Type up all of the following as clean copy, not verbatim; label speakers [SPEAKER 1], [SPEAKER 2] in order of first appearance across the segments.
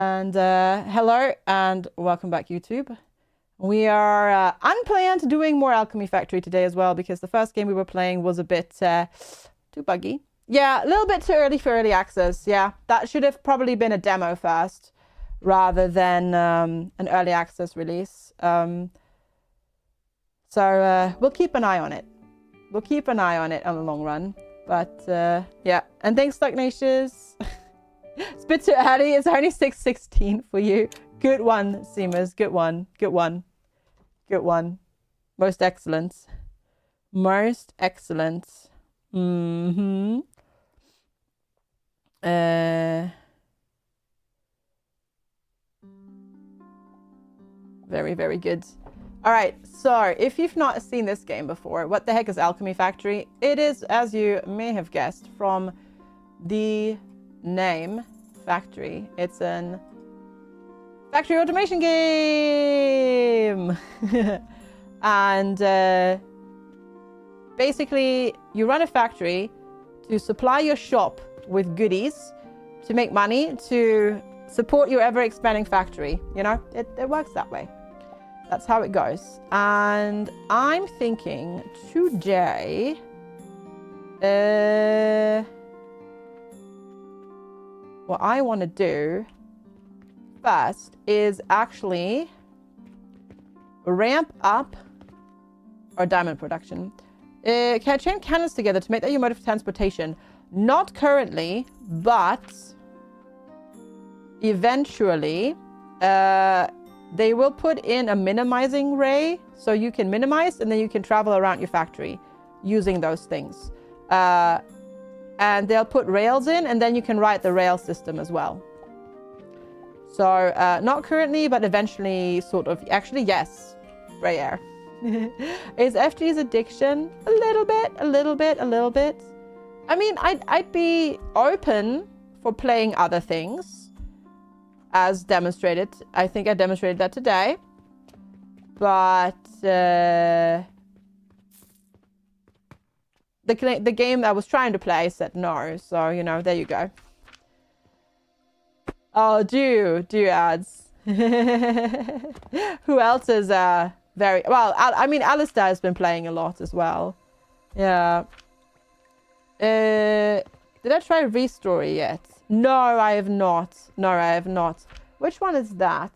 [SPEAKER 1] And hello and welcome back, YouTube. We are unplanned doing more Alchemy Factory today as well, because the first game we were playing was a bit too buggy. Yeah, a little bit too early for early access. Yeah, that should have probably been a demo first rather than an early access release. So we'll keep an eye on it. We'll keep an eye on it on the long run. But yeah, and thanks, Stagnacious. It's a bit too early. It's only 6:16 for you. Good one, Seamers. Good one. Good one. Good one. Most excellent. Most excellent. Mm-hmm. Very, very good. All right. So if you've not seen this game before, what the heck is Alchemy Factory? It is, as you may have guessed from the name Factory, it's an factory automation game. And basically you run a factory to supply your shop with goodies to make money to support your ever expanding factory. You know, it works that way. That's how it goes. And I'm thinking today what I want to do first is actually ramp up our diamond production. Can I chain cannons together to make that your mode of transportation? Not currently, but eventually they will put in a minimizing ray, so you can minimize and then you can travel around your factory using those things. And they'll put rails in, and then you can ride the rail system as well. So not currently, but eventually, sort of. Actually, yes. Ray air. Is FG's addiction? A little bit, a little bit, a little bit. I mean, I'd be open for playing other things, as demonstrated. I think I demonstrated that today. But the game I was trying to play said no, so you know, there you go. Oh, do ads. Who else is very well? I mean, Alistair has been playing a lot as well. Yeah. Did I try Restory yet? No, I have not. No, I have not. Which one is that?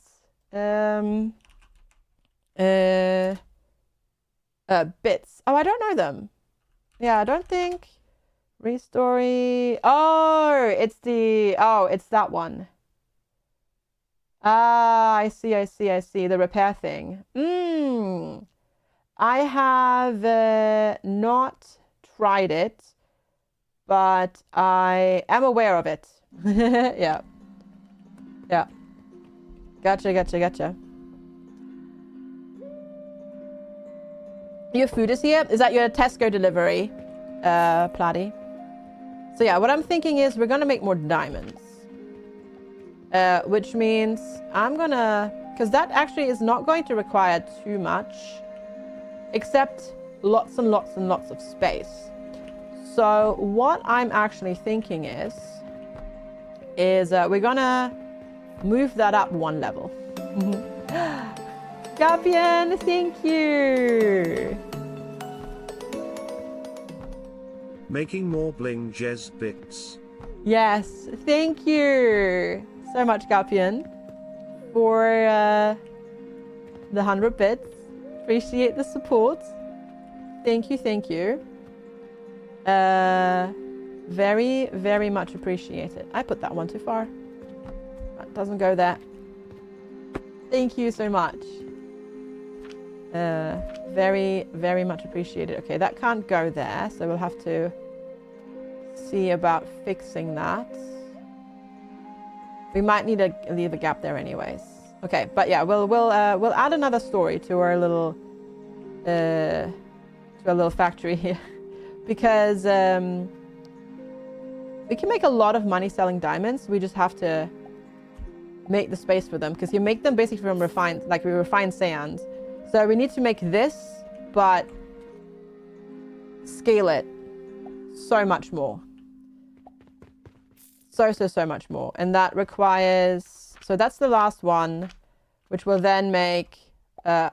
[SPEAKER 1] Bits. Oh, I don't know them. Yeah, I don't think Restory. Oh, it's that one. Ah, I see. The repair thing. I have not tried it, but I am aware of it. Yeah. Gotcha. Your food is here? Is that your Tesco delivery, Platy? So yeah, what I'm thinking is we're gonna make more diamonds. Which means I'm gonna... because that actually is not going to require too much, except lots and lots and lots of space. So what I'm actually thinking is we're gonna move that up one level. Gabian, thank you.
[SPEAKER 2] Making more bling Jez bits.
[SPEAKER 1] Yes, thank you so much, Gabian, for the 100 bits. Appreciate the support. Thank you. Very, very much appreciated. I put that one too far. That doesn't go there. Thank you so much. Very, very much appreciated. Okay, that can't go there, so we'll have to see about fixing that. We might need to leave a gap there anyways. Okay, but yeah, we'll add another story to our little factory here, because we can make a lot of money selling diamonds. We just have to make the space for them, because you make them basically from refined sand. So we need to make this, but scale it so much more. So much more. And that requires So that's the last one, which will then make an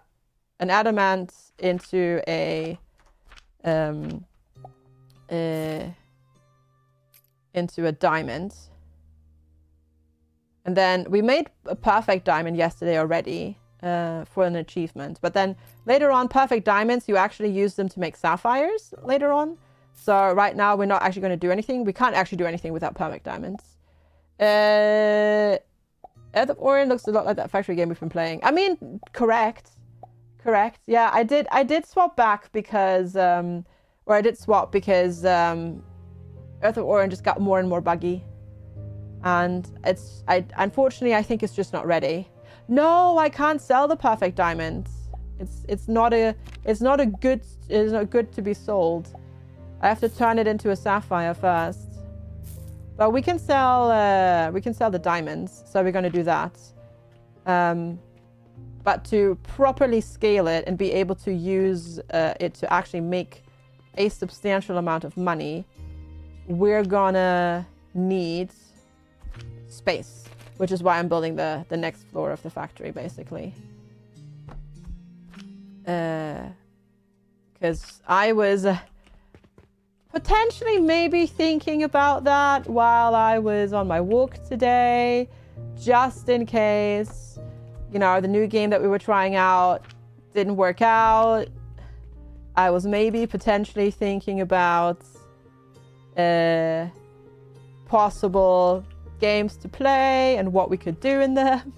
[SPEAKER 1] adamant into a diamond. And then we made a perfect diamond yesterday already for an achievement. But then later on, perfect diamonds, you actually use them to make sapphires later on. So right now, we're not actually going to do anything. We can't actually do anything without perfect diamonds. Earth of Orion looks a lot like that factory game we've been playing. I mean, correct. Yeah, I did swap back because, Earth of Orion just got more and more buggy. And unfortunately, I think it's just not ready. No, I can't sell the perfect diamonds. It's not good to be sold. I have to turn it into a sapphire first. But we can sell the diamonds, so we're going to do that. But to properly scale it and be able to use it to actually make a substantial amount of money, we're gonna need space, which is why I'm building the next floor of the factory, basically. Because I was potentially maybe thinking about that while I was on my walk today, just in case, you know, the new game that we were trying out didn't work out. I was maybe potentially thinking about possible games to play and what we could do in them.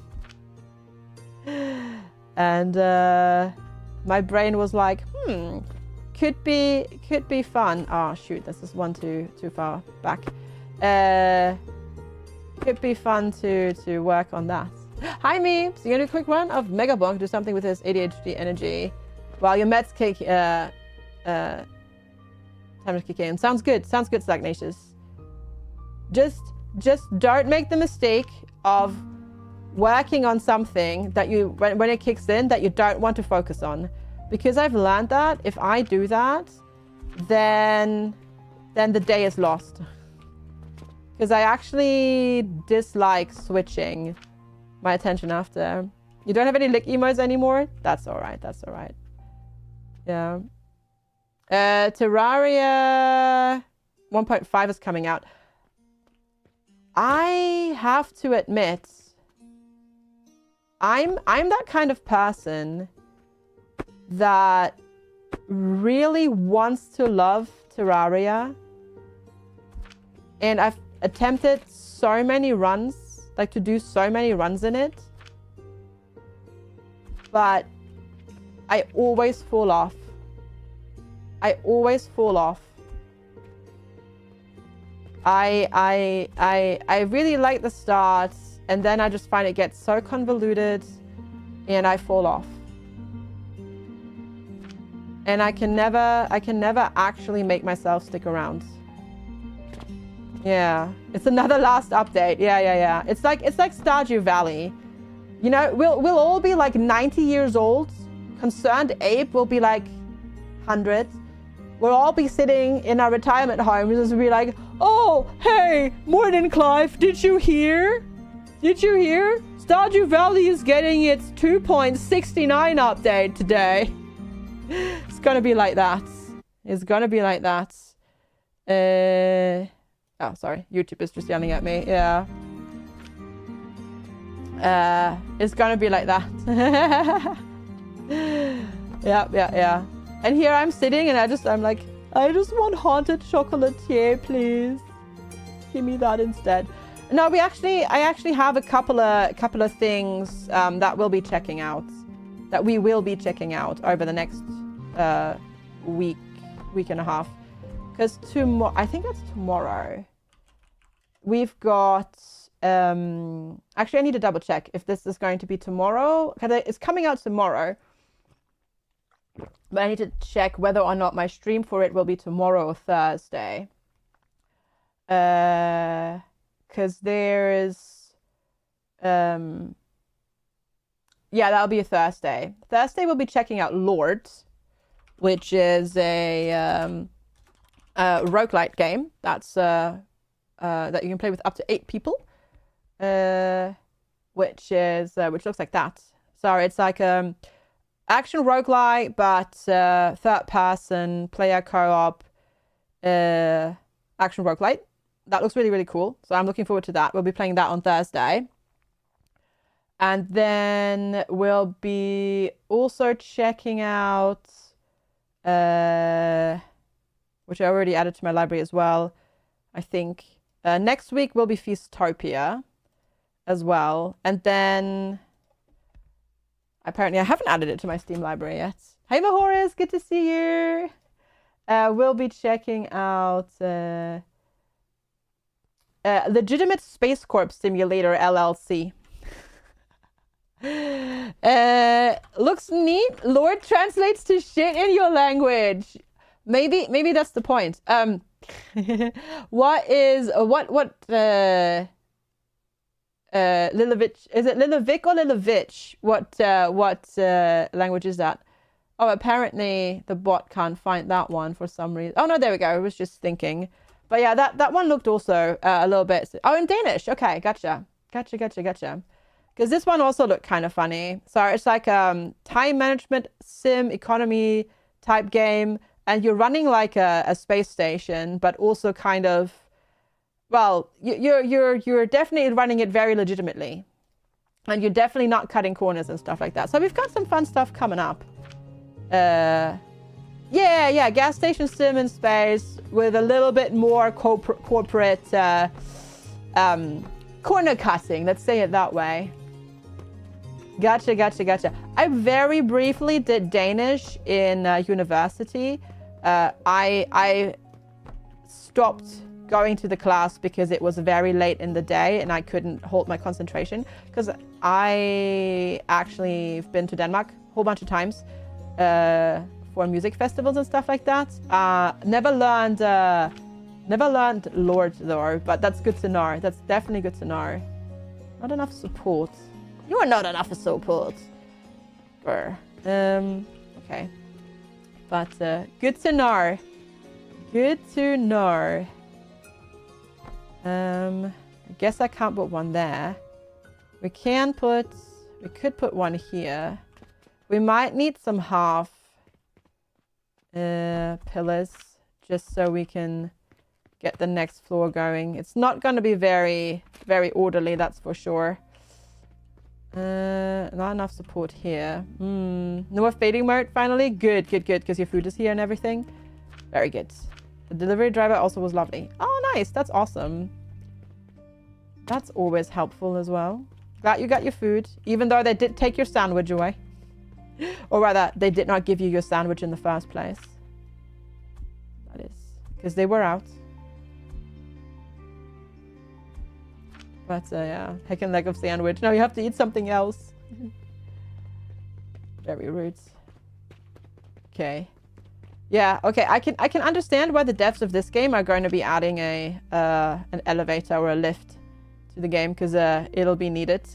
[SPEAKER 1] And my brain was like, could be fun. Oh shoot, this is one too far back. Could be fun to work on that. Hi me, so you're gonna do a quick run of Mega Bonk, do something with this ADHD energy while your meds kick time to kick in. Sounds good, Stagnacious. Just don't make the mistake of working on something that you, when it kicks in, that you don't want to focus on. Because I've learned that if I do that, then the day is lost. Because I actually dislike switching my attention after. You don't have any lick emotes anymore? That's all right. Yeah. Terraria 1.5 is coming out. I have to admit, I'm that kind of person that really wants to love Terraria. And I've attempted so many runs, like to do so many runs in it. But I always fall off. I really like the start, and then I just find it gets so convoluted and I fall off. And I can never actually make myself stick around. Yeah, it's another last update. Yeah. It's like Stardew Valley. You know, we'll all be like 90 years old. Concerned Ape will be like 100. We'll all be sitting in our retirement homes and be like, oh, hey, morning, Clive. Did you hear? Stardew Valley is getting its 2.69 update today. It's gonna be like that. Oh, sorry. YouTube is just yelling at me. Yeah. It's gonna be like that. Yeah. And here I'm sitting and I'm like, I just want haunted chocolatier, please. Give me that instead. No, I actually have a couple of things that we will be checking out over the next week and a half. Because I think that's tomorrow. We've got actually I need to double check if this is going to be tomorrow. It's coming out tomorrow. But I need to check whether or not my stream for it will be tomorrow or Thursday. Because there is... yeah, that'll be a Thursday. Thursday we'll be checking out Lords, which is a roguelite game that's that you can play with up to 8 people. which looks like that. Sorry, it's like action roguelike, but third person player co-op action roguelike. That looks really, really cool. So I'm looking forward to that. We'll be playing that on Thursday. And then we'll be also checking out, which I already added to my library as well, I think. Next week will be Feastopia as well. And then apparently I haven't added it to my Steam library yet. Hey Mahoris, good to see you. We'll be checking out Legitimate Space Corp Simulator LLC. Looks neat. Lord translates to shit in your language. Maybe that's the point. What Lilovich, is it Lilovic or Lilovich? What language is that? Oh, apparently the bot can't find that one for some reason. Oh no, there we go. I was just thinking. But yeah, that one looked also a little bit. Oh, in Danish. Okay, gotcha. Because this one also looked kind of funny. So it's like time management sim economy type game, and you're running like a space station, but also kind of, well, you're definitely running it very legitimately, and you're definitely not cutting corners and stuff like that. So we've got some fun stuff coming up. Yeah, gas station sim in space with a little bit more corporate corner cutting. Let's say it that way. Gotcha. I very briefly did Danish in university. I stopped going to the class because it was very late in the day and I couldn't hold my concentration, because I actually have been to Denmark a whole bunch of times for music festivals and stuff like that. Never learned Lord though, but that's good to know. That's definitely good to know. Not enough support. You are not enough support. Okay. But good to know. I guess I can't put one there. We could put one here. We might need some half pillars just so we can get the next floor going. It's not going to be very, very orderly, that's for sure. Not enough support here. No more fading mode finally. Good, because your food is here and everything. Very good. The delivery driver also was lovely. Oh, nice. That's awesome. That's always helpful as well. Glad you got your food, even though they did take your sandwich away. Or rather, they did not give you your sandwich in the first place. That is because they were out. But yeah, heck and leg of sandwich. Now you have to eat something else. Very rude. Okay. Yeah, okay. I can understand why the devs of this game are going to be adding an elevator or a lift to the game, because it'll be needed.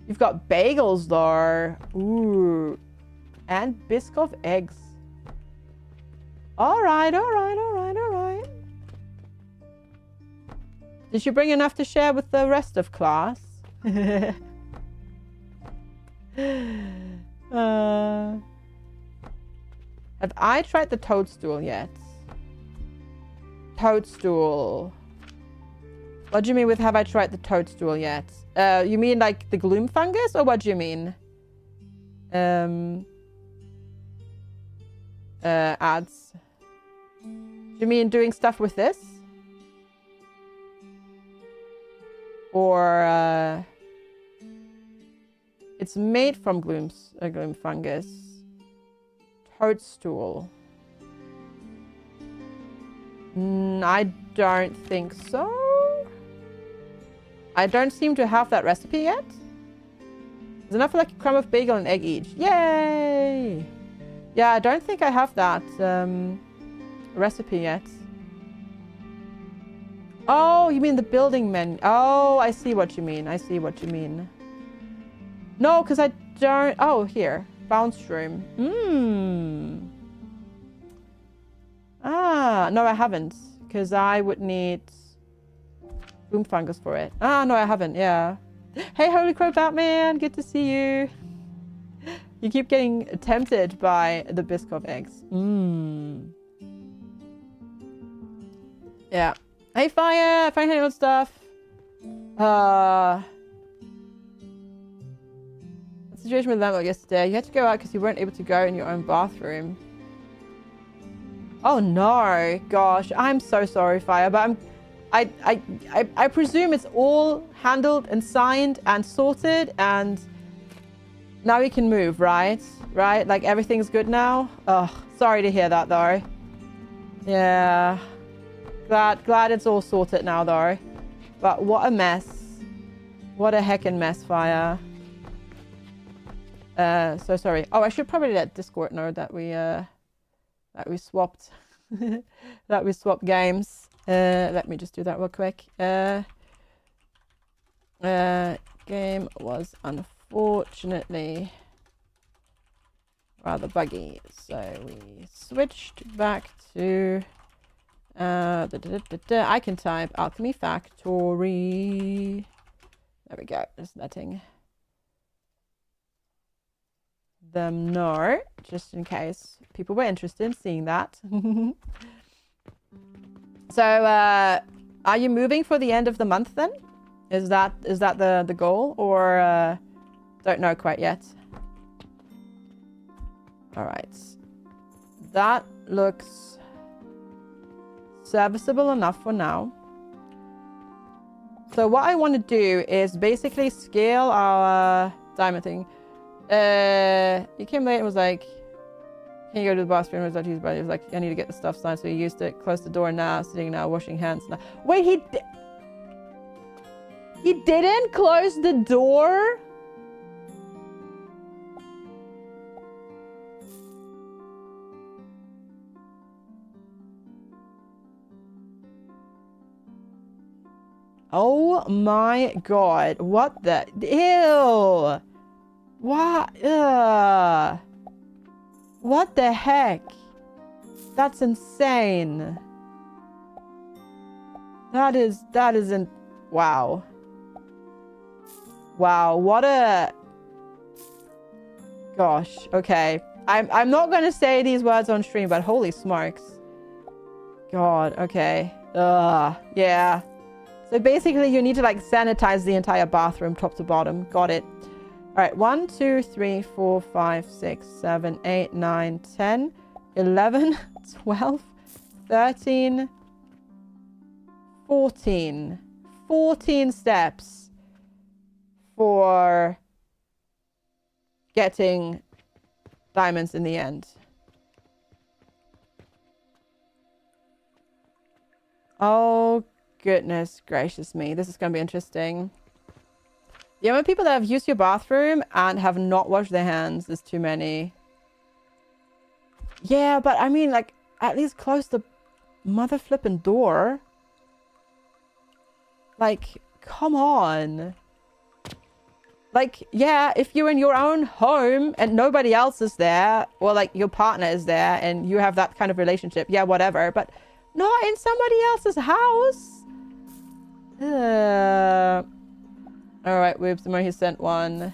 [SPEAKER 1] You've got bagels though. Ooh. And Biscoff eggs. Alright. Did you bring enough to share with the rest of class? Have I tried the toadstool yet? Toadstool. What do you mean with have I tried the toadstool yet? You mean like the gloom fungus, or what do you mean? Ads. Do you mean doing stuff with this? Or it's made from gloom fungus. Toadstool. I don't think so. I don't seem to have that recipe yet. There's enough for like a crumb of bagel and egg each. Yay! Yeah, I don't think I have that recipe yet. Oh, you mean the building menu. Oh, I see what you mean. No, because I don't... Oh, here. Bounce room. Ah, no, I haven't. Because I would need boom fungus for it. Ah, no, I haven't. Yeah. Hey, Holy Crow Batman, good to see you. You keep getting tempted by the Biscoff eggs. Mmm. Yeah. Hey, Fire, fine handling stuff. Situation with the landlord yesterday. You had to go out because you weren't able to go in your own bathroom. Oh no, gosh, I'm so sorry, Fire, but I presume it's all handled and signed and sorted, and now we can move, right? Right? Like everything's good now? Oh, sorry to hear that though. Yeah. Glad it's all sorted now though. But what a mess. What a heckin' mess, Fire. So sorry. Oh, I should probably let Discord know that we swapped that we swapped games. Let me just do that real quick. Game was unfortunately rather buggy, so we switched back to I can type Alchemy Factory. There we go. Just letting them know, just in case people were interested in seeing that. So, are you moving for the end of the month then? Is that the goal, or don't know quite yet? All right, that looks serviceable enough for now. So what I want to do is basically scale our diamond thing. He came late and was like, can you go to the bathroom? Was that used by? He was like, I need to get the stuff signed, so he used it. Closed the door now, sitting now, washing hands now. Wait, he didn't close the door? Oh my god. What the? Ew. What? What the heck? That's insane. That isn't. Wow. Wow. What a. Gosh. Okay. I'm not going to say these words on stream, but holy smokes. God. Okay. Yeah. So basically you need to like sanitize the entire bathroom top to bottom. Got it. All right. 1, 2, 3, 4, 5, 6, 7, 8, 9, 10, 11, 12, 13, 14. 14 steps for getting diamonds in the end. Oh, goodness gracious me. This is going to be interesting. The amount of people that have used your bathroom and have not washed their hands is too many. Yeah, but I mean, like, at least close the mother flipping door. Like, come on. Like, yeah, if you're in your own home and nobody else is there, or like your partner is there and you have that kind of relationship, yeah, whatever, but not in somebody else's house. All right, whoops, he sent one.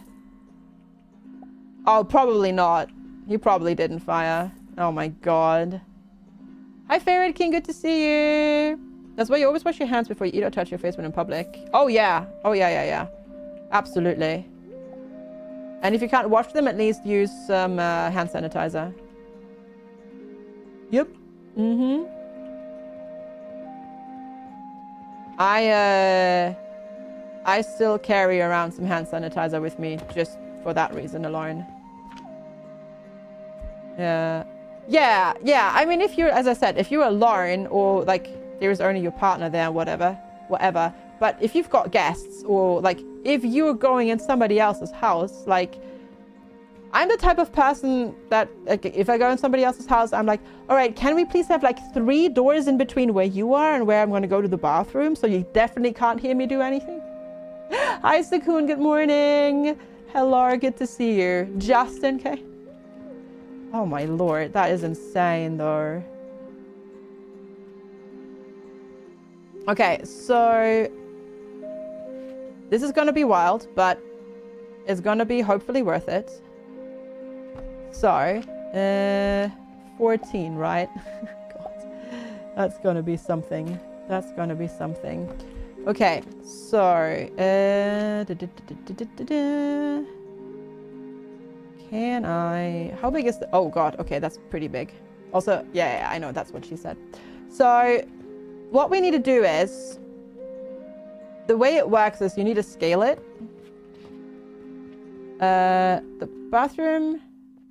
[SPEAKER 1] Oh, probably not. He probably didn't fire. Oh my god. Hi, Ferret King, good to see you. That's why you always wash your hands before you eat or touch your face when in public. Oh yeah. Oh yeah. Absolutely. And if you can't wash them, at least use some hand sanitizer. Yep. Mm-hmm. I still carry around some hand sanitizer with me just for that reason alone. Yeah. I mean, if you're, as I said, if you're alone or like there's only your partner there, whatever. But if you've got guests or like if you're going in somebody else's house, like I'm the type of person that like, if I go in somebody else's house, I'm like, all right, can we please have like 3 doors in between where you are and where I'm going to go to the bathroom so you definitely can't hear me do anything? Hi, Sakun, good morning. Hello, good to see you. Justin, okay? Oh my lord, that is insane though. Okay, so This is going to be wild, but it's going to be hopefully worth it. So, 14, right? God, that's going to be something. That's going to be something. Okay, so, can I, how big is the, oh God, okay, that's pretty big. Also, yeah, I know, that's what she said. So, what we need to do is, the way it works is you need to scale it. The bathroom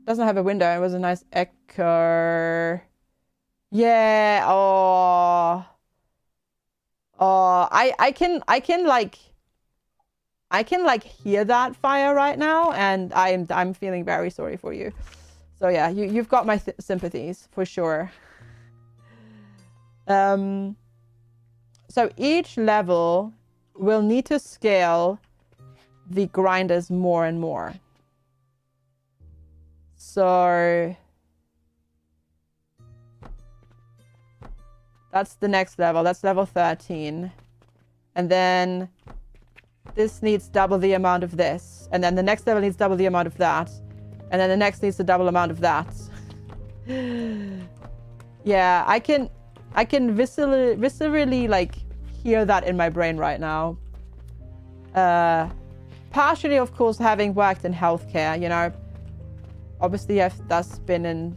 [SPEAKER 1] doesn't have a window. It was a nice echo. Yeah, oh. Oh, I can hear that fire right now, and I'm feeling very sorry for you. So yeah, you've got my sympathies for sure. So each level will need to scale the grinders more and more. So that's the next level. That's level 13. And then this needs double the amount of this. And then the next level needs double the amount of that. And then the next needs the double amount of that. Yeah, I can viscerally like hear that in my brain right now. Partially, of course, having worked in healthcare, you know, obviously I've thus been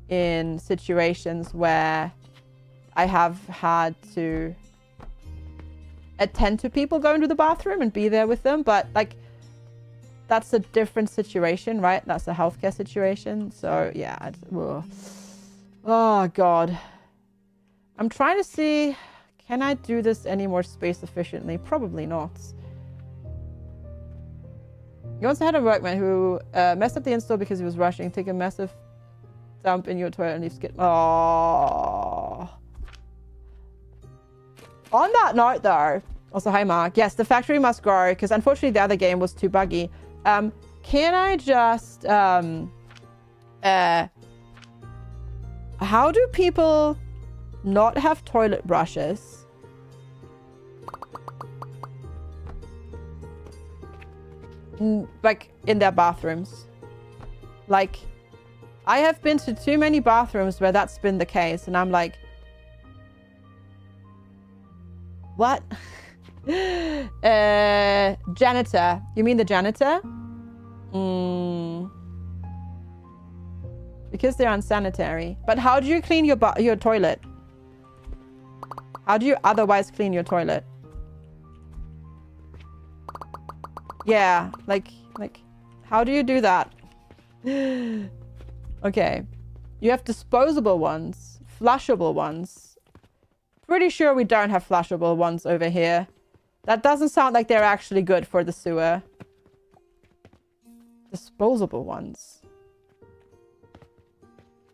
[SPEAKER 1] in situations where I have had to attend to people going to the bathroom and be there with them, but like that's a different situation, right? That's a healthcare situation. So yeah, oh God. I'm trying to see, can I do this any more space efficiently? Probably not. You also had a workman who messed up the install because he was rushing. Take a massive dump in your toilet and leave skid. Oh. On that note, though, also hi Mark. Yes, the factory must grow because unfortunately the other game was too buggy. Can I just how do people not have toilet brushes? Like in their bathrooms. Like I have been to too many bathrooms where that's been the case, and I'm like, what? Janitor. You mean the janitor? Because they're unsanitary. But how do you clean your toilet? How do you otherwise clean your toilet? Yeah, like, how do you do that? Okay. You have disposable ones. Flushable ones. Pretty sure we don't have flushable ones over here. That doesn't sound like they're actually good for the sewer. Disposable ones.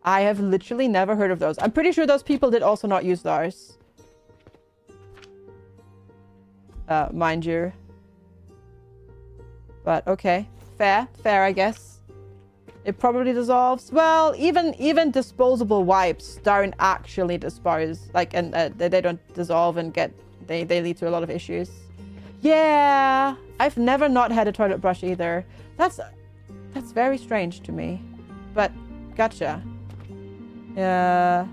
[SPEAKER 1] I have literally never heard of those. I'm pretty sure those people did also not use those. Mind you. But okay. Fair, I guess. It probably dissolves. Well, even disposable wipes don't actually dispose. Like, and they don't dissolve and they lead to a lot of issues. Yeah, I've never not had a toilet brush either. That's very strange to me. But gotcha. Yeah,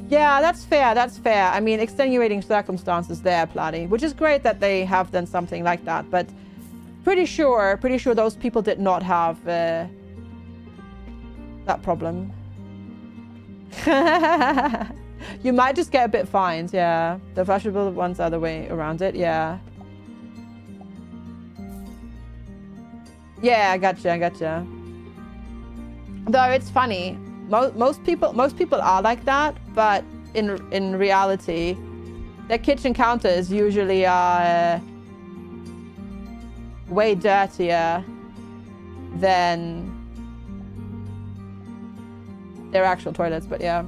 [SPEAKER 1] that's fair. I mean, extenuating circumstances there, Platy, which is great that they have done something like that. But pretty sure those people did not have that problem. You might just get a bit fined, yeah. The flushable ones are the way around it, yeah. Yeah, I gotcha. Though it's funny, most people are like that, but in reality, their kitchen counters usually are way dirtier than their actual toilets, but yeah.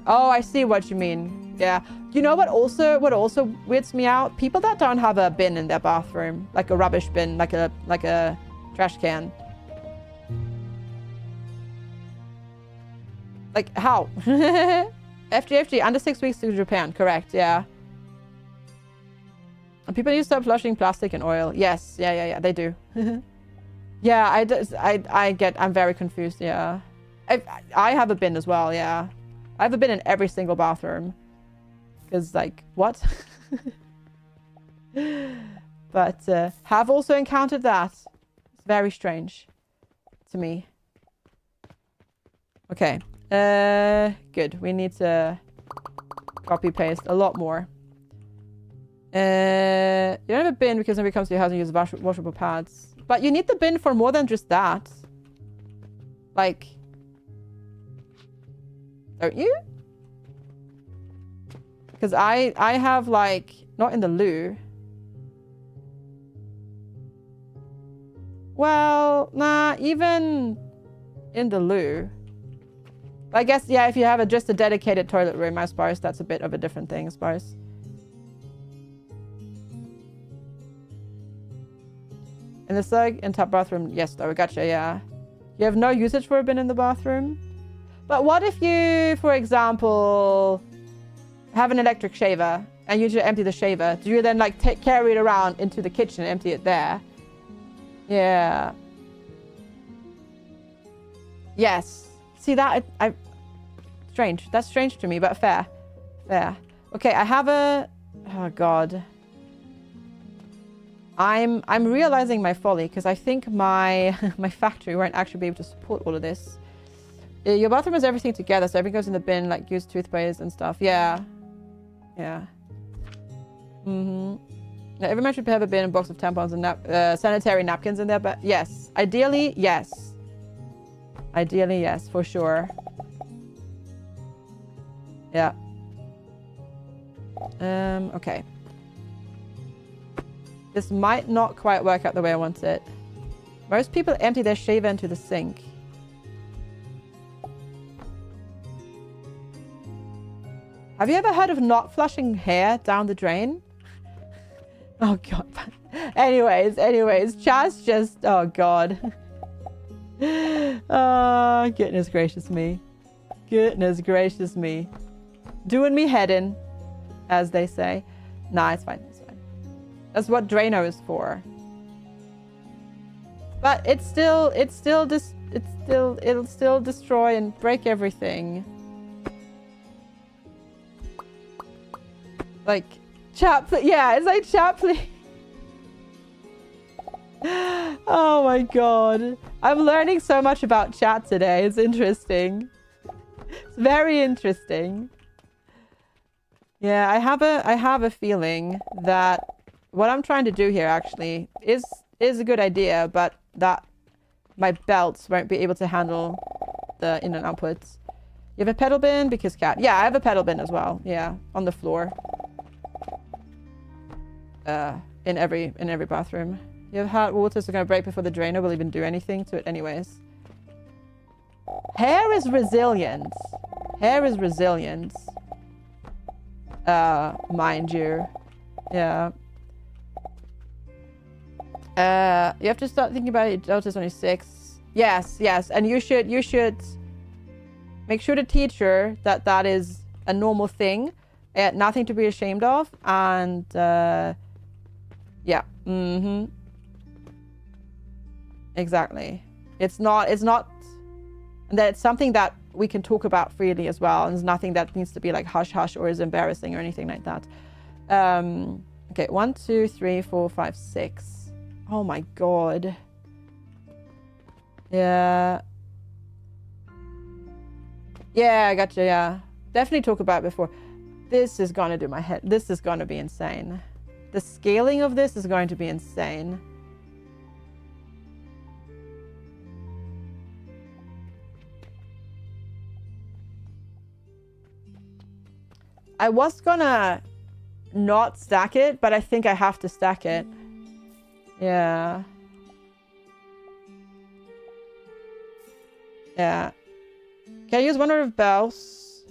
[SPEAKER 1] Oh, I see what you mean. Yeah. You know what also weirds me out? People that don't have a bin in their bathroom, like a rubbish bin, like a trash can. Like how? FG under 6 weeks to Japan. Correct. Yeah. And people need to stop flushing plastic and oil. Yes. Yeah. They do. Yeah. I'm very confused. Yeah. I have a bin as well. Yeah. I have a bin in every single bathroom. Because, like, what? But have also encountered that. It's very strange to me. Okay. Good. We need to copy paste a lot more. You don't have a bin because nobody comes to your house and uses washable pads. But you need the bin for more than just that. Like, don't you? Because I have, like, not in the loo. Well, nah, even in the loo. I guess, yeah, if you have just a dedicated toilet room, I suppose that's a bit of a different thing, I suppose. In the sug and tub bathroom, yes, though, gotcha, yeah. You have no usage for a bin in the bathroom? But what if you, for example, have an electric shaver and you just empty the shaver? Do you then, like, carry it around into the kitchen and empty it there? Yeah. Yes. See that? Strange. That's strange to me, but fair. Fair. Okay, I have a... Oh, God. I'm realizing my folly because I think my my factory won't actually be able to support all of this. Your bathroom has everything together, so everything goes in the bin, like used toothpaste and stuff. Yeah. Yeah. Now, every man should have a bin and box of tampons and sanitary napkins in there, but yes. Ideally, yes. Ideally, yes, for sure. Yeah. Okay. This might not quite work out the way I want it. Most people empty their shaver into the sink. Have you ever heard of not flushing hair down the drain? Oh, God. Anyways, Chaz just... Oh, God. Oh, goodness gracious me. Goodness gracious me. Doing me head in, as they say. Nah, it's fine. It's fine. That's what Drano is for. But it'll still destroy and break everything. Like, chat, yeah, it's like chat, please. Oh my God. I'm learning so much about chat today. It's interesting. It's very interesting. Yeah, I have a feeling that what I'm trying to do here actually is a good idea, but that my belts won't be able to handle the in and outputs. You have a pedal bin because cat. Yeah, I have a pedal bin as well. Yeah, on the floor. In every bathroom. You have hot water, so gonna break before the drainer will even do anything to it anyways. Hair is resilient. Hair is resilient. Mind you. Yeah. You have to start thinking about it. Delta's only 6. Yes. And you should make sure to teach her that that is a normal thing. Nothing to be ashamed of. And, yeah. Exactly. It's not, and that it's something that we can talk about freely as well. And there's nothing that needs to be like hush hush or is embarrassing or anything like that. Okay, 1, 2, 3, 4, 5, 6. Oh my God. Yeah. Yeah, I gotcha, yeah. Definitely talk about it before. This is gonna do my head. This is gonna be insane. The scaling of this is going to be insane. I was gonna not stack it, but I think I have to stack it. Yeah. Yeah. Can I use one of bells?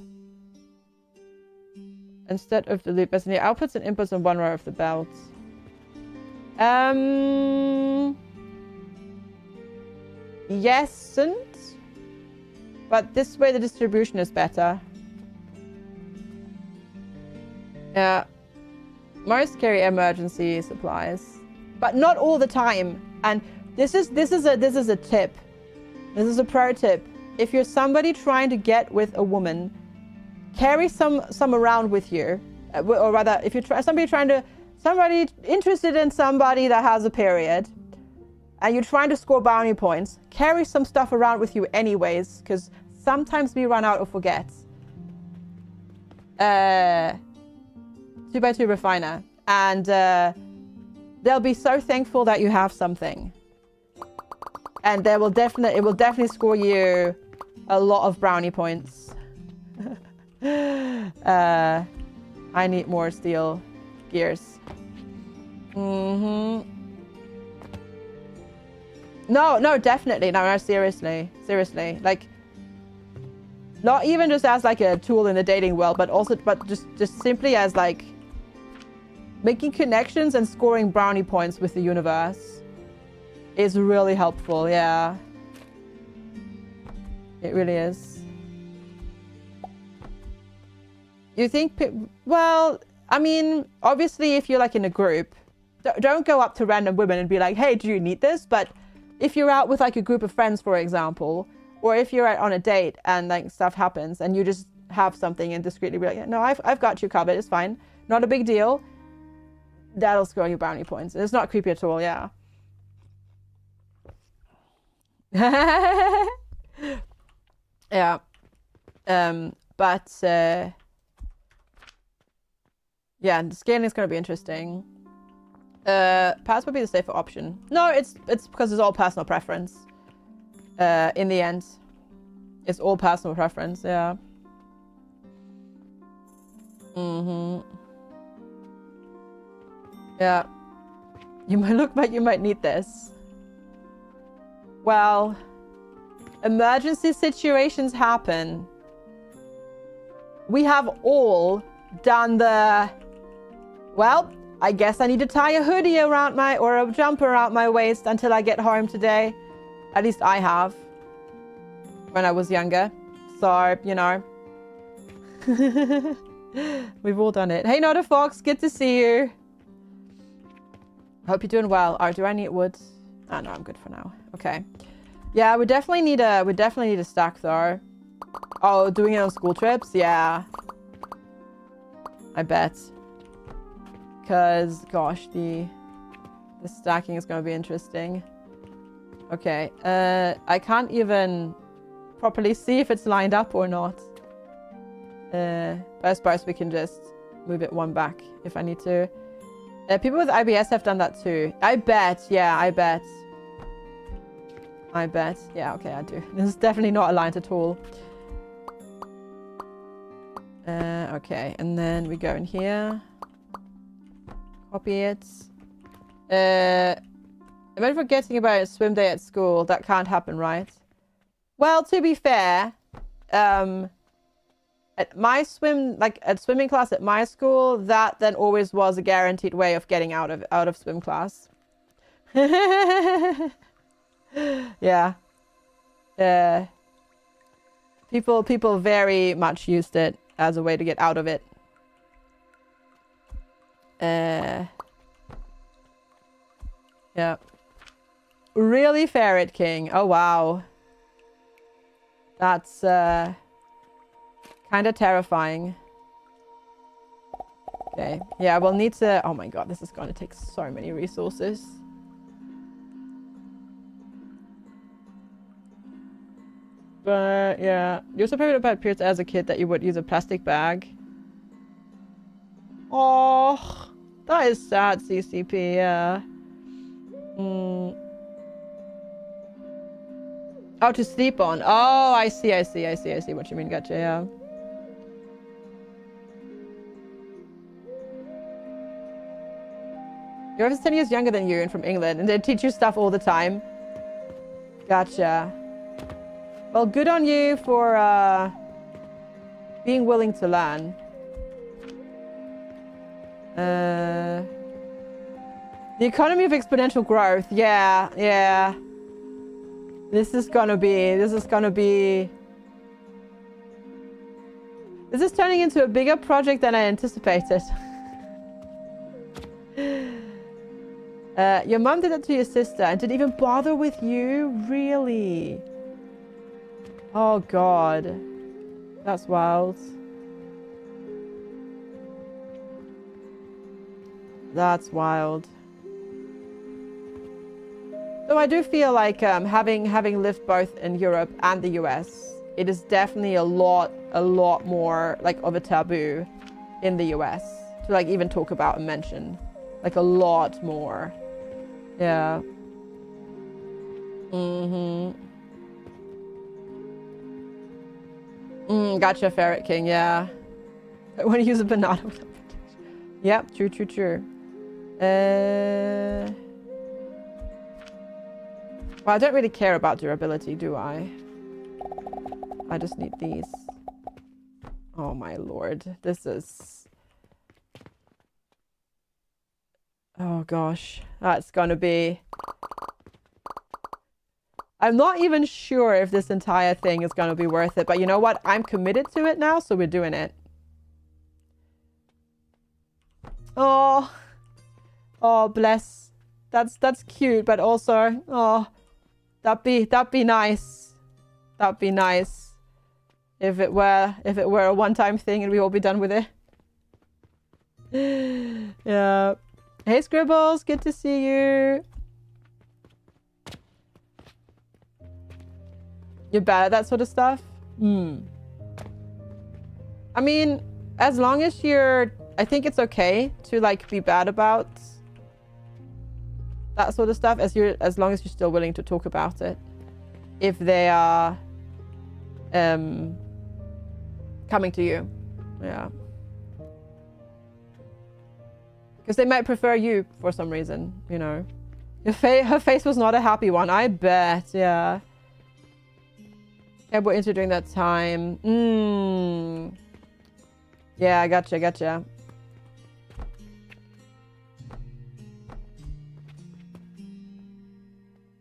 [SPEAKER 1] instead of the loop as in the outputs and inputs on one row of the belt. Yes, but this way the distribution is better. Yeah. Most carry emergency supplies, but not all the time. And this is a tip. This is a pro tip. If you're somebody trying to get with a woman, carry some around with you, or rather, if you're somebody interested in somebody that has a period, and you're trying to score brownie points, carry some stuff around with you anyways, because sometimes we run out or forget. 2x2 refiner, and they'll be so thankful that you have something, and it will definitely score you a lot of brownie points. I need more steel gears. No, definitely. No, seriously. Like, not even just as like a tool in the dating world, but just simply as like making connections and scoring brownie points with the universe is really helpful. Yeah, it really is. You think, well, I mean, obviously if you're like in a group, don't go up to random women and be like, hey, do you need this? But if you're out with like a group of friends, for example, or if you're on a date and like stuff happens and you just have something and discreetly be like, no, I've got you covered, it's fine, not a big deal, that'll score you brownie points. It's not creepy at all. Yeah. Yeah. But yeah, the scaling is going to be interesting. Pass would be the safer option. No, it's because it's all personal preference. In the end, it's all personal preference. Yeah. Yeah. You might look like you might need this. Well, emergency situations happen. We have all done the, well, I guess I need to tie a hoodie around or a jumper around my waist until I get home today. At least I have. When I was younger. So, you know. We've all done it. Hey, Not a Fox, good to see you. Hope you're doing well. Oh, do I need wood? Oh, no, I'm good for now. Okay. Yeah, we definitely need a stack though. Oh, doing it on school trips? Yeah. I bet. Because, gosh, the stacking is going to be interesting. Okay. I can't even properly see if it's lined up or not. But I suppose we can just move it one back if I need to. People with IBS have done that too. I bet. Yeah, I bet. Yeah, okay, I do. This is definitely not aligned at all. Okay, and then we go in here. Copy it. Am I forgetting about a swim day at school? That can't happen, right? Well, to be fair, at my swimming class at my school, that then always was a guaranteed way of getting out of swim class. Yeah. People very much used it as a way to get out of it. Yeah. Really, Ferret King? Oh wow. That's kind of terrifying. Okay. Yeah, we'll need to... Oh my god, this is going to take so many resources. But yeah, you also probably about periods as a kid that you would use a plastic bag. Oh, that is sad, CCP. Yeah. Oh, to sleep on. Oh, I see what you mean. Gotcha. Yeah. Your office is 10 years younger than you and from England, and they teach you stuff all the time. Gotcha. Well, good on you for being willing to learn. The economy of exponential growth. Yeah, yeah. This is turning into a bigger project than I anticipated. Your mom did that to your sister and didn't even bother with you? Really? Oh, God. That's wild. That's wild. So I do feel like having lived both in Europe and the US, it is definitely a lot more like of a taboo in the US to like even talk about and mention. Like a lot more. Yeah. Gotcha, Ferret King, yeah. I want to use a banana with a protection. Yep, true. Well, I don't really care about durability, do I? I just need these. Oh my lord. This is... Oh gosh. That's gonna be... I'm not even sure if this entire thing is gonna be worth it, but you know what? I'm committed to it now, so we're doing it. Oh. Oh, bless. That's cute, but also... Oh. That'd be nice. That'd be nice. If it were a one-time thing and we all be done with it. Yeah. Hey Scribbles, good to see you. You're bad at that sort of stuff? I mean, as long as you're... I think it's okay to like be bad about that sort of stuff as long as you're still willing to talk about it. If they are coming to you. Yeah. Because they might prefer you for some reason, you know. Her face was not a happy one, I bet, yeah. Yeah, we're into during that time. Yeah, gotcha.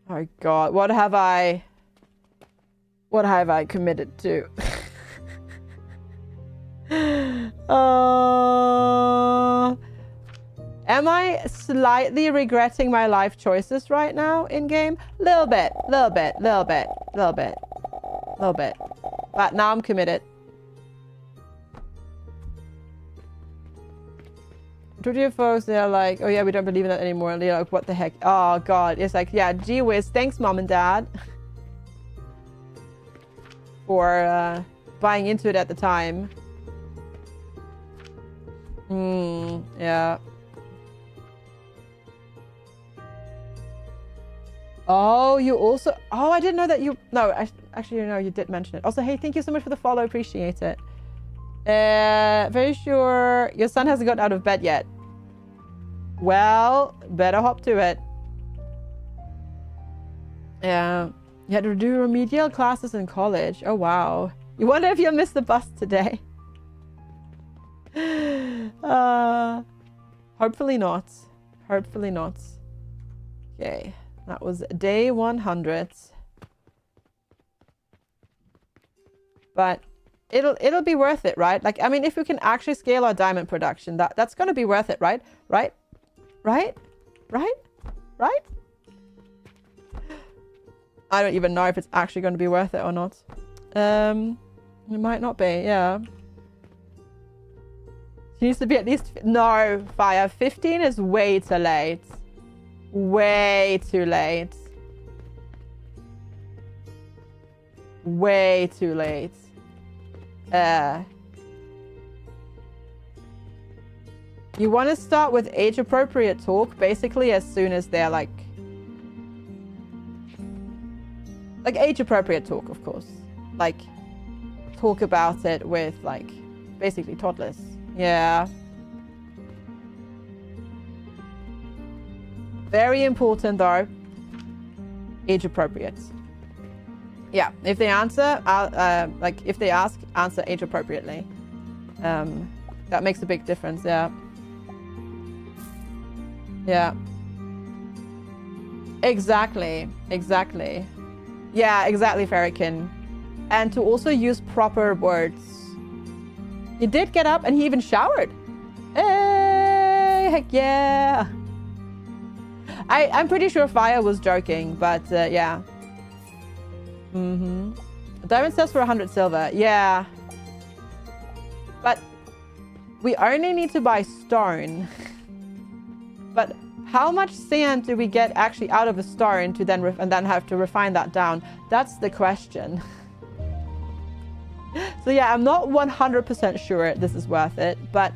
[SPEAKER 1] Oh god, what have I committed to? Am I slightly regretting my life choices right now in game? Little bit. But now I'm committed. To your folks, they're like, oh yeah, we don't believe in that anymore. And they're like, what the heck? Oh god. It's like, yeah, gee whiz. Thanks, mom and dad. For buying into it at the time. Yeah. Oh, you also... Oh, I didn't know that you... No, actually, no, you did mention it. Also, hey, thank you so much for the follow. Appreciate it. Very sure your son hasn't gotten out of bed yet. Well, better hop to it. Yeah. You had to do remedial classes in college. Oh, wow. You wonder if you'll miss the bus today. Hopefully not. Hopefully not. Okay. That was day 100. But it'll be worth it, right? Like, I mean, if we can actually scale our diamond production, that's going to be worth it, right? Right? I don't even know if it's actually going to be worth it or not. It might not be, yeah. She needs to be at least... No, Fire. 15 is way too late. Way too late. Way too late. You want to start with age-appropriate talk basically as soon as they're like age-appropriate talk, of course. Like, talk about it with like basically toddlers. Yeah. Very important though. Age-appropriate. Yeah, if they answer, like if they ask, answer age appropriately. That makes a big difference, yeah. Yeah. Exactly. Exactly. Yeah, exactly, Ferrican. And to also use proper words. He did get up and he even showered. Hey, heck yeah. I'm pretty sure Fire was joking, but yeah. Diamond sells for 100 silver. Yeah. But we only need to buy stone. But how much sand do we get actually out of a stone to then and then have to refine that down? That's the question. So yeah, I'm not 100% sure this is worth it, but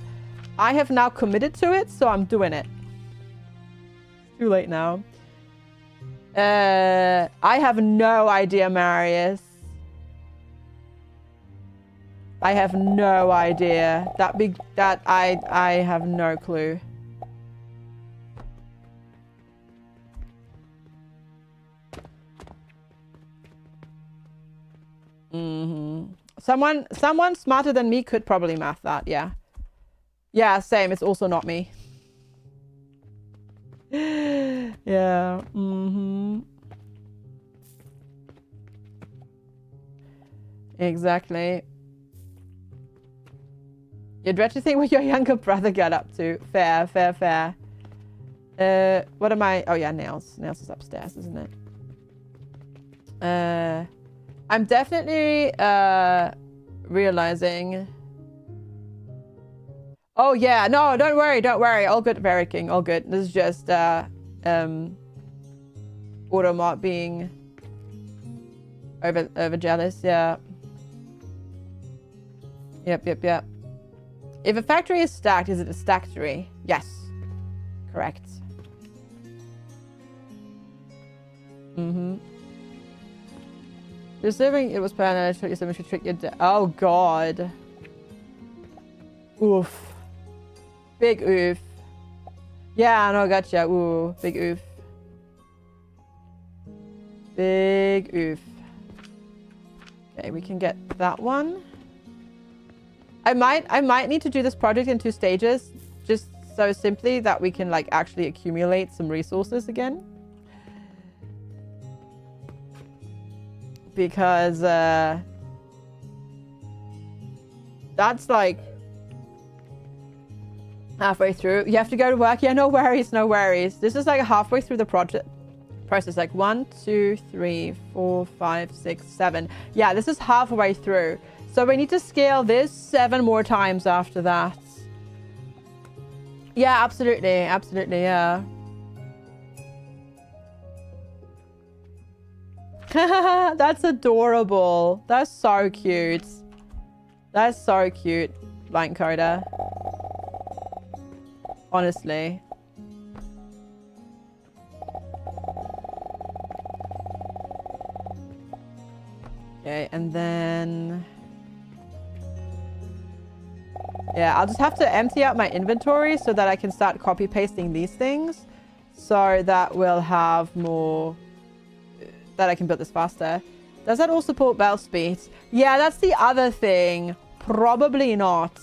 [SPEAKER 1] I have now committed to it, so I'm doing it. It's too late now. I have no idea, Marius. I have no idea. I have no clue. Someone smarter than me could probably math that, yeah. Yeah, same. It's also not me. Yeah. Exactly. You dread to think what your younger brother got up to. Fair, fair, fair. What am I? Oh yeah, nails. Nails is upstairs, isn't it? I'm definitely realizing. Oh yeah, no, don't worry, don't worry. All good, Very King, all good. This is just Automart being over jealous, yeah. Yep. If a factory is stacked, is it a stacktory? Yes. Correct. You're assuming it was planned and someone should trick your oh god. Oof. Big oof. Yeah, no, gotcha. Ooh, big oof. Big oof. Okay, we can get that one. I might need to do this project in 2 stages, just so simply that we can like actually accumulate some resources again. Because that's like halfway through. You have to go to work. Yeah, no worries, no worries. This is like halfway through the project process. Like 1, 2, 3, 4, 5, 6, 7. Yeah, this is halfway through. So we need to scale this 7 more times after that. Yeah, absolutely. Absolutely, yeah. That's adorable. That's so cute. That's so cute, Blank Coda. Honestly. Okay, and then... yeah, I'll just have to empty out my inventory so that I can start copy pasting these things. So that we'll have more... that I can build this faster. Does that all support bell speed? Yeah, that's the other thing. Probably not.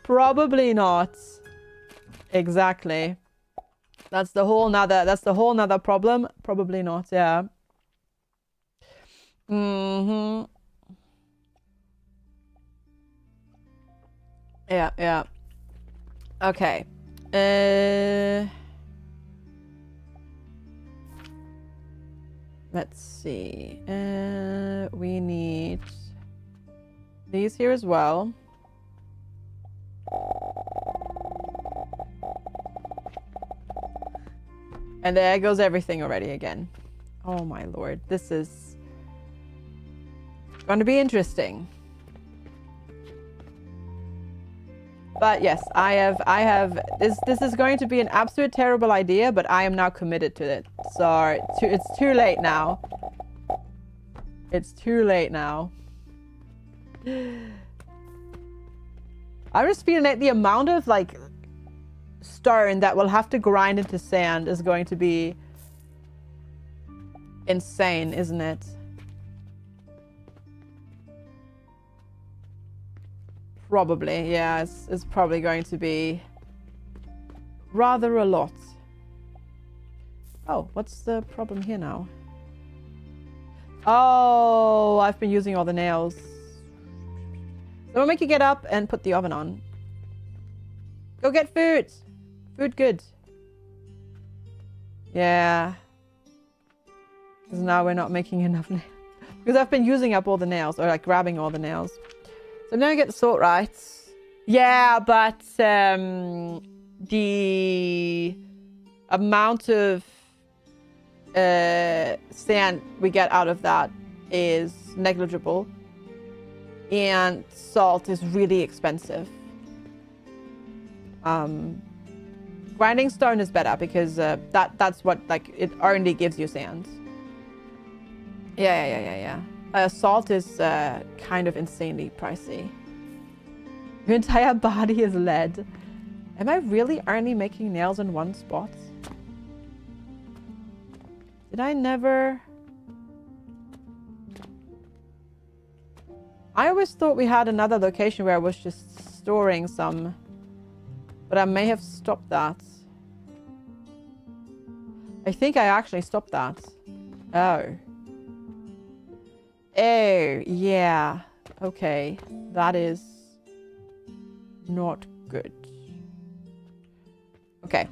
[SPEAKER 1] Probably not. Exactly. That's the whole nother problem. Probably not, yeah. Yeah. Okay. Let's see. We need these here as well. And there goes everything already again. Oh my lord. This is going to be interesting. But yes, I have this is going to be an absolute terrible idea, but I am now committed to it. So it's too late now. It's too late now. I just feel like the amount of like stone that we'll have to grind into sand is going to be insane, isn't it? Probably, yeah, it's probably going to be rather a lot. Oh, what's the problem here now? Oh, I've been using all the nails. So I'll make you get up and put the oven on. Go get food. Food good. Yeah. Because now we're not making enough nails. Because I've been using up all the nails, or like grabbing all the nails. So I'm gonna get the sort right. Yeah, but the amount of sand we get out of that is negligible. And salt is really expensive. Grinding stone is better because that's what, like, it only gives you sand. Yeah. Salt is kind of insanely pricey. Your entire body is lead. Am I really only making nails in one spot? Did I never... I always thought we had another location where I was just storing some. But I may have stopped that. I think I actually stopped that. Oh. Oh, yeah. Okay. That is not good. Okay.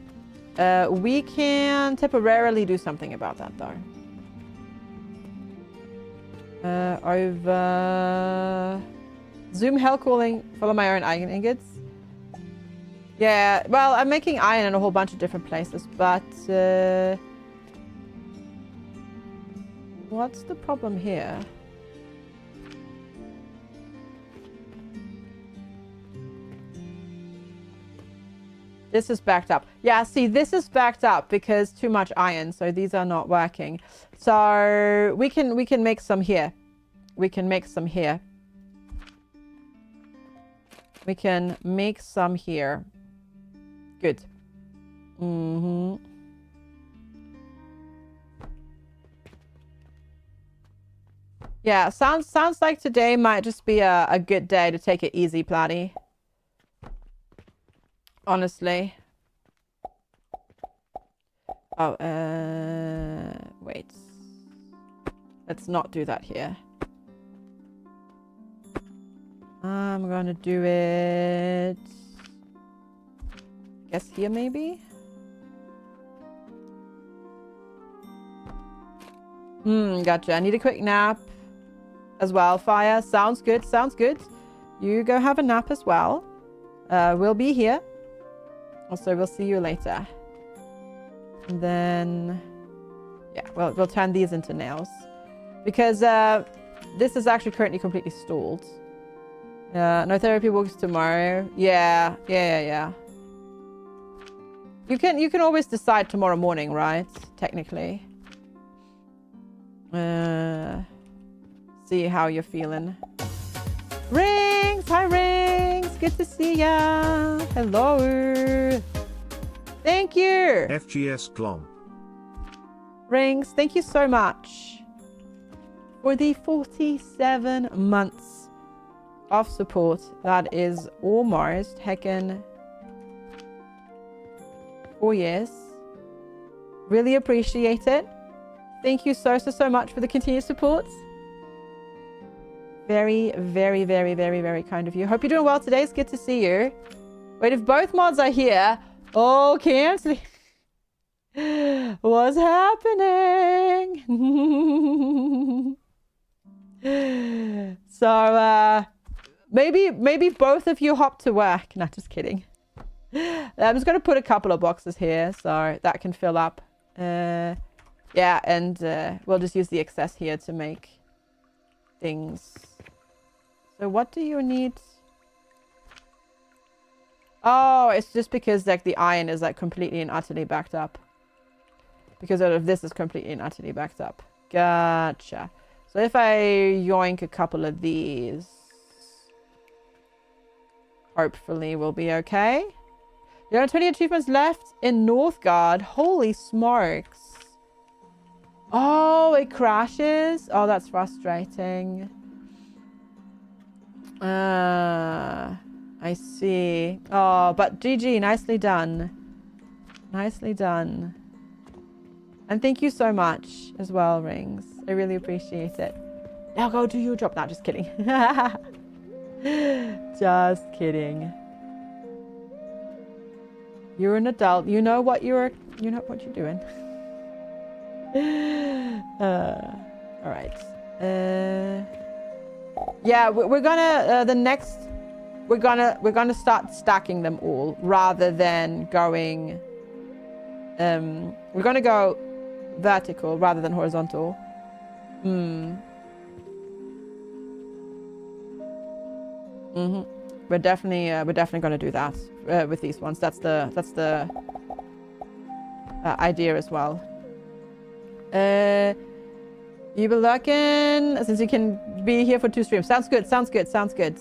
[SPEAKER 1] We can temporarily do something about that, though. Over... Zoom hell calling. Follow my own iron ingots. Yeah, well, I'm making iron in a whole bunch of different places, but... what's the problem here? This is backed up. Yeah, see, this is backed up because too much iron, so these are not working. So we can make some here. We can make some here. We can make some here. Good. Yeah, sounds like today might just be a good day to take it easy, Platy. Honestly. Oh, wait. Let's not do that here. I'm gonna do it... guess here, maybe? Gotcha. I need a quick nap as well. Fire. Sounds good. Sounds good. You go have a nap as well. We'll be here. Also, we'll see you later. And then... yeah, we'll turn these into nails. Because this is actually currently completely stalled. No therapy walks tomorrow. Yeah. You can always decide tomorrow morning, right? Technically. See how you're feeling. Rings! Hi, Rings! Good to see ya! Hello! Thank you!
[SPEAKER 2] FGS Glom.
[SPEAKER 1] Rings, thank you so much for the 47 months of support. That is almost heckin' 4 years. Really appreciate it. Thank you so much for the continued support. Very, very, very, very, very kind of you. Hope you're doing well today. It's good to see you. Wait, if both mods are here... oh, can't sleep. What's happening? So, maybe both of you hop to work. No, just kidding. I'm just going to put a couple of boxes here so that can fill up. Yeah, and we'll just use the excess here to make things. So what do you need? Oh, it's just because like the iron is like completely and utterly backed up. Because of this is completely and utterly backed up. Gotcha. So if I yoink a couple of these, hopefully we'll be okay. There are 20 achievements left in Northgard. Holy smokes. Oh, it crashes? Oh, that's frustrating. I see. Oh, but GG, nicely done. Nicely done. And thank you so much as well, Rings. I really appreciate it. Now go do your job. No, just kidding. Just kidding. You're an adult. You know what you're doing. All right. Yeah, we're gonna start stacking them all rather than going. We're gonna go vertical rather than horizontal. We're definitely gonna do that with these ones. That's the idea as well. You will lurking since you can be here for 2 streams. Sounds good. Sounds good. Sounds good.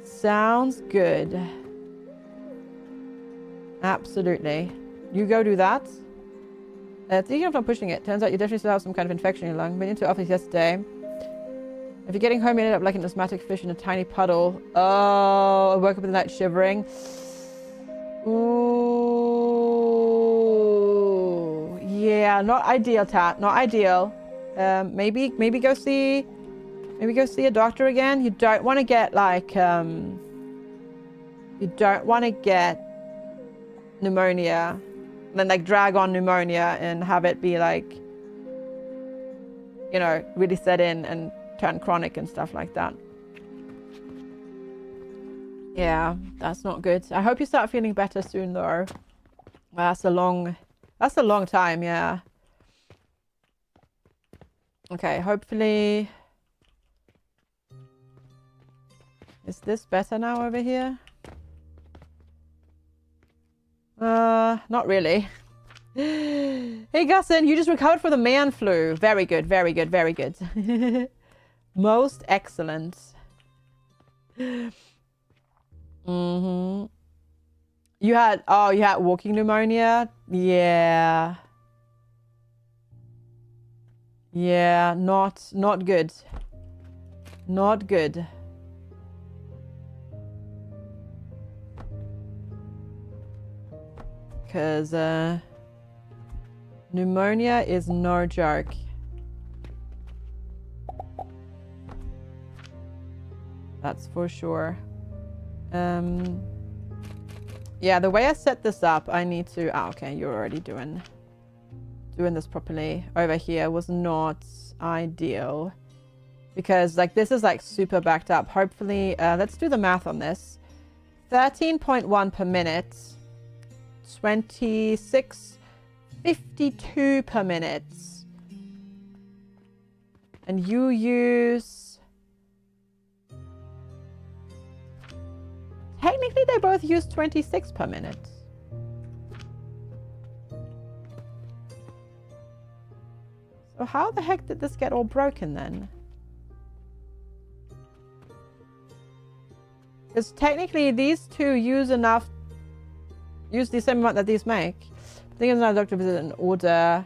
[SPEAKER 1] Sounds good. Absolutely. You go do that. Thinking of not pushing it. Turns out you definitely still have some kind of infection in your lung. Been into office yesterday. If you're getting home, you ended up like an asthmatic fish in a tiny puddle. Oh, I woke up in the night shivering. Ooh. Yeah, not ideal, Tat. Not ideal. Maybe go see a doctor again. You don't want to get like you don't want to get pneumonia, and then like drag on pneumonia and have it be like, you know, really set in and turn chronic and stuff like that. Yeah, that's not good. I hope you start feeling better soon though. That's a long time, yeah. Okay, hopefully. Is this better now over here? Not really. Hey Gussin, you just recovered from the man flu. Very good, very good, very good. Most excellent. You had walking pneumonia? Yeah. Yeah, not good. Not good. Because pneumonia is no joke. That's for sure. Yeah, the way I set this up, I need to... Oh, okay, you're already doing this properly. Over here was not ideal. Because, like, this is, like, super backed up. Hopefully, let's do the math on this. 13.1 per minute. 26.52 per minute. And you use... Technically, they both use 26 per minute. So how the heck did this get all broken then? Because technically, these two use the same amount that these make. I think it's another doctor visit an order.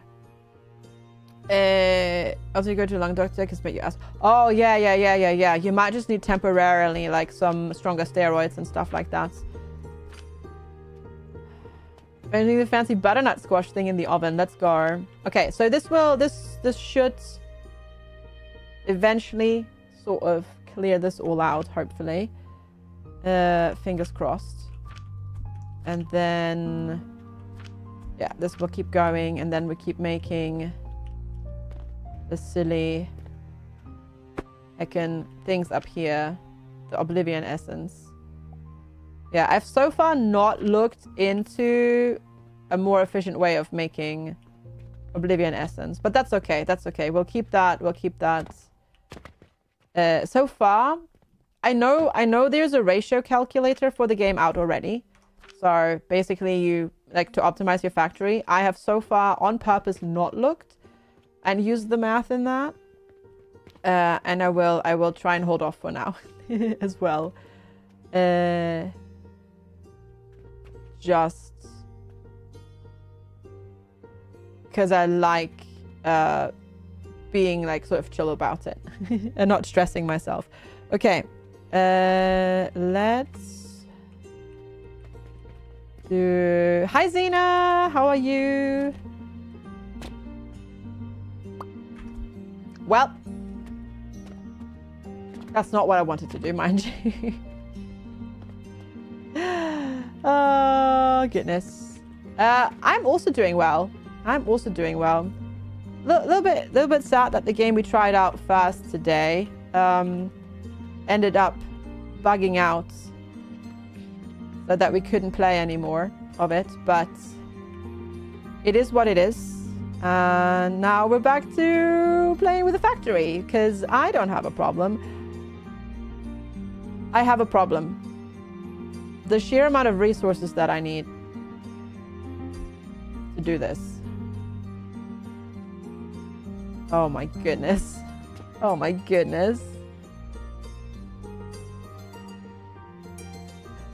[SPEAKER 1] Also, you go to a lung doctor because make you ask. Oh yeah. You might just need temporarily like some stronger steroids and stuff like that. Finding the fancy butternut squash thing in the oven. Let's go. Okay, so this should eventually sort of clear this all out. Hopefully, fingers crossed. And then, yeah, this will keep going, and then we keep making the silly heckin' things up here, the Oblivion Essence. Yeah, I've so far not looked into a more efficient way of making Oblivion Essence, but that's okay. That's okay. We'll keep that. So far, I know there's a ratio calculator for the game out already. So basically, you like to optimize your factory. I have so far on purpose not looked and used the math in that. And I will try and hold off for now as well. Just because I like being like sort of chill about it and not stressing myself. Okay, let's Hi, Zena. How are you? Well, that's not what I wanted to do, mind you. Oh, goodness. I'm also doing well. I'm also doing well. Little bit sad that the game we tried out first today ended up bugging out so that we couldn't play anymore of it, but it is what it is. And now we're back to playing with the factory because I don't have a problem. I have a problem. The sheer amount of resources that I need to do this. Oh my goodness. Oh my goodness.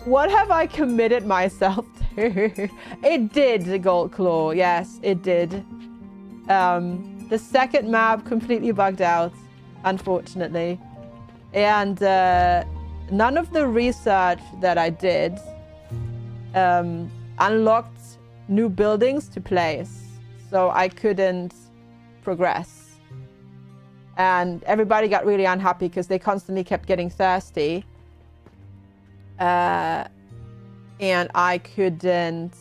[SPEAKER 1] What have I committed myself to? It did, the Gold Claw. Yes, it did. The second map completely bugged out, unfortunately. And none of the research that I did unlocked new buildings to place. So I couldn't progress. And everybody got really unhappy because they constantly kept getting thirsty. And I couldn't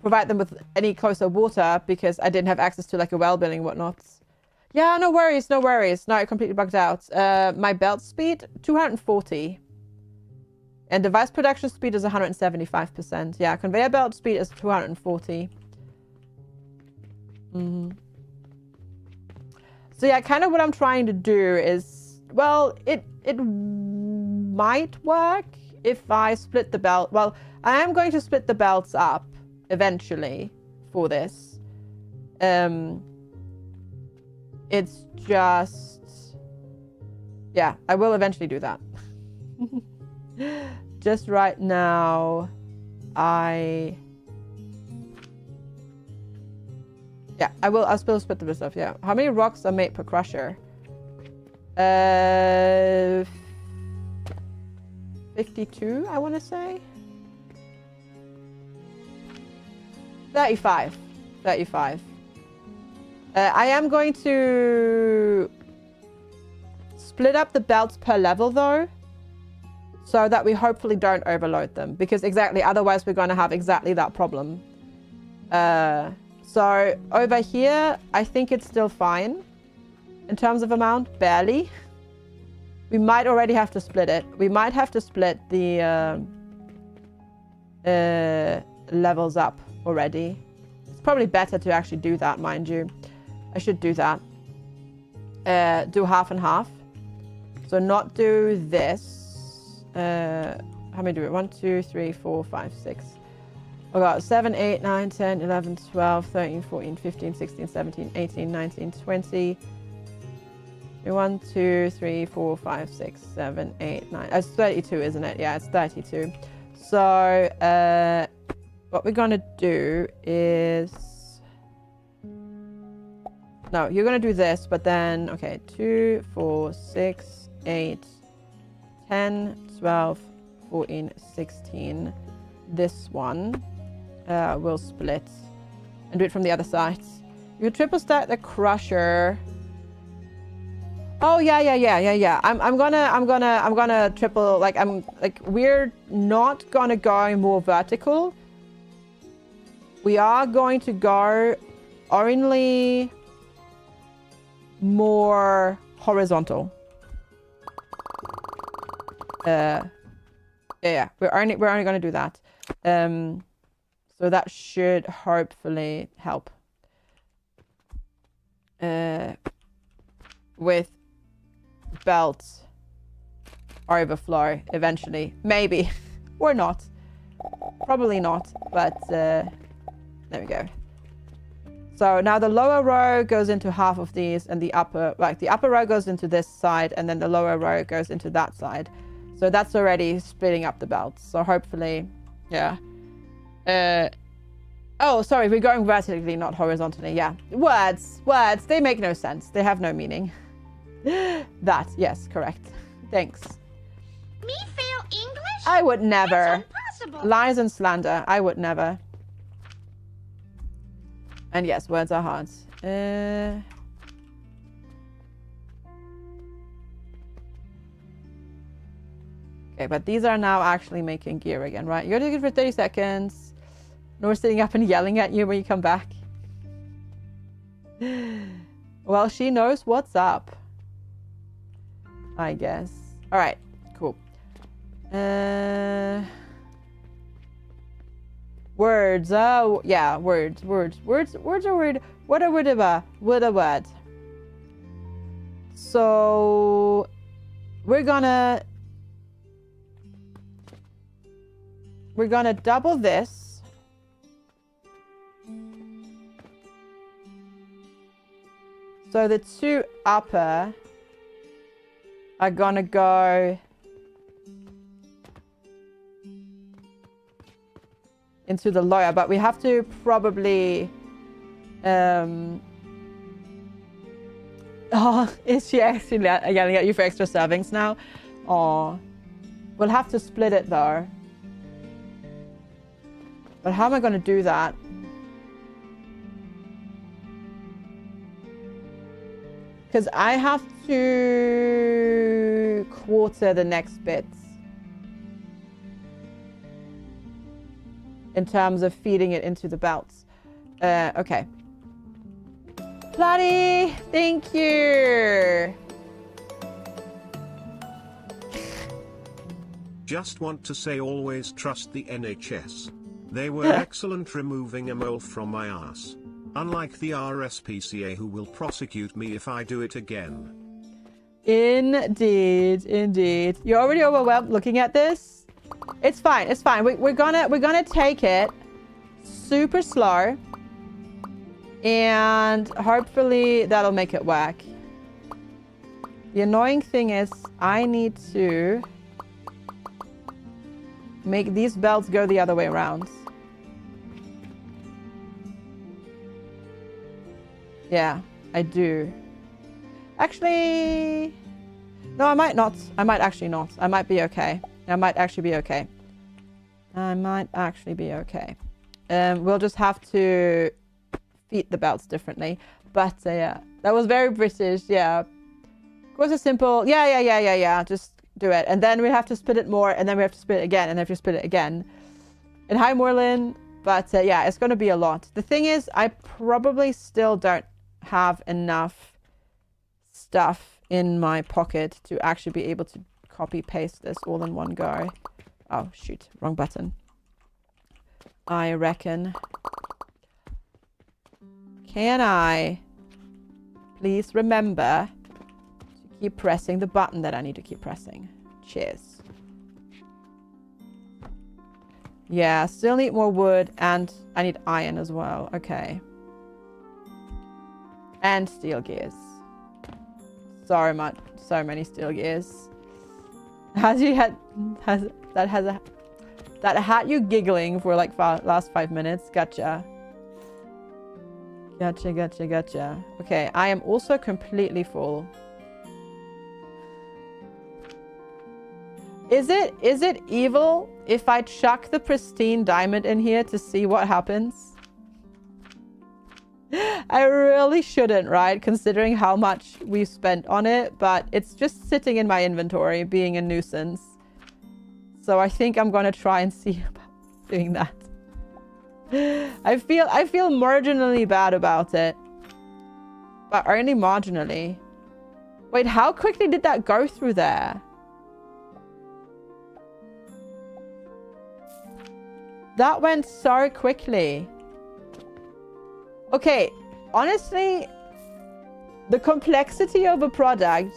[SPEAKER 1] provide them with any closer water because I didn't have access to like a well building and whatnot. Yeah, no worries, no worries. No, it completely bugged out. My belt speed, 240. And device production speed is 175%. Yeah, conveyor belt speed is 240. So yeah, kind of what I'm trying to do is, well, it might work if I split the belt. Well, I am going to split the belts up eventually for this. It's just, yeah, I will eventually do that. Just right now, I'll still split the stuff, yeah. How many rocks are made per crusher? 52, I want to say. 35. I am going to split up the belts per level though, so that we hopefully don't overload them, because exactly, otherwise we're going to have exactly that problem. So over here, I think it's still fine in terms of amount, barely. We might already have to split it. We might have to split the levels up already. It's probably better to actually do that, mind you. I should do that. Do half and half. So not do this. How many do it? 1, 2, 3, 4, 5, 6. I got 7, 8, 9, 10, 11, 12, 13, 14, 15, 16, 17, 18, 19, 20. 1, 2, 3, 4, 5, 6, 7, 8, 9. It's 32, isn't it? Yeah, it's 32. So what we're going to do is... No, you're going to do this, but then... Okay, 2, 4, 6, 8, 10, 12, 14, 16. This one will split and do it from the other side. You triple stack the crusher. Oh yeah. I'm gonna triple, like we're not gonna go more vertical. We are going to go only more horizontal. Yeah, we're only gonna do that. So that should hopefully help with belt overflow eventually, maybe, or not. Probably not, but there we go. So now the lower row goes into half of these, and the upper row goes into this side, and then the lower row goes into that side. So that's already splitting up the belts. So hopefully, yeah. Oh, sorry, we're going vertically, not horizontally. Yeah, words, they make no sense. They have no meaning. That, yes, correct. Thanks.
[SPEAKER 3] Me fail English?
[SPEAKER 1] I would never.
[SPEAKER 3] That's impossible.
[SPEAKER 1] Lies and slander. I would never. And yes, words are hard. Okay, but these are now actually making gear again, right? You're doing it for 30 seconds. Nor sitting up and yelling at you when you come back. Well, she knows what's up. I guess. All right, cool. Words. Oh, yeah, words. Words are word. What a word about? What a word. So we're gonna double this. So the two upper are gonna go into the lower, but we have to probably oh, is she actually yelling at you for extra servings now? Oh, we'll have to split it though. But how am I going to do that? Because I have to quarter the next bits in terms of feeding it into the belts. Okay. Bloody, thank you.
[SPEAKER 2] Just want to say always trust the NHS. They were excellent removing a mole from my ass. Unlike the RSPCA who will prosecute me if I do it again.
[SPEAKER 1] Indeed, indeed. You're already overwhelmed looking at this? It's fine, it's fine. We're gonna take it super slow. And hopefully that'll make it work. The annoying thing is I need to make these belts go the other way around. Yeah, I do. Actually, no, I might not. I might actually not. I might be okay. I might actually be okay. I might actually be okay. We'll just have to feed the belts differently. But yeah, that was very British. Yeah. It was a simple, yeah. Just do it. And then we have to split it more. And then we have to split it again. And then we have to split it again. And hi, Morlin. But yeah, it's going to be a lot. The thing is, I probably still don't have enough stuff in my pocket to actually be able to copy paste this all in one go. Oh, shoot. Wrong button. I reckon. Can I please remember to keep pressing the button that I need to keep pressing? Cheers. Yeah, still need more wood and I need iron as well. Okay. And steel gears. So many steel gears. That had you giggling for like last 5 minutes. Gotcha. Gotcha. Okay, I am also completely full. Is it evil if I chuck the pristine diamond in here to see what happens? I really shouldn't, right? Considering how much we've spent on it, but it's just sitting in my inventory being a nuisance. So I think I'm gonna try and see about doing that. I feel marginally bad about it. But only marginally. Wait, how quickly did that go through there? That went so quickly. Okay, honestly, the complexity of a product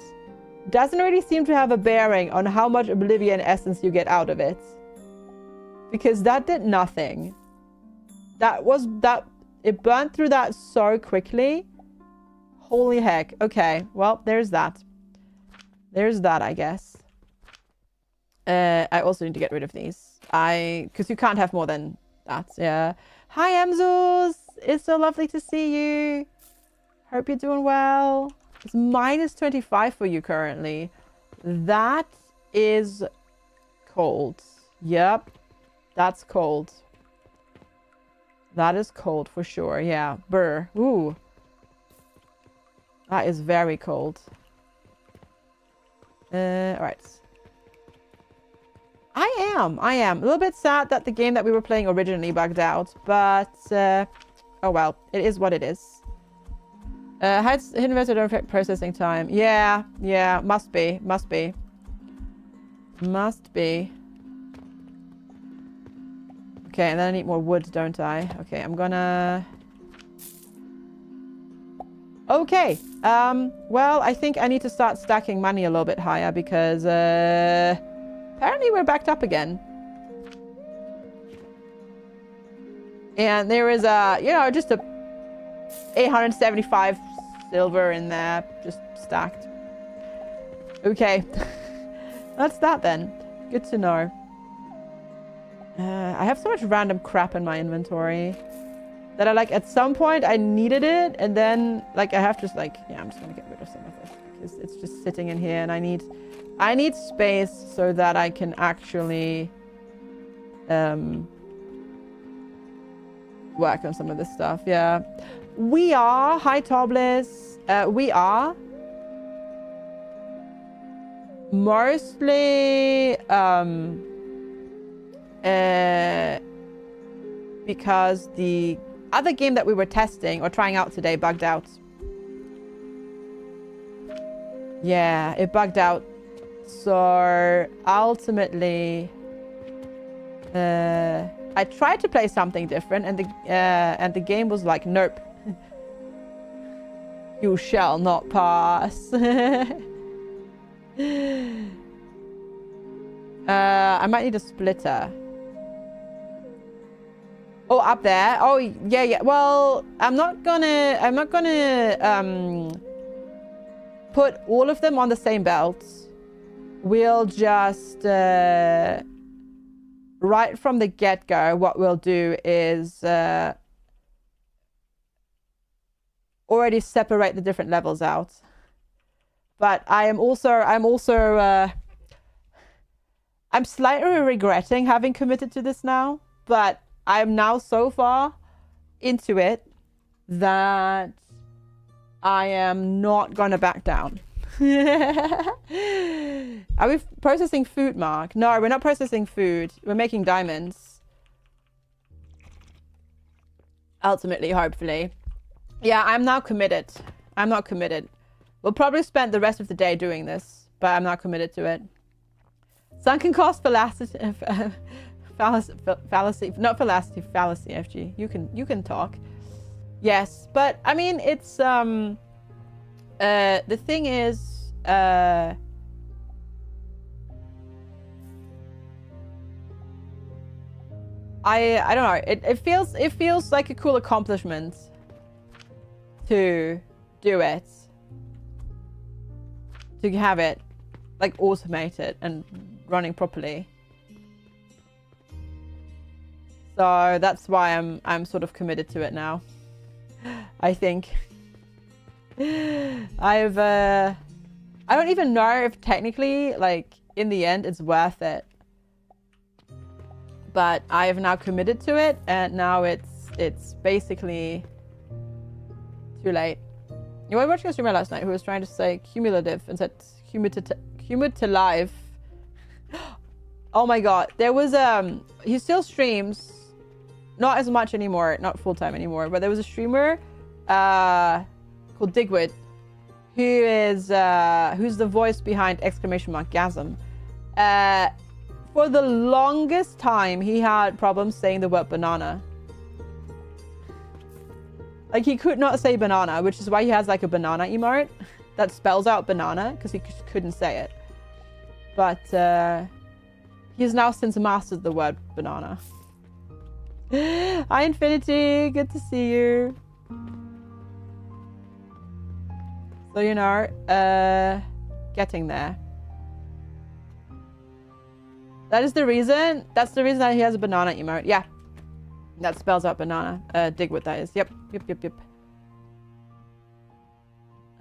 [SPEAKER 1] doesn't really seem to have a bearing on how much Oblivion essence you get out of it. Because that did nothing. It burned through that so quickly. Holy heck. Okay, well, there's that. There's that, I guess. I also need to get rid of these. Because you can't have more than that, yeah. Hi, Emzos! It's so lovely to see you. Hope you're doing well. It's minus 25 for you currently. That is cold. Yep. That's cold. That is cold for sure. Yeah. Brr. Ooh. That is very cold. Alright. I am. A little bit sad that the game that we were playing originally bugged out, but oh well, it is what it is. Hides hidden versus don't affect processing time. Yeah, must be. Okay, and then I need more wood, don't I? Okay, I'm gonna... Okay, well, I think I need to start stacking money a little bit higher because, apparently we're backed up again. And there is just a 875 silver in there, just stacked. Okay, that's that then. Good to know. I have so much random crap in my inventory that at some point I needed it, and then I have to I'm just gonna get rid of some of it because it's just sitting in here, and I need space so that I can actually work on some of this stuff. Yeah, we are. Hi Tobliss. We are mostly because the other game that we were testing or trying out today bugged out. Yeah, it bugged out. So ultimately, I tried to play something different, and the game was like, nope, you shall not pass. I might need a splitter. Oh, up there. Oh, yeah. Well, I'm not gonna put all of them on the same belt. We'll just right from the get-go, what we'll do is already separate the different levels out. But I'm slightly regretting having committed to this now, but I'm now so far into it that I am not gonna back down. Are we processing food, Mark? No, we're not processing food. We're making diamonds. Ultimately, hopefully. Yeah, I'm now committed. I'm not committed. We'll probably spend the rest of the day doing this, but I'm not committed to it. Sunken cost fallacy, not fallacy, fallacy, FG. You can talk. Yes, but I mean, it's the thing is I don't know. It feels like a cool accomplishment to do it, to have it like automated and running properly. So that's why I'm sort of committed to it now. I think I don't even know if technically, like, in the end it's worth it. But I have now committed to it, and now it's basically too late. You were watching a streamer last night who was trying to say cumulative and said cumulative. Oh my god. There was he still streams, not as much anymore, not full-time anymore, but there was a streamer called Digwood who is who's the voice behind !gasm. For the longest time he had problems saying the word banana. Like, he could not say banana, which is why he has like a banana emote that spells out banana, because he just couldn't say it. But he's now since mastered the word banana. Hi Infinity, good to see you. So, you know, getting there. That's the reason that he has a banana emote. Yeah. That spells out banana. Digwood, that is. Yep.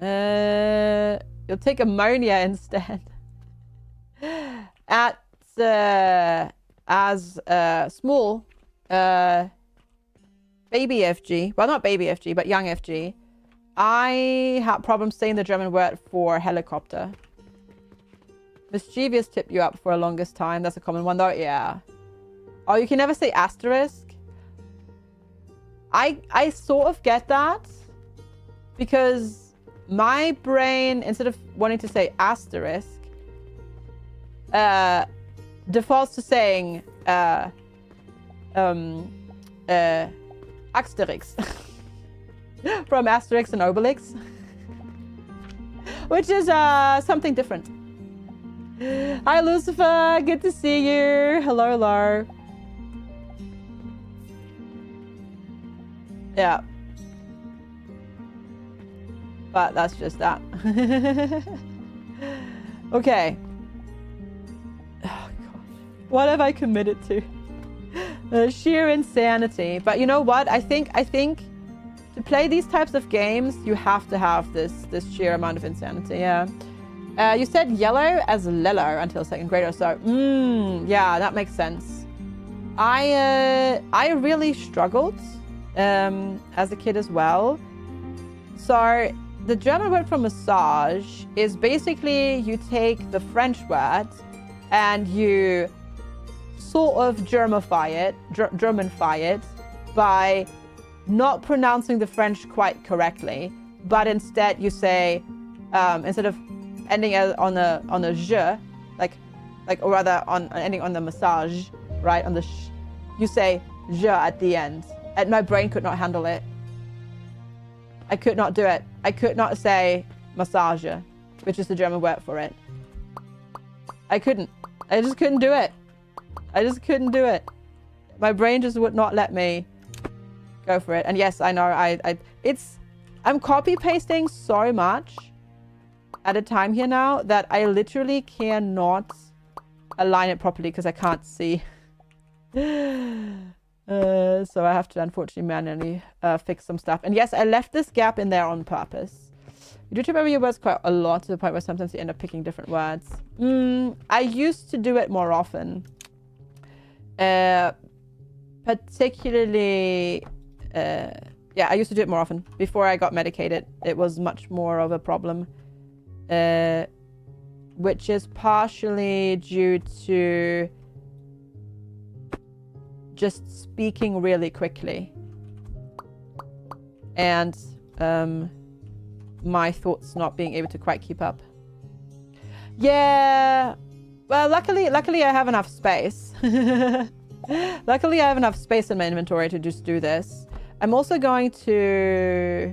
[SPEAKER 1] You'll take ammonia instead. At as small baby FG, well, not baby FG, but young FG, I had problems saying the German word for helicopter. Mischievous tip you up for a longest time. That's a common one though. Yeah. Oh, you can never say asterisk. I sort of get that because my brain, instead of wanting to say asterisk, defaults to saying Asterix from Asterix and Obelix, which is something different. Hi Lucifer, good to see you. Hello, hello. Yeah, but that's just that. Okay. Oh gosh, what have I committed to? Sheer insanity. But you know what? I think to play these types of games, you have to have this sheer amount of insanity. Yeah. You said yellow as Lello until second grade or so. Yeah, that makes sense. I really struggled as a kid as well. So the German word for massage is basically you take the French word and you sort of Germanify it by not pronouncing the French quite correctly, but instead you say instead of ending on a je, or rather on ending on the massage, right, on the sh, you say je at the end, and my brain could not handle it. I could not do it. I could not say massage, which is the German word for it. I just couldn't do it. I just couldn't do it. My brain just would not let me go for it. And yes, I know I'm copy pasting so much at a time here now that I literally cannot align it properly because I can't see. So I have to unfortunately manually fix some stuff. And yes, I left this gap in there on purpose. You do trip over your words quite a lot to the point where sometimes you end up picking different words. I used to do it more often. Particularly, yeah, I used to do it more often. Before I got medicated, it was much more of a problem. Which is partially due to just speaking really quickly. And my thoughts not being able to quite keep up. Yeah. Well, luckily I have enough space. Luckily I have enough space in my inventory to just do this. I'm also going to...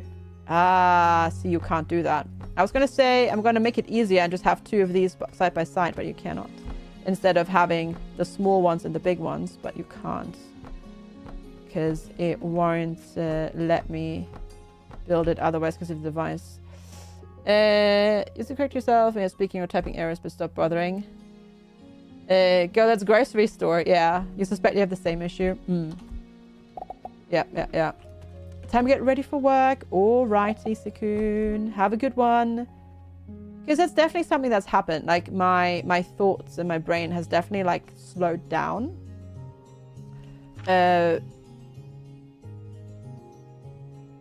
[SPEAKER 1] see, you can't do that. I was going to say I'm going to make it easier and just have two of these side by side, but you cannot. Instead of having the small ones and the big ones, but you can't. Because it won't let me build it otherwise because of the device. Is it correct yourself when you're speaking or typing errors, but stop bothering? Go, that's grocery store. Yeah, you suspect you have the same issue. Yeah. Time to get ready for work. Alrighty, Sakun. Have a good one. Because it's definitely something that's happened. Like my thoughts and my brain has definitely like slowed down.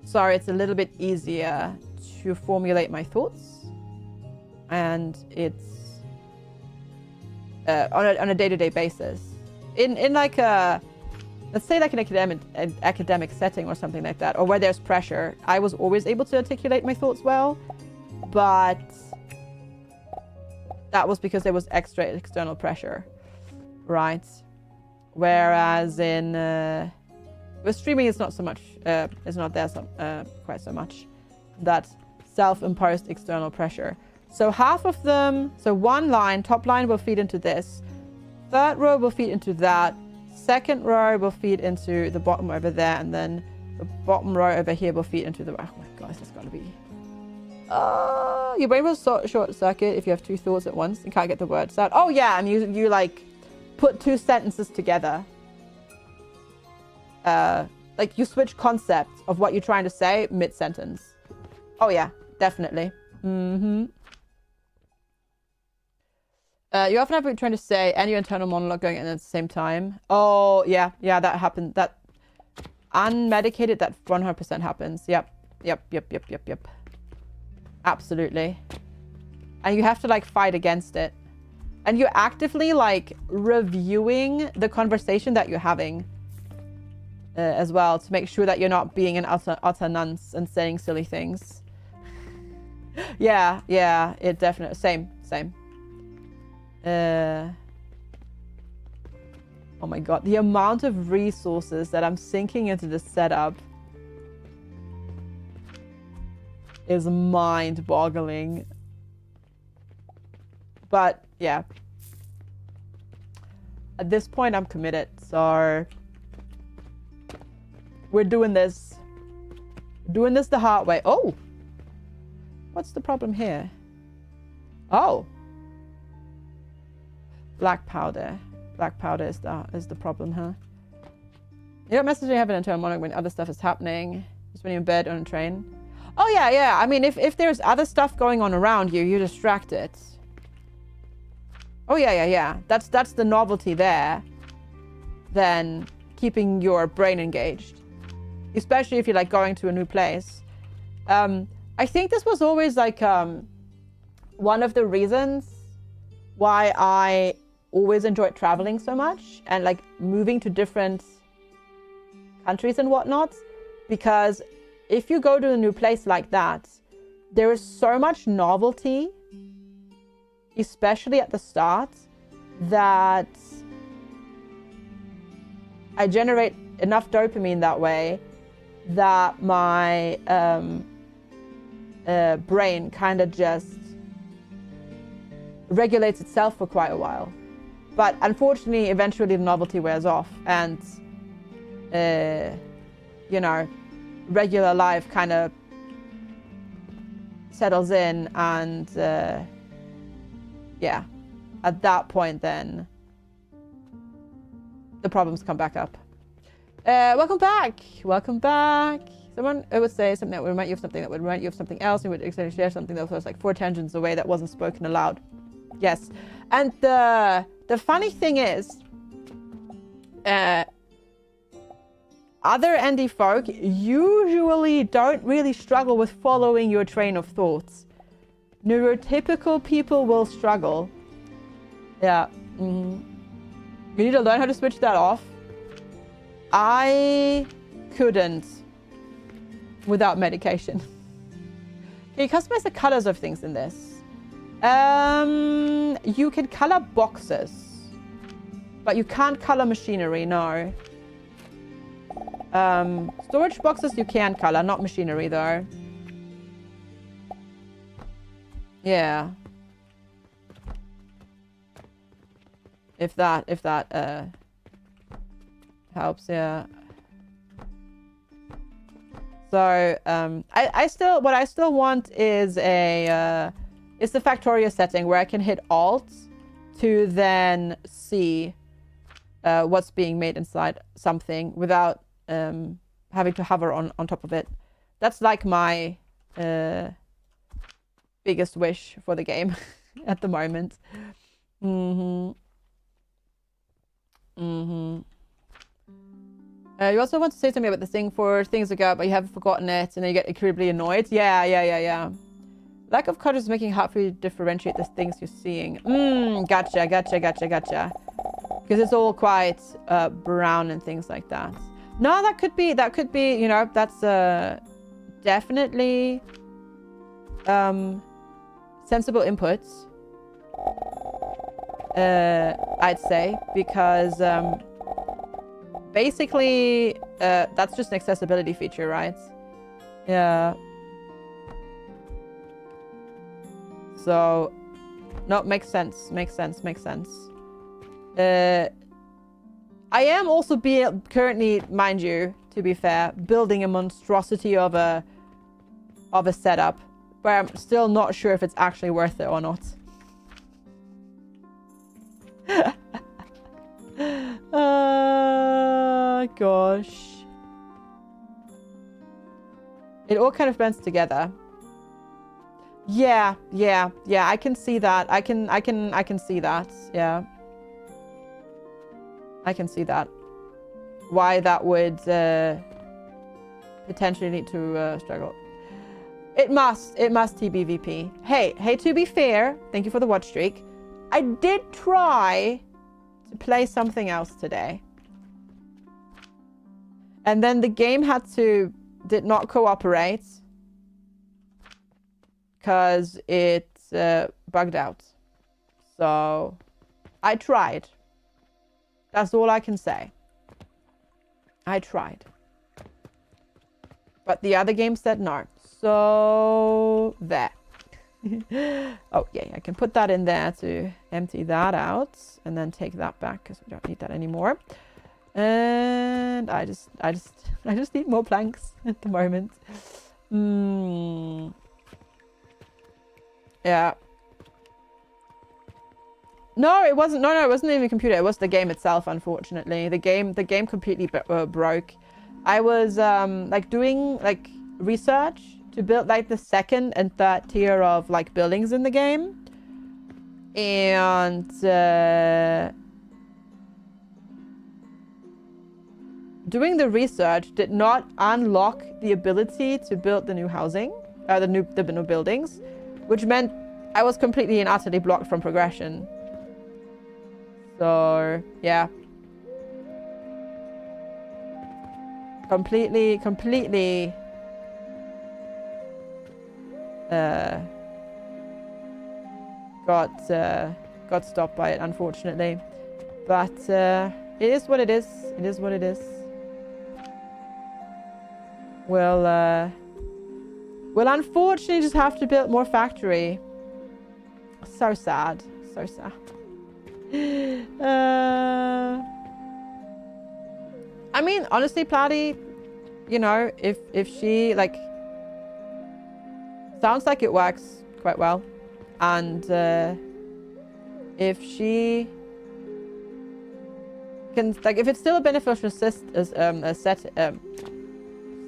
[SPEAKER 1] Sorry, it's a little bit easier to formulate my thoughts, and it's on a day-to-day basis. In like a, let's say like an academic setting or something like that, or where there's pressure, I was always able to articulate my thoughts well, but that was because there was extra external pressure, right? Whereas in with streaming, it's not so much. It's not there quite so much. That self-imposed external pressure. So half of them. So one line, top line will feed into this. Third row will feed into that. Second row will feed into the bottom over there, and then the bottom row over here will feed into the. Oh my gosh, that's gotta be. Your brain will short circuit if you have two thoughts at once and can't get the words out. Oh yeah, and you like put two sentences together. Like you switch concepts of what you're trying to say mid-sentence. Oh yeah, definitely. Mm-hmm. You often have people trying to say and your internal monologue going in at the same time. Oh, yeah. Yeah, that happened. That unmedicated, that 100% happens. Yep. Absolutely. And you have to, like, fight against it. And you're actively, like, reviewing the conversation that you're having as well to make sure that you're not being an utter nonce and saying silly things. Yeah, it definitely... Same. Oh my god, the amount of resources that I'm sinking into this setup is mind-boggling. But yeah, at this point I'm committed, so we're doing this the hard way. Oh, what's the problem here? Oh, black powder is the problem, huh? You don't necessarily have an internal monologue when other stuff is happening, just when you're in bed on a train. Oh yeah, I mean, if there's other stuff going on around you, you're distracted. Oh yeah. That's the novelty there. Then keeping your brain engaged, especially if you're like going to a new place. I think this was always like one of the reasons why I always enjoyed traveling so much and like moving to different countries and whatnot, because if you go to a new place like that, there is so much novelty, especially at the start, that I generate enough dopamine that way that my brain kind of just regulates itself for quite a while. But unfortunately, eventually the novelty wears off and, you know, regular life kind of settles in and, yeah, at that point then the problems come back up. Welcome back. Someone would say something that would remind you of something that would remind you of something else, and would actually share something that was like 4 tangents away that wasn't spoken aloud. Yes. And the funny thing is, other ND folk usually don't really struggle with following your train of thoughts. Neurotypical people will struggle. Yeah. You need to learn how to switch that off. I couldn't without medication. Can you customize the colors of things in this? You can color boxes, but you can't color machinery, no. Storage boxes you can color, not machinery though. Yeah. If that helps, yeah. So what I still want is it's the Factorio setting where I can hit Alt to then see what's being made inside something without having to hover on top of it. That's like my biggest wish for the game at the moment. You also want to say something about the thing 4 things ago, but you haven't forgotten it, and then you get incredibly annoyed. Yeah. Lack of color is making it hard for you to differentiate the things you're seeing. Gotcha. Because it's all quite brown and things like that. No, that could be, you know, that's definitely sensible inputs. I'd say, because basically that's just an accessibility feature, right? Yeah. So, no, makes sense. I am also currently, mind you, to be fair, building a monstrosity of a setup, but I'm still not sure if it's actually worth it or not. Gosh. It all kind of blends together. Yeah. I can see that. I can see that. Yeah. I can see that. Why that would potentially need to struggle. It must TBVP. Hey, to be fair, thank you for the watch streak. I did try to play something else today. And then the game did not cooperate because it bugged out. So I tried. That's all I can say. I tried. But the other game said no. So there. Oh, yeah, I can put that in there to empty that out and then take that back because we don't need that anymore. And I just need more planks at the moment. Yeah. No, it wasn't. No, it wasn't even a computer. It was the game itself, unfortunately. The game completely broke. I was like doing like research to build like the second and third tier of like buildings in the game, and doing the research did not unlock the ability to build the new housing, the new buildings, which meant I was completely and utterly blocked from progression. So yeah, completely got stopped by it, unfortunately. But it is what it is. It is what it is. We'll unfortunately just have to build more factory. So sad. So sad. I mean, honestly, Platy, you know, if she like, sounds like it works quite well, and if she can, like, if it's still a beneficial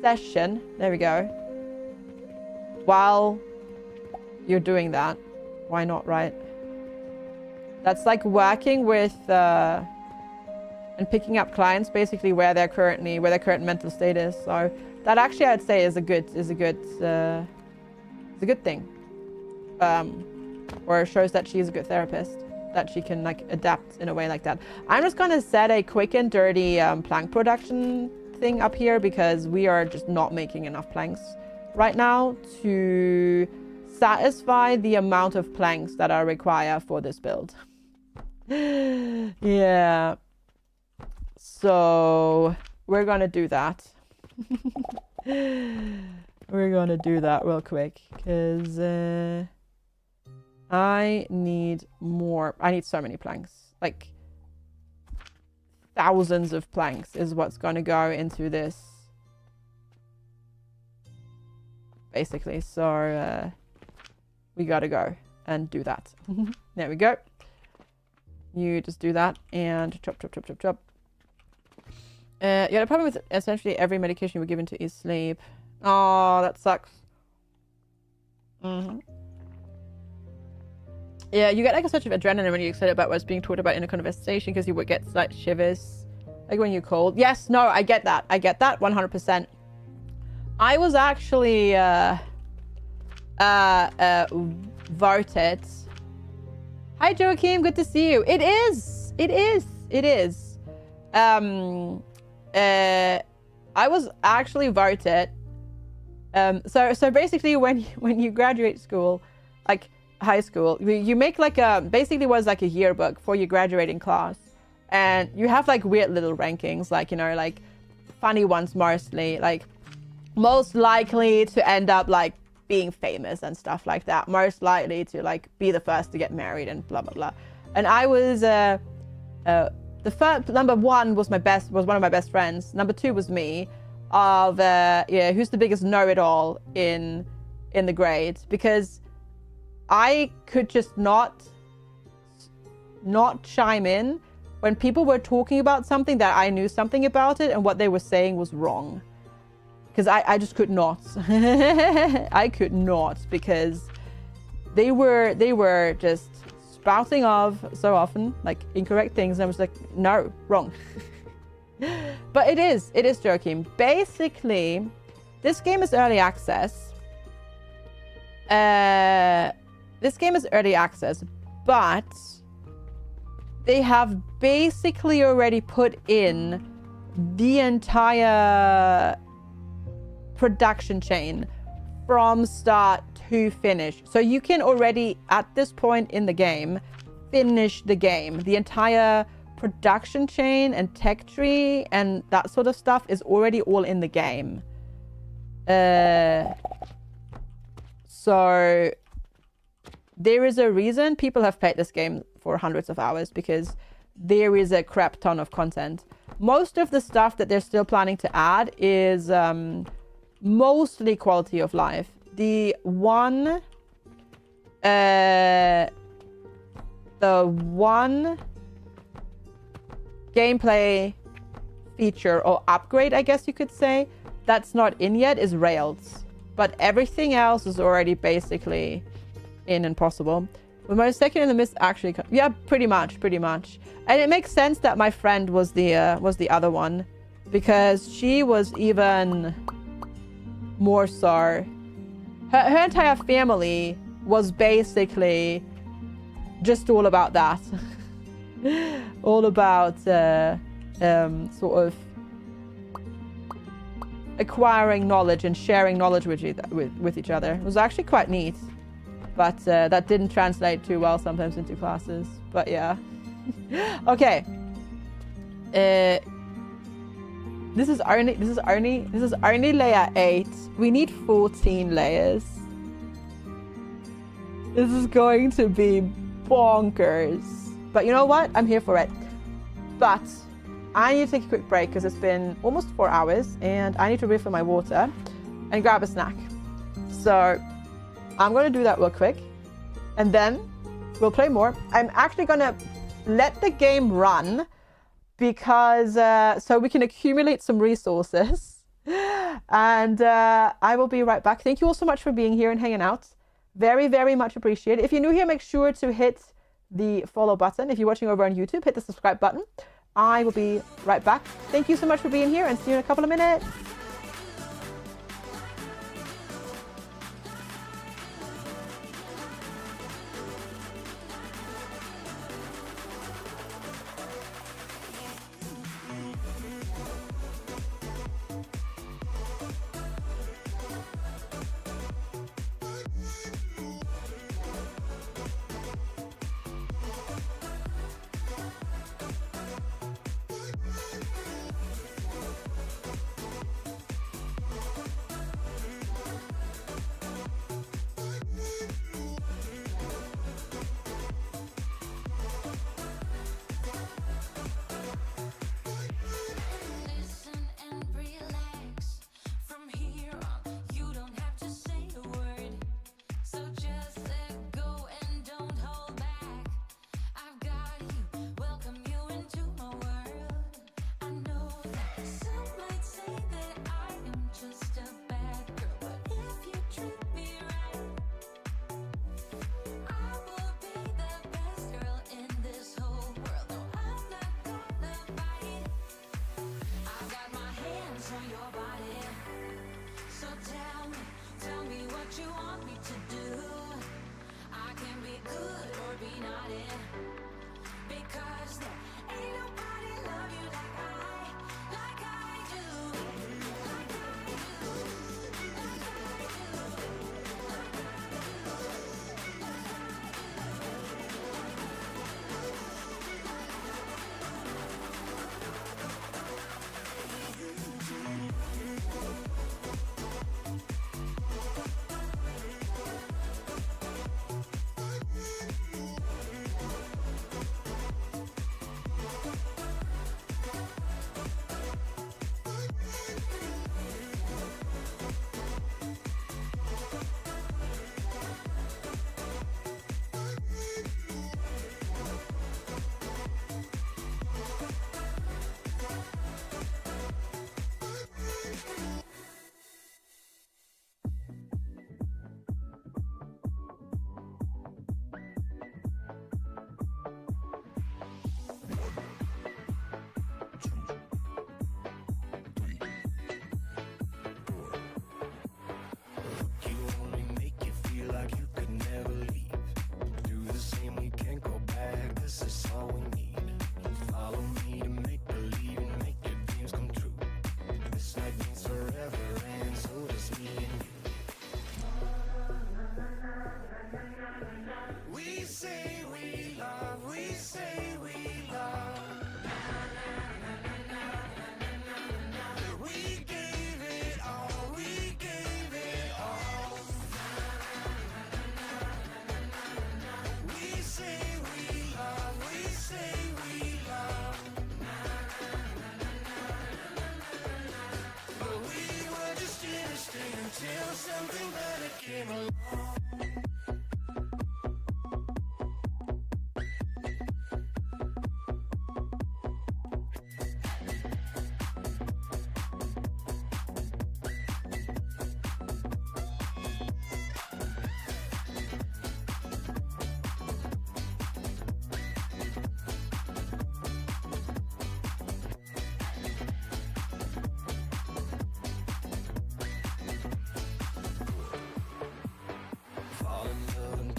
[SPEAKER 1] session, there we go, while you're doing that, why not, right? That's like working with and picking up clients basically where their current mental state is. So that actually I'd say is a good thing. Or shows that she's a good therapist, that she can like adapt in a way like that. I'm just gonna set a quick and dirty plank production thing up here because we are just not making enough planks right now to satisfy the amount of planks that are required for this build. Yeah. So we're gonna do that. We're gonna do that real quick because I need more. I need so many planks, like thousands of planks is what's gonna go into this basically. So we gotta go and do that. There we go. You just do that and chop. Yeah, the problem with essentially every medication we're given to is sleep. Oh, that sucks. Yeah, you get like a sort of adrenaline when you're excited about what's being talked about in a conversation because you would get like shivers, like when you're cold. Yes, no, I get that. I get that 100%. I was actually voted. Hi, Joachim. Good to see you. It is. I was actually voted. So basically, when you graduate school, like high school, you make like basically was like a yearbook for your graduating class, and you have like weird little rankings, like, you know, like funny ones mostly, like most likely to end up like being famous and stuff like that, most likely to like be the first to get married and blah blah blah. And I was the first, number one was one of my best friends. Number two was me, of yeah, who's the biggest know-it-all in the grade, because I could just not chime in when people were talking about something that I knew something about it and what they were saying was wrong. Because I just could not. I could not, because they were just spouting off so often, like incorrect things, and I was like, no, wrong. But it is joking. Basically, this game is early access. But they have basically already put in the entire production chain from start to finish. So you can already, at this point in the game, finish the game. The entire production chain and tech tree and that sort of stuff is already all in the game. So there is a reason people have played this game for hundreds of hours, because there is a crap ton of content. Most of the stuff that they're still planning to add is mostly quality of life. The one gameplay feature or upgrade, I guess you could say, that's not in yet is rails. But everything else is already basically in and possible. With my second in the mist, actually, yeah, pretty much. And it makes sense that my friend was the other one, because she was even more so. Her entire family was basically just all about that, all about sort of acquiring knowledge and sharing knowledge with each other. It was actually quite neat. But that didn't translate too well sometimes into classes. But yeah. Okay. This is only layer 8. We need 14 layers. This is going to be bonkers. But you know what? I'm here for it. But I need to take a quick break because it's been almost 4 hours and I need to refill my water and grab a snack. So I'm going to do that real quick, and then we'll play more. I'm actually going to let the game run because so we can accumulate some resources. And I will be right back. Thank you all so much for being here and hanging out. Very, very much appreciated. If you're new here, make sure to hit the follow button. If you're watching over on YouTube, hit the subscribe button. I will be right back. Thank you so much for being here, and see you in a couple of minutes.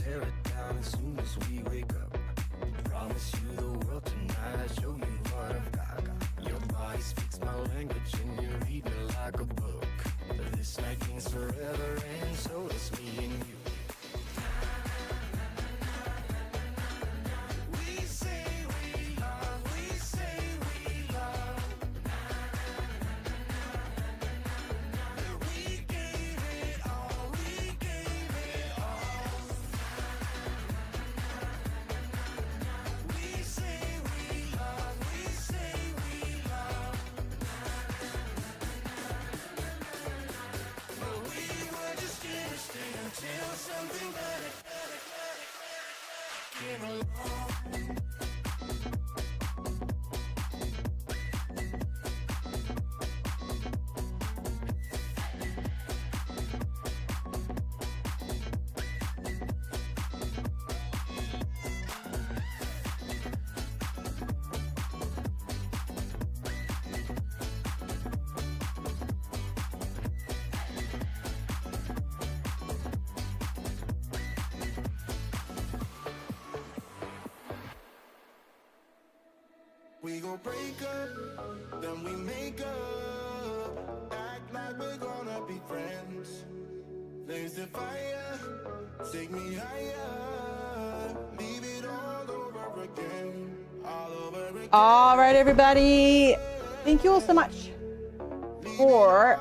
[SPEAKER 4] tear it down as soon as we wake up. Promise you the world tonight, show you what I've got. Your body speaks my language and you read me like a book. This night means forever and so does me and you. We say we love, we say we love. We gave it all, we gave it all. We say we love, we say we love. But we were just innocent until something better came along. We gon' break up, then we make up. Act like we're gonna be friends. Blaze the fire, take me higher. Leave it all over again, all over again.
[SPEAKER 1] All right, everybody. Thank you all so much for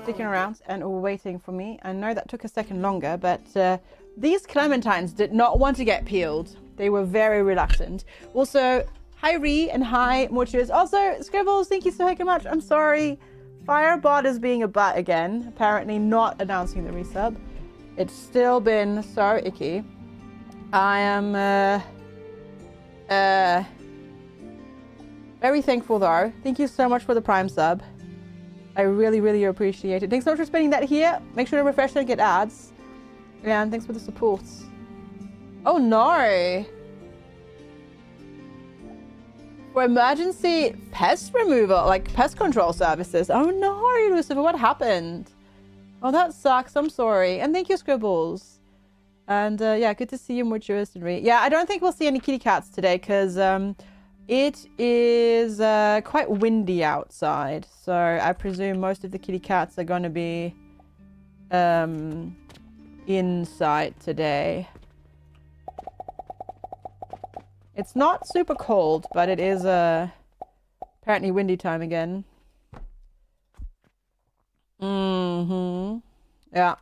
[SPEAKER 1] sticking around and waiting for me. I know that took a second longer, but these clementines did not want to get peeled. They were very reluctant. Also, hi Ree and hi Mortuous. Also, Scribbles, thank you so much. I'm sorry. Firebot is being a butt again. Apparently not announcing the resub. It's still been so icky. I am very thankful though. Thank you so much for the Prime sub. I really, really appreciate it. Thanks so much for spending that here. Make sure to refresh and get ads. And thanks for the support. Oh no. For emergency pest removal, like pest control services. Oh no, Lucifer, what happened? Oh, that sucks. I'm sorry. And thank you, Scribbles. And yeah, good to see you, Mortuous and Ree. Yeah, I don't think we'll see any kitty cats today because it is quite windy outside. So I presume most of the kitty cats are going to be inside today. It's not super cold, but it is apparently windy time again. Yeah.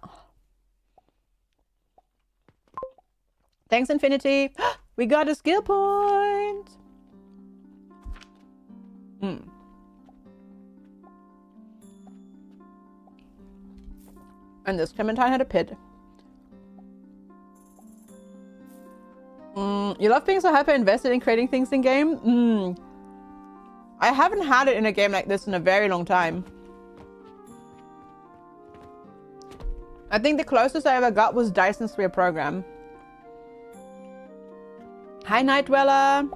[SPEAKER 1] Thanks, Infinity. We got a skill point. And this Clementine had a pit. You love being so hyper invested in creating things in game? I haven't had it in a game like this in a very long time. I think the closest I ever got was Dyson Sphere Program. Hi, Night Dweller.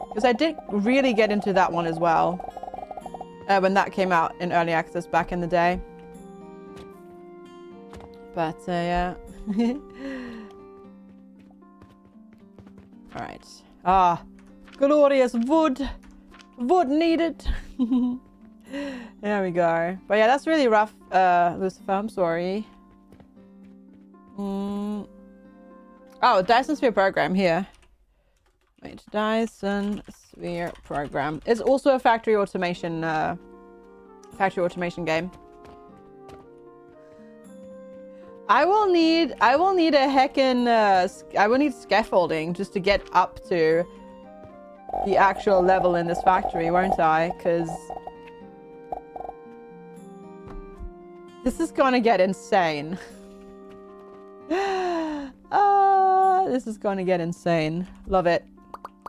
[SPEAKER 1] Because I did really get into that one as well. When that came out in early access back in the day. But, yeah. Alright. Ah, glorious wood. Wood needed. There we go. But yeah, that's really rough, Lucifer. I'm sorry. Oh, Dyson Sphere Program here. Wait, Dyson Sphere Program. It's also a factory automation game. I will need a heckin' I will need scaffolding just to get up to the actual level in this factory, won't I? Because this is gonna get insane. This is gonna get insane. Love it.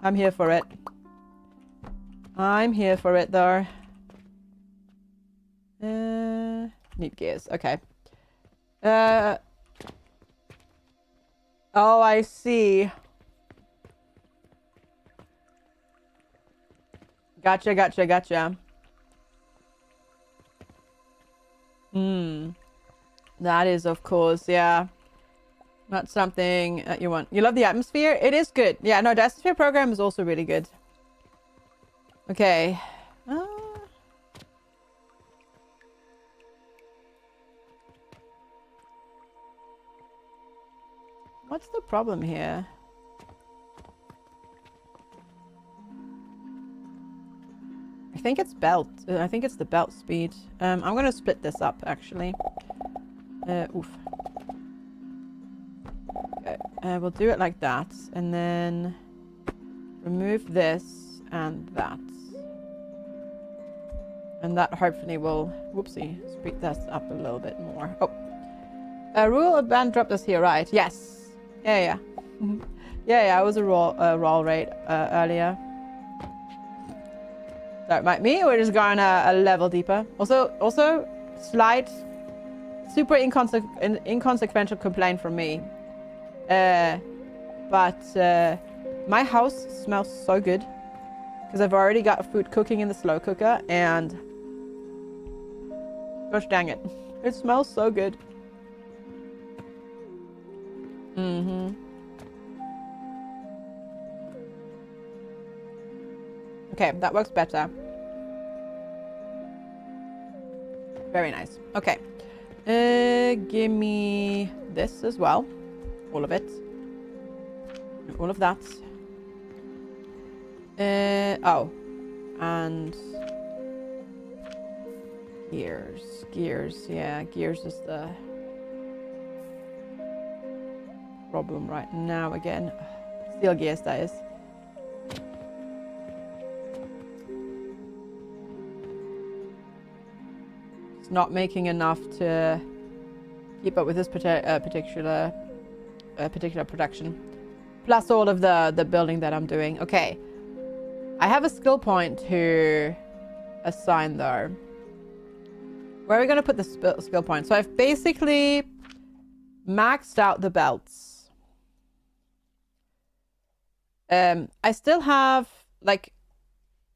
[SPEAKER 1] I'm here for it. I'm here for it though. Need gears. Okay. Oh, I see. Gotcha. That is, of course, yeah. Not something that you want. You love the atmosphere? It is good. Yeah, no, the atmosphere program is also really good. Okay. What's the problem here? I think it's belt. I think it's the belt speed. I'm gonna split this up actually. Oof. Okay. We'll do it like that, and then remove this and that, and that hopefully will, whoopsie, speed this up a little bit more. Oh, rule of band dropped us here, right? Yes. Yeah. Yeah. I was a roll rate earlier. Don't mind me. We're just going a level deeper. Also, slight, super inconsequential complaint from me. But my house smells so good because I've already got food cooking in the slow cooker, and gosh dang it, it smells so good. Okay, that works better. Very nice. Okay. Give me this as well. All of it. All of that. Oh. And gears. Yeah, gears is the problem right now again. Steel gears, that is. It's not making enough to keep up with this particular production. Plus all of the building that I'm doing. Okay. I have a skill point to assign though. Where are we going to put the skill point? So I've basically maxed out the belts. I still have like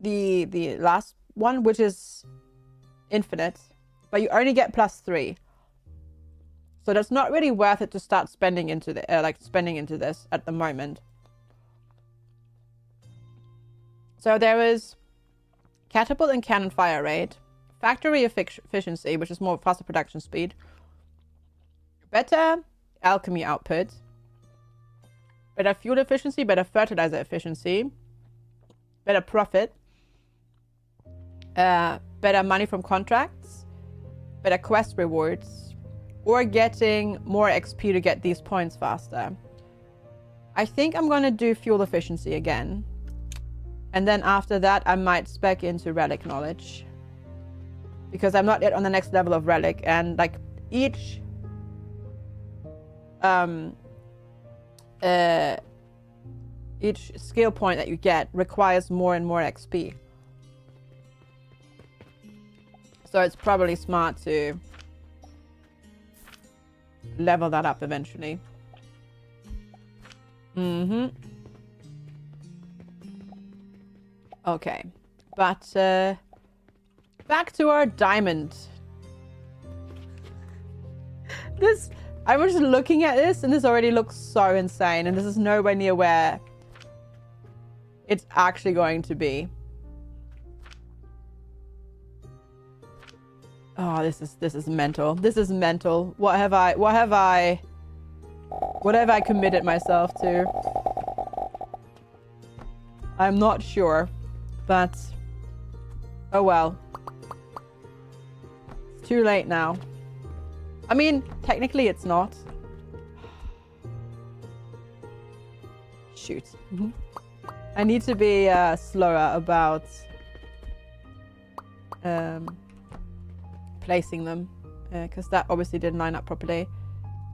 [SPEAKER 1] the last one, which is infinite, but you only get +3. So that's not really worth it to start spending into the spending into this at the moment. So there is catapult and cannon fire rate, factory efficiency, which is more faster production speed, better alchemy output, better fuel efficiency, better fertilizer efficiency, better profit, better money from contracts, better quest rewards, or getting more XP to get these points faster. I think I'm going to do fuel efficiency again. And then after that, I might spec into relic knowledge. Because I'm not yet on the next level of relic. And like each skill point that you get requires more and more XP. So it's probably smart to level that up eventually. Okay, but back to our diamond. I was just looking at this, and this already looks so insane, and this is nowhere near where it's actually going to be. Oh, this is mental. This is mental. What have I committed myself to? I'm not sure, but oh well. It's too late now. I mean, technically it's not. Shoot. I need to be slower about placing them, because that obviously didn't line up properly.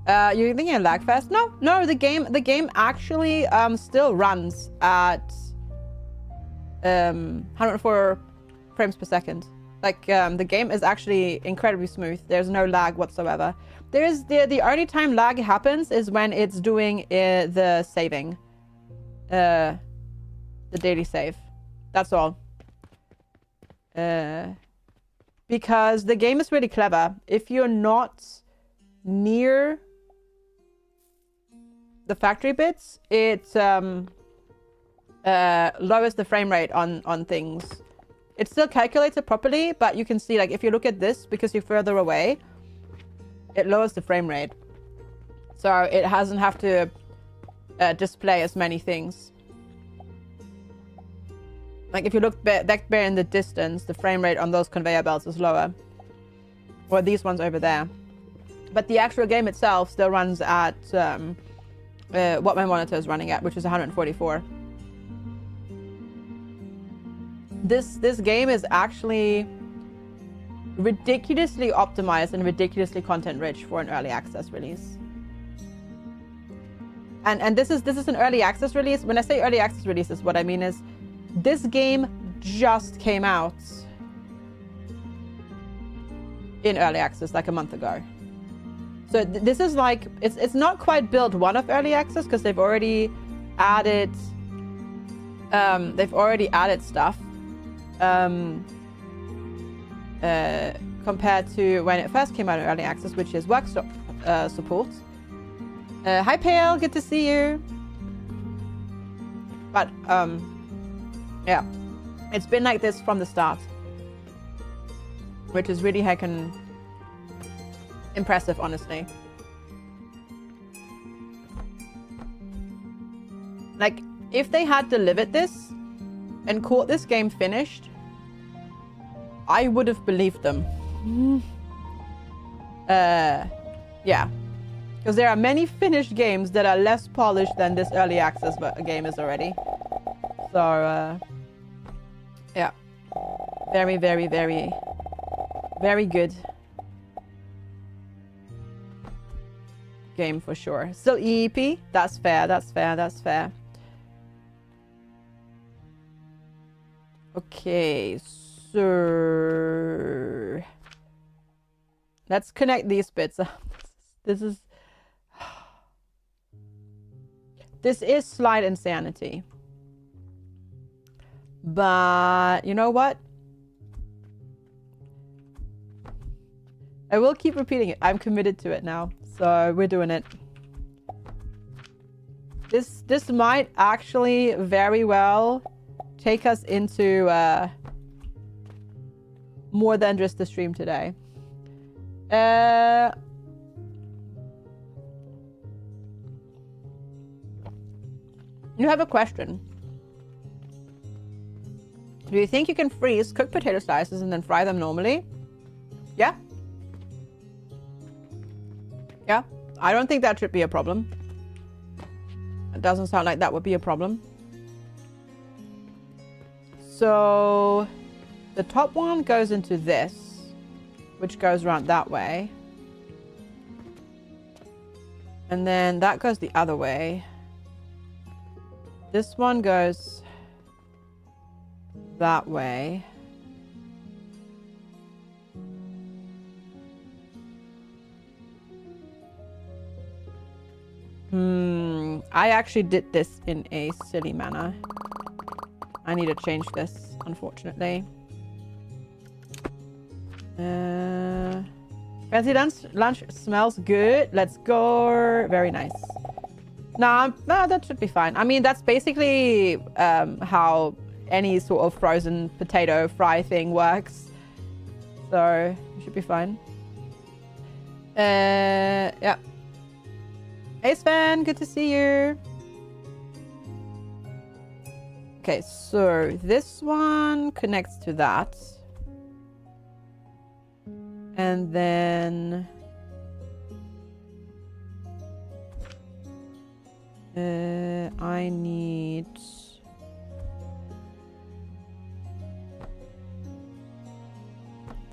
[SPEAKER 1] You're thinking of lag fest? No, the game actually still runs at 104 frames per second. Like the game is actually incredibly smooth. There's no lag whatsoever. There's the only time lag happens is when it's doing the saving, the daily save. That's all. Because the game is really clever. If you're not near the factory bits, it lowers the frame rate on things. It still calculates it properly, but you can see, like, if you look at this, because you're further away, it lowers the frame rate. So it doesn't have to display as many things. Like, if you look back there in the distance, the frame rate on those conveyor belts is lower. Or these ones over there. But the actual game itself still runs at what my monitor is running at, which is 144. This game is actually ridiculously optimized and ridiculously content rich for an early access release. And this is an early access release. When I say early access releases, what I mean is this game just came out in early access like a month ago. So this is like, it's not quite build one of early access because they've already added stuff compared to when it first came out in early access, which is workshop support. Hi Pale, good to see you. But yeah, it's been like this from the start, which is really heckin' impressive, honestly. Like, if they had delivered this and caught this game finished, I would have believed them. Yeah. Because there are many finished games that are less polished than this early access game is already. So, yeah. Very, very, very, very good game for sure. Still EEP? That's fair, that's fair, that's fair. Okay, so let's connect these bits up. This is slight insanity. But you know what? I will keep repeating it. I'm committed to it now. So we're doing it. This might actually very well take us into more than just the stream today. You have a question. Do you think you can freeze cooked potato slices and then fry them normally? Yeah. Yeah. I don't think that should be a problem. It doesn't sound like that would be a problem. So the top one goes into this, which goes around that way. And then that goes the other way. This one goes that way. I actually did this in a silly manner. I need to change this, unfortunately. Fancy lunch smells good. Let's go. Very nice. Nah, that should be fine. I mean, that's basically how any sort of frozen potato fry thing works. So, it should be fine. Yeah. Hey Sven, good to see you. Okay, so this one connects to that. And then I need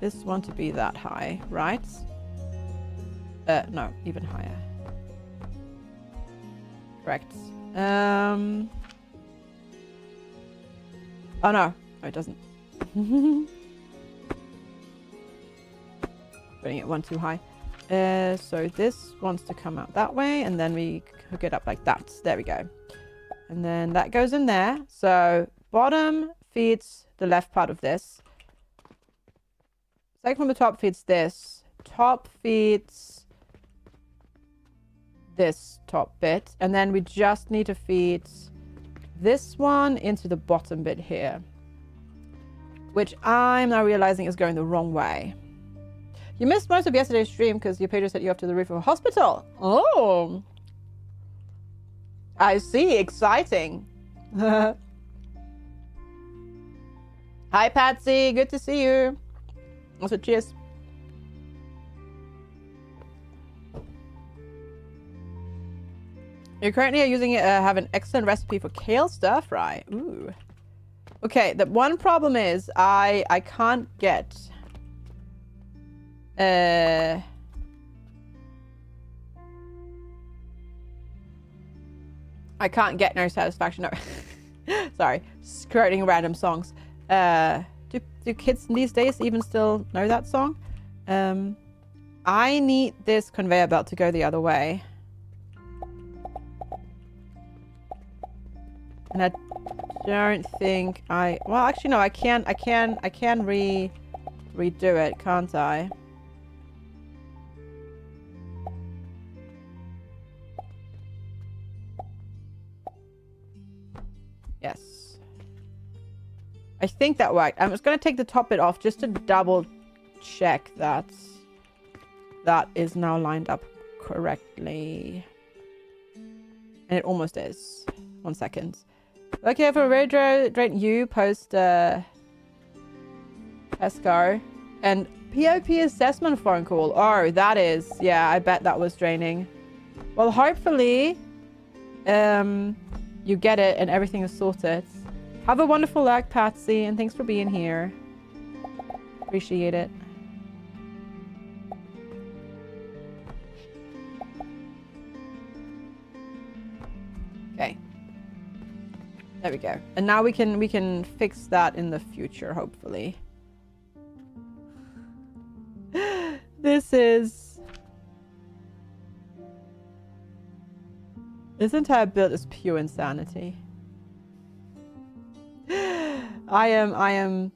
[SPEAKER 1] this one to be that high, right? No, even higher. Correct. Oh no, it doesn't. Putting it one too high. So this wants to come out that way, and then we hook it up like that. There we go. And then that goes in there. So bottom feeds the left part of this. Second from the top feeds this. Top feeds this top bit. And then we just need to feed this one into the bottom bit here, which I'm now realizing is going the wrong way. You missed most of yesterday's stream because your pager set you up to the roof of a hospital. Oh, I see. Exciting. Hi, Patsy. Good to see you. Also, cheers. You currently are using it. Have an excellent recipe for kale stir fry. Ooh. Okay. The one problem is I can't get. I can't get no satisfaction. No. Sorry, skirting random songs. Do kids these days even still know that song? I need this conveyor belt to go the other way. And I don't think I... Well, actually, no, I can redo it, can't I? Yes. I think that worked. I'm just going to take the top bit off just to double check that that is now lined up correctly. And it almost is. 1 second. Okay, for Radio Drain you post Escar and POP assessment phone call. Oh, that is, yeah, I bet that was draining. Well, hopefully you get it and everything is sorted. Have a wonderful lag, Patsy, and thanks for being here. Appreciate it. Okay. There we go. And now we can fix that in the future, hopefully. This entire build is pure insanity. I am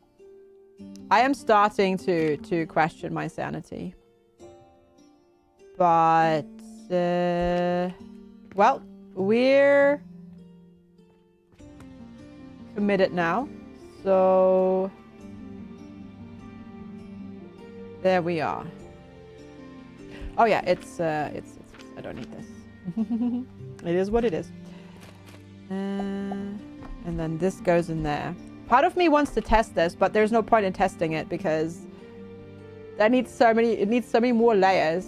[SPEAKER 1] starting to question my sanity. But well, we're committed now, so there we are. Oh yeah, it's I don't need this. It is what it is. And then this goes in there. Part of me wants to test this, but there's no point in testing it because that needs so many more layers.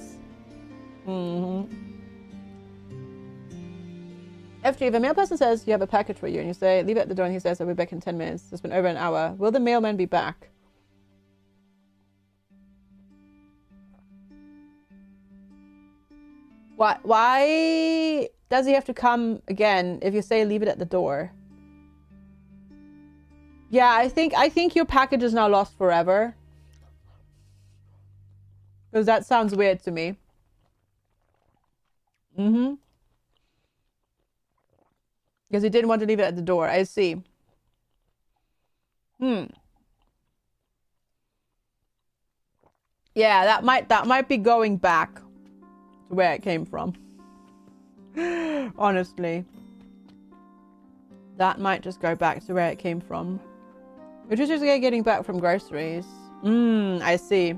[SPEAKER 1] FG, if a mail person says you have a package for you and you say leave it at the door and he says I'll be back in 10 minutes, it's been over an hour, will the mailman be back? Why does he have to come again if you say leave it at the door? Yeah, I think your package is now lost forever. Because that sounds weird to me. Because he didn't want to leave it at the door. I see. Yeah, that might be going back to where it came from. Honestly. That might just go back to where it came from. Which is just getting back from groceries. I see.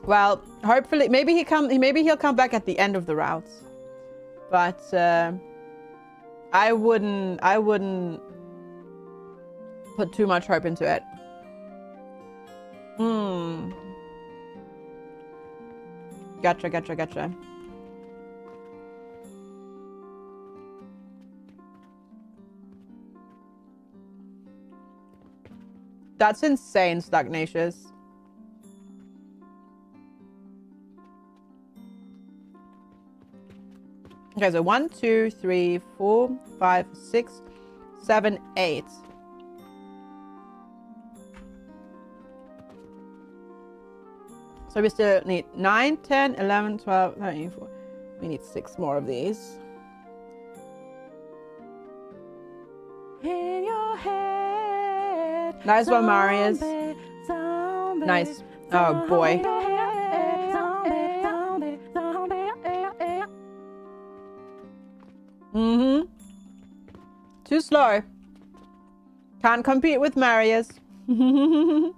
[SPEAKER 1] Well, hopefully maybe he'll come back at the end of the route. But I wouldn't put too much hope into it. Gotcha. That's insane, Stagnacious. Okay, so 1, 2, 3, 4, 5, 6, 7, 8. So we still need 9, 10, 11, 12, 13, 14. We need 6 more of these. In your head, nice one, Marius. Nice. Oh boy. Too slow. Can't compete with Marius. Mm-hmm.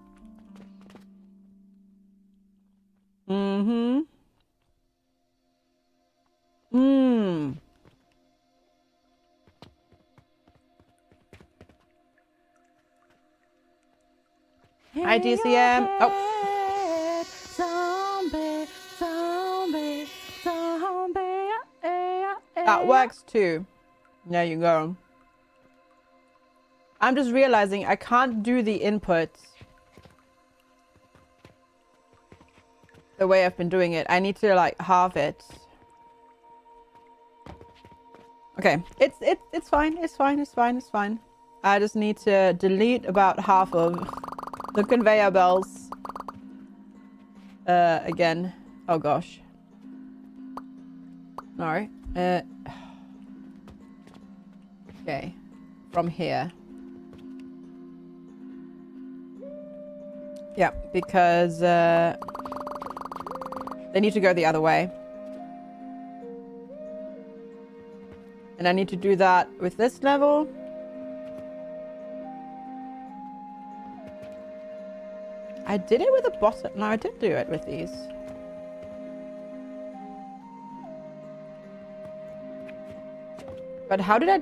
[SPEAKER 1] Mm. Hi, DCM. Oh.
[SPEAKER 5] Zombie, zombie, zombie.
[SPEAKER 1] That works too. There you go. I'm just realizing I can't do the inputs the way I've been doing it. I need to like halve it. Okay, it's fine. It's fine. It's fine. It's fine. I just need to delete about half of the conveyor belts. Again. Oh gosh. No. Okay. From here. Yeah, because they need to go the other way. And I need to do that with this level. I did it with the bottom. No, I did do it with these. But how did I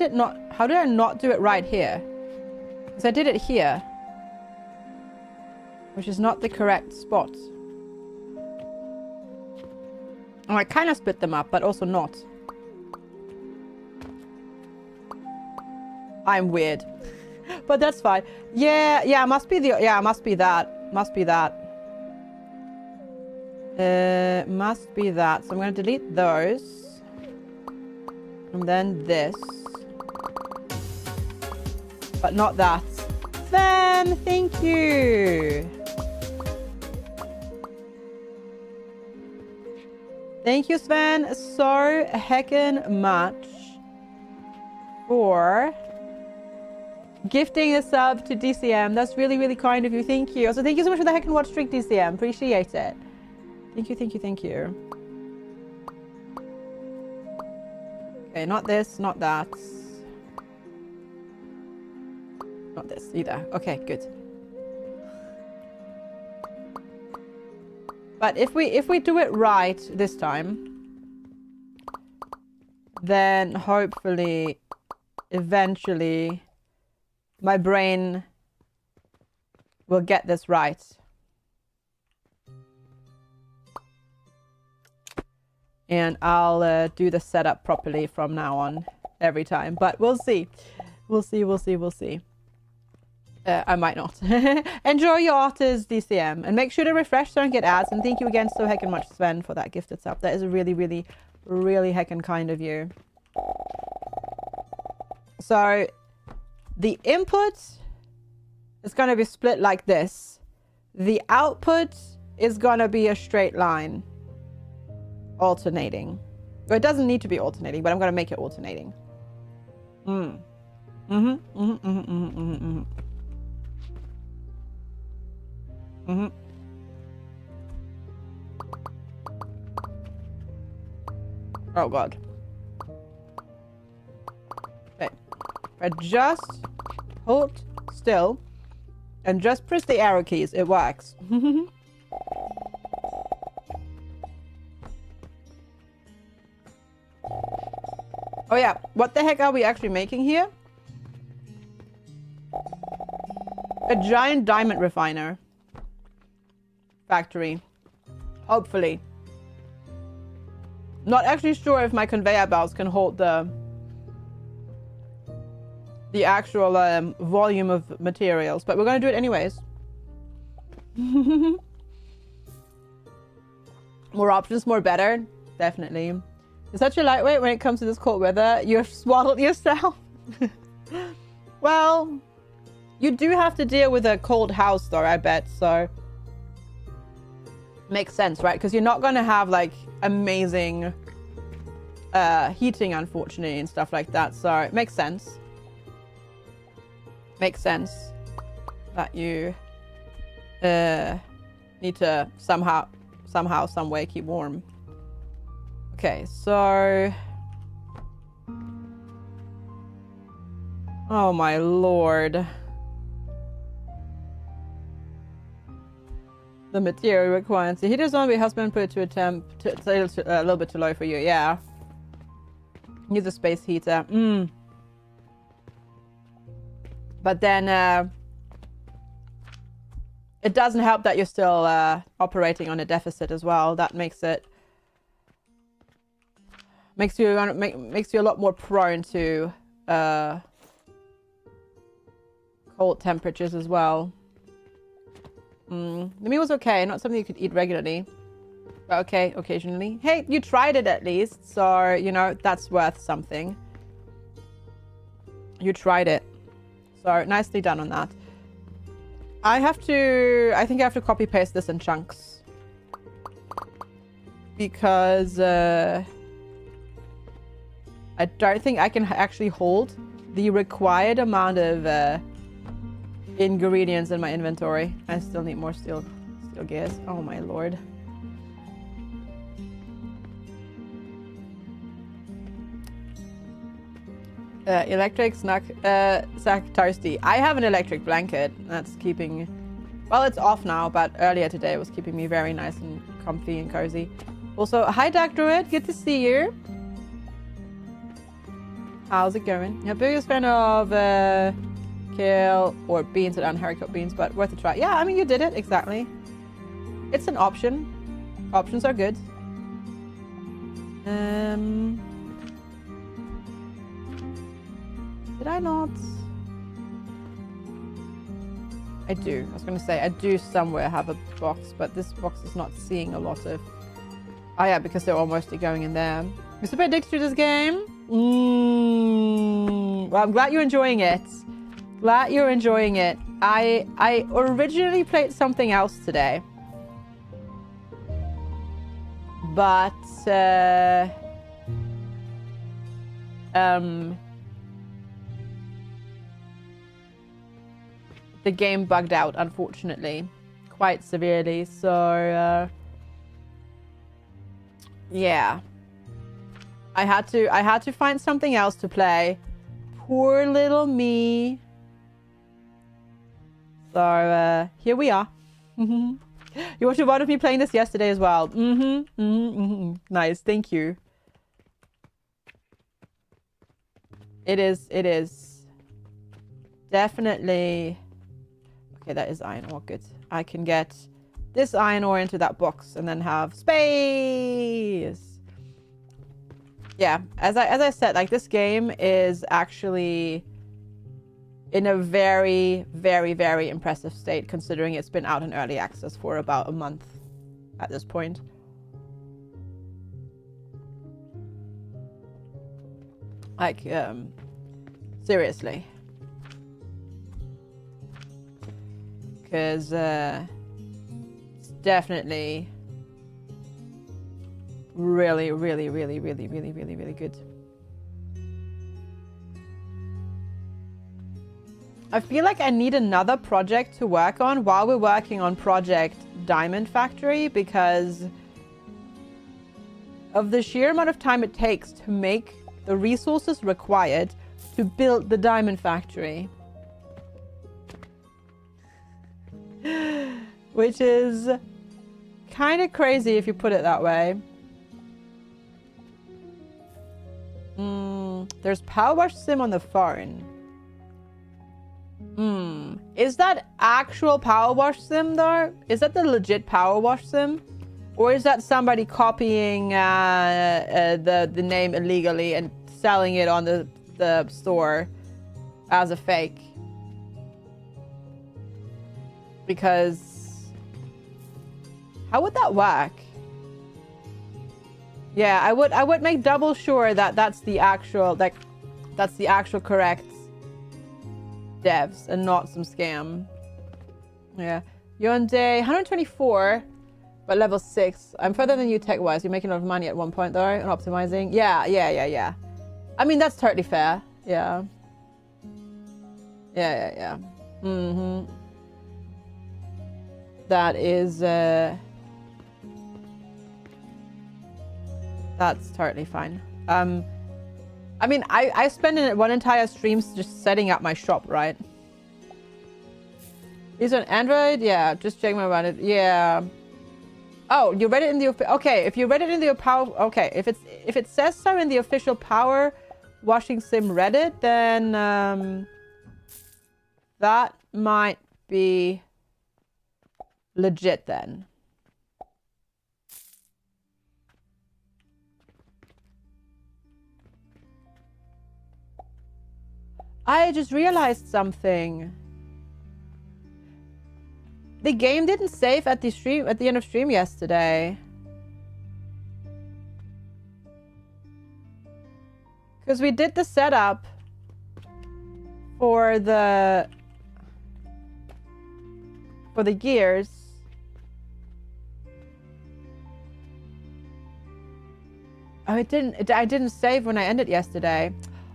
[SPEAKER 1] not do it right here? Because I did it here. Which is not the correct spot. Oh, I kind of split them up, but also not. I'm weird. But that's fine. Yeah, must be that. Must be that. Must be that. So I'm going to delete those. And then this. But not that. Sven, thank you. Thank you, Sven, so heckin' much for gifting a sub to DCM. That's really, really kind of you. Thank you. Also, thank you so much for the heckin' watch streak, DCM. Appreciate it. Thank you, thank you, thank you. Okay, not this, not that. Not this either. Okay, good. But if we do it right this time, then hopefully, eventually, my brain will get this right. And I'll do the setup properly from now on every time. But we'll see. We'll see, we'll see, we'll see. I might not. Enjoy your artists, DCM. And make sure to refresh so I don't get ads. And thank you again so heckin' much, Sven, for that gifted sub. That is really, really, really heckin' kind of you. So, the input is going to be split like this. The output is going to be a straight line. Alternating. Well, it doesn't need to be alternating, but I'm going to make it alternating. Oh god. Okay. I just hold still and just press the arrow keys. It works. Oh yeah, what the heck are we actually making here? A giant diamond refiner. Factory. Hopefully. Not actually sure if my conveyor belts can hold the actual volume of materials, but we're going to do it anyways. More options, more better. Definitely. You're such a lightweight when it comes to this cold weather. You've swaddled yourself. Well, you do have to deal with a cold house though, I bet, so makes sense, right? Because you're not going to have like amazing heating, unfortunately, and stuff like that, so it makes sense. Makes sense that you need to somehow, some way keep warm. Okay, so Oh my lord. The material requirements. The heater zombie husband put it to a temp. It's a little bit too low for you. Yeah. Use a space heater. But then it doesn't help that you're still operating on a deficit as well. That makes it makes you a lot more prone to cold temperatures as well. The meal was okay, not something you could eat regularly. But okay, occasionally. Hey, you tried it at least, so, you know, that's worth something. You tried it. So, nicely done on that. I think I have to copy paste this in chunks. Because, I don't think I can actually hold the required amount of, ingredients in my inventory. I still need more steel gears. Oh my lord. Electric sack toasty. I have an electric blanket that's keeping, well, it's off now, but earlier today it was keeping me very nice and comfy and cozy. Also, hi Dark Druid, good to see you. How's it going? Your biggest fan of kale or beans and unharicot beans, but worth a try. Yeah, I mean, you did it, exactly. It's an option. Options are good. Did I not? I do. I was going to say, I do somewhere have a box, but this box is not seeing a lot of... Oh yeah, because they're all mostly going in there. You're super addicted to this game? Well, I'm glad you're enjoying it. Glad you're enjoying it. I originally played something else today. But, the game bugged out, unfortunately. Quite severely, so, yeah. I had to find something else to play. Poor little me. So, here we are. You watched a lot of me playing this yesterday as well. Nice, thank you. It is. Definitely. Okay, that is iron ore, good. I can get this iron ore into that box and then have space. Yeah, as I said, like, this game is actually in a very, very, very impressive state, considering it's been out in early access for about a month at this point. Like, seriously. Because, it's definitely really, really, really, really, really, really, really good. I feel like I need another project to work on while we're working on Project Diamond Factory, because of the sheer amount of time it takes to make the resources required to build the Diamond Factory. Which is kind of crazy if you put it that way. There's Power Wash Sim on the phone. Is that actual Power Wash Sim though? Is that the legit Power Wash Sim? Or is that somebody copying the name illegally and selling it on the store as a fake? Because how would that work? Yeah, I would make double sure that that's the actual, like, that's the actual correct devs and not some scam. Yeah, you're on day 124, but level 6. I'm further than you tech-wise. You're making a lot of money at one point though and optimizing. Yeah. I mean, that's totally fair. Yeah. That is that's totally fine. I mean, I spent one entire stream just setting up my shop, right? Is it on Android? Yeah, just checking about it. Yeah. Oh, you read it in the okay. If you read it in the power, okay. If it says so in the official Power Washing Sim Reddit, then that might be legit then. I just realized something. The game didn't save at the end of stream yesterday. Because we did the setup for the gears. Oh, it didn't. I didn't save when I ended yesterday.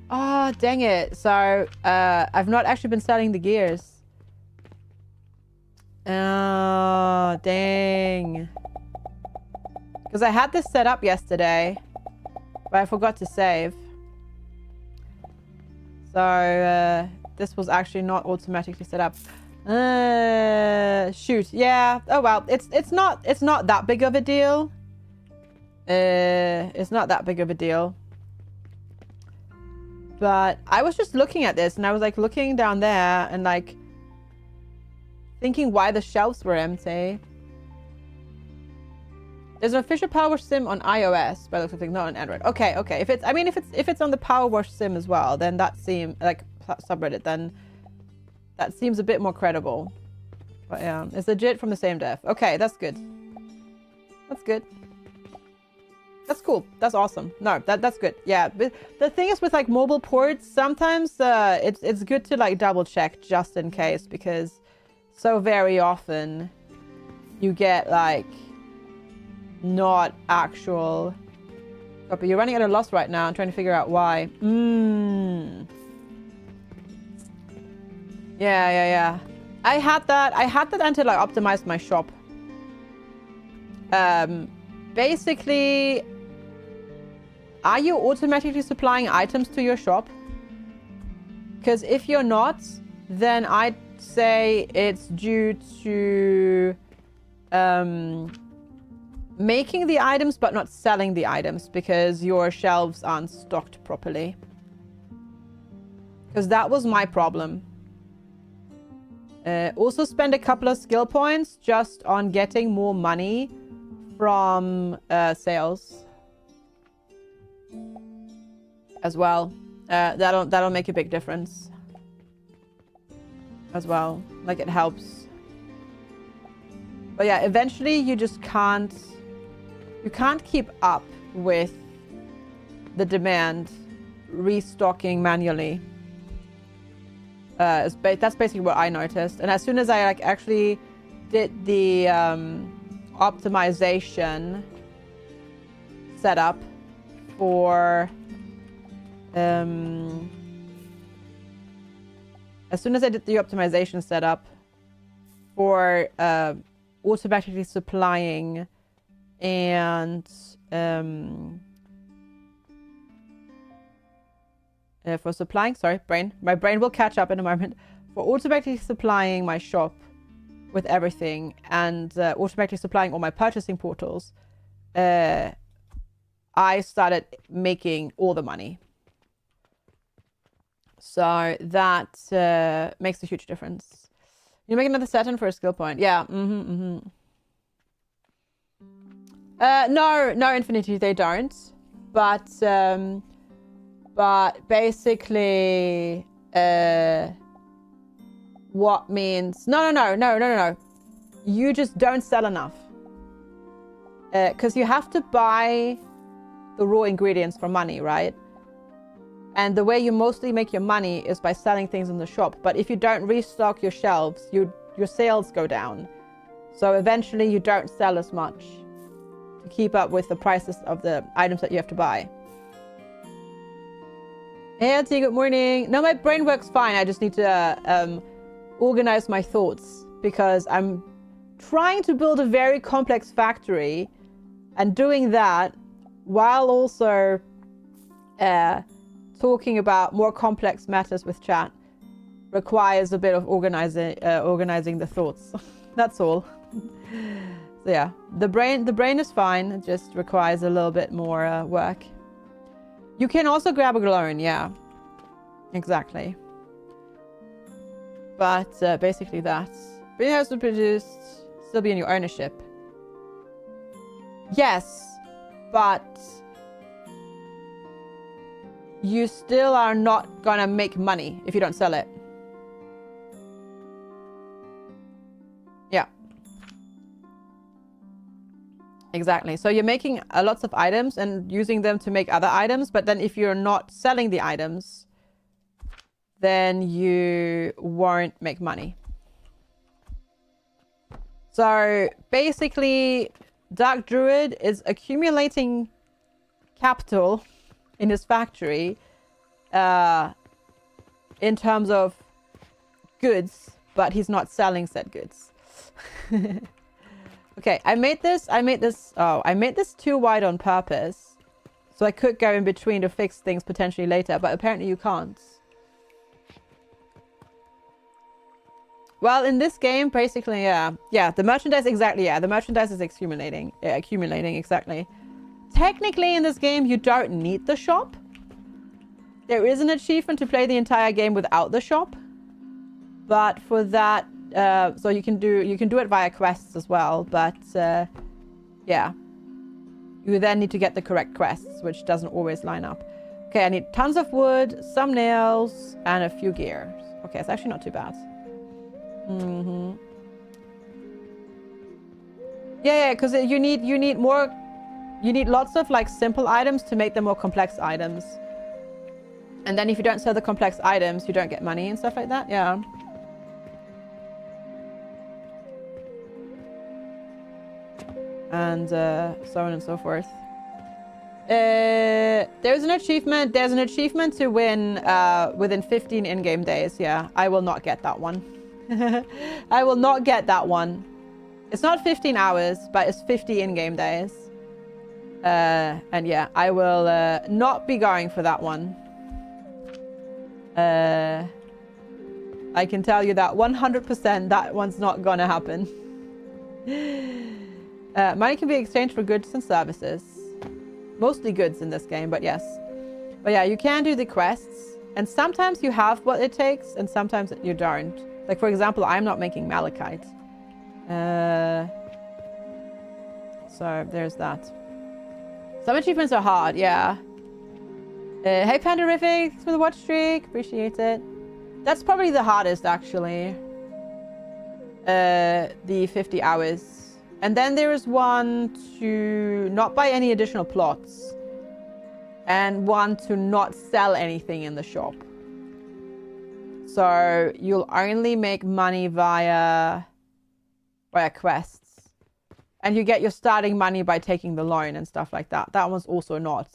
[SPEAKER 1] Oh, dang it. So, I've not actually been selling the gears. Oh, dang. Because I had this set up yesterday, but I forgot to save. So, this was actually not automatically set up. Shoot. Yeah. Oh, well. It's not that big of a deal. It's not that big of a deal. But I was just looking at this and I was like looking down there and like thinking why the shelves were empty. There's an official Power Wash Sim on iOS, but it looks like not on Android. Okay, okay. If it's on the Power Wash Sim as well, then that seems like subreddit. Then that seems a bit more credible. But yeah, it's legit from the same dev. Okay, that's good. That's good. That's cool. That's awesome. No, that's good. Yeah, but the thing is with like mobile ports, sometimes it's good to like double check just in case, because so very often you get like not actual copy. You're running at a loss right now. I'm trying to figure out why. Yeah. I had that until I optimized my shop. Basically, are you automatically supplying items to your shop? Because if you're not, then I'd say it's due to making the items but not selling the items because your shelves aren't stocked properly. Because that was my problem. Also spend a couple of skill points just on getting more money from sales as well. That'll make a big difference as well. Like, it helps. But yeah, eventually you just can't keep up with the demand restocking manually. That's basically what I noticed. And as soon as I like actually did the optimization setup for as soon as I did the optimization setup for automatically supplying and for supplying, sorry, my brain will catch up in a moment. For automatically supplying my shop with everything and automatically supplying all my purchasing portals, I started making all the money. So that makes a huge difference. You make another Saturn for a skill point. Yeah. No, Infinity, they don't. But basically, what means... No. You just don't sell enough. Because you have to buy the raw ingredients for money, right? And the way you mostly make your money is by selling things in the shop. But if you don't restock your shelves, your sales go down. So eventually you don't sell as much to keep up with the prices of the items that you have to buy. Hey, Auntie, good morning. No, my brain works fine. I just need to organize my thoughts because I'm trying to build a very complex factory and doing that while also talking about more complex matters with chat requires a bit of organizing the thoughts. That's all. So yeah, the brain is fine. It just requires a little bit more work. You can also grab a loan, yeah. Exactly. But basically that's... But it has to produce, still be in your ownership. Yes, but you still are not gonna make money if you don't sell it. Yeah. Exactly. So you're making lots of items and using them to make other items, but then if you're not selling the items, then you won't make money. So basically, Dark Druid is accumulating capital in his factory in terms of goods, but he's not selling said goods. Okay, I made this too wide on purpose. So I could go in between to fix things potentially later, but apparently you can't. Well, in this game, basically, yeah, the merchandise, exactly, yeah, the merchandise is accumulating, exactly. Technically, in this game, you don't need the shop. There is an achievement to play the entire game without the shop, but for that, so you can do it via quests as well. But yeah, you then need to get the correct quests, which doesn't always line up. Okay, I need tons of wood, some nails, and a few gears. Okay, it's actually not too bad. Yeah, because you need lots of like simple items to make them more complex items. And then if you don't sell the complex items, you don't get money and stuff like that. Yeah. And so on and so forth. There's an achievement. There's an achievement to win within 15 in-game days. Yeah, I will not get that one. I will not get that one. It's not 15 hours, but it's 50 in-game days. And yeah, I will not be going for that one. I can tell you that 100% that one's not gonna happen. Money can be exchanged for goods and services. Mostly goods in this game, but yes. But yeah, you can do the quests. And sometimes you have what it takes, and sometimes you don't. Like, for example, I'm not making malachite. So there's that. Some achievements are hard, yeah. Hey Panderific, thanks for the watch streak. Appreciate it. That's probably the hardest, actually. The 50 hours. And then there is one to not buy any additional plots. And one to not sell anything in the shop. So you'll only make money via quests. And you get your starting money by taking the loan and stuff like that. That one's also not...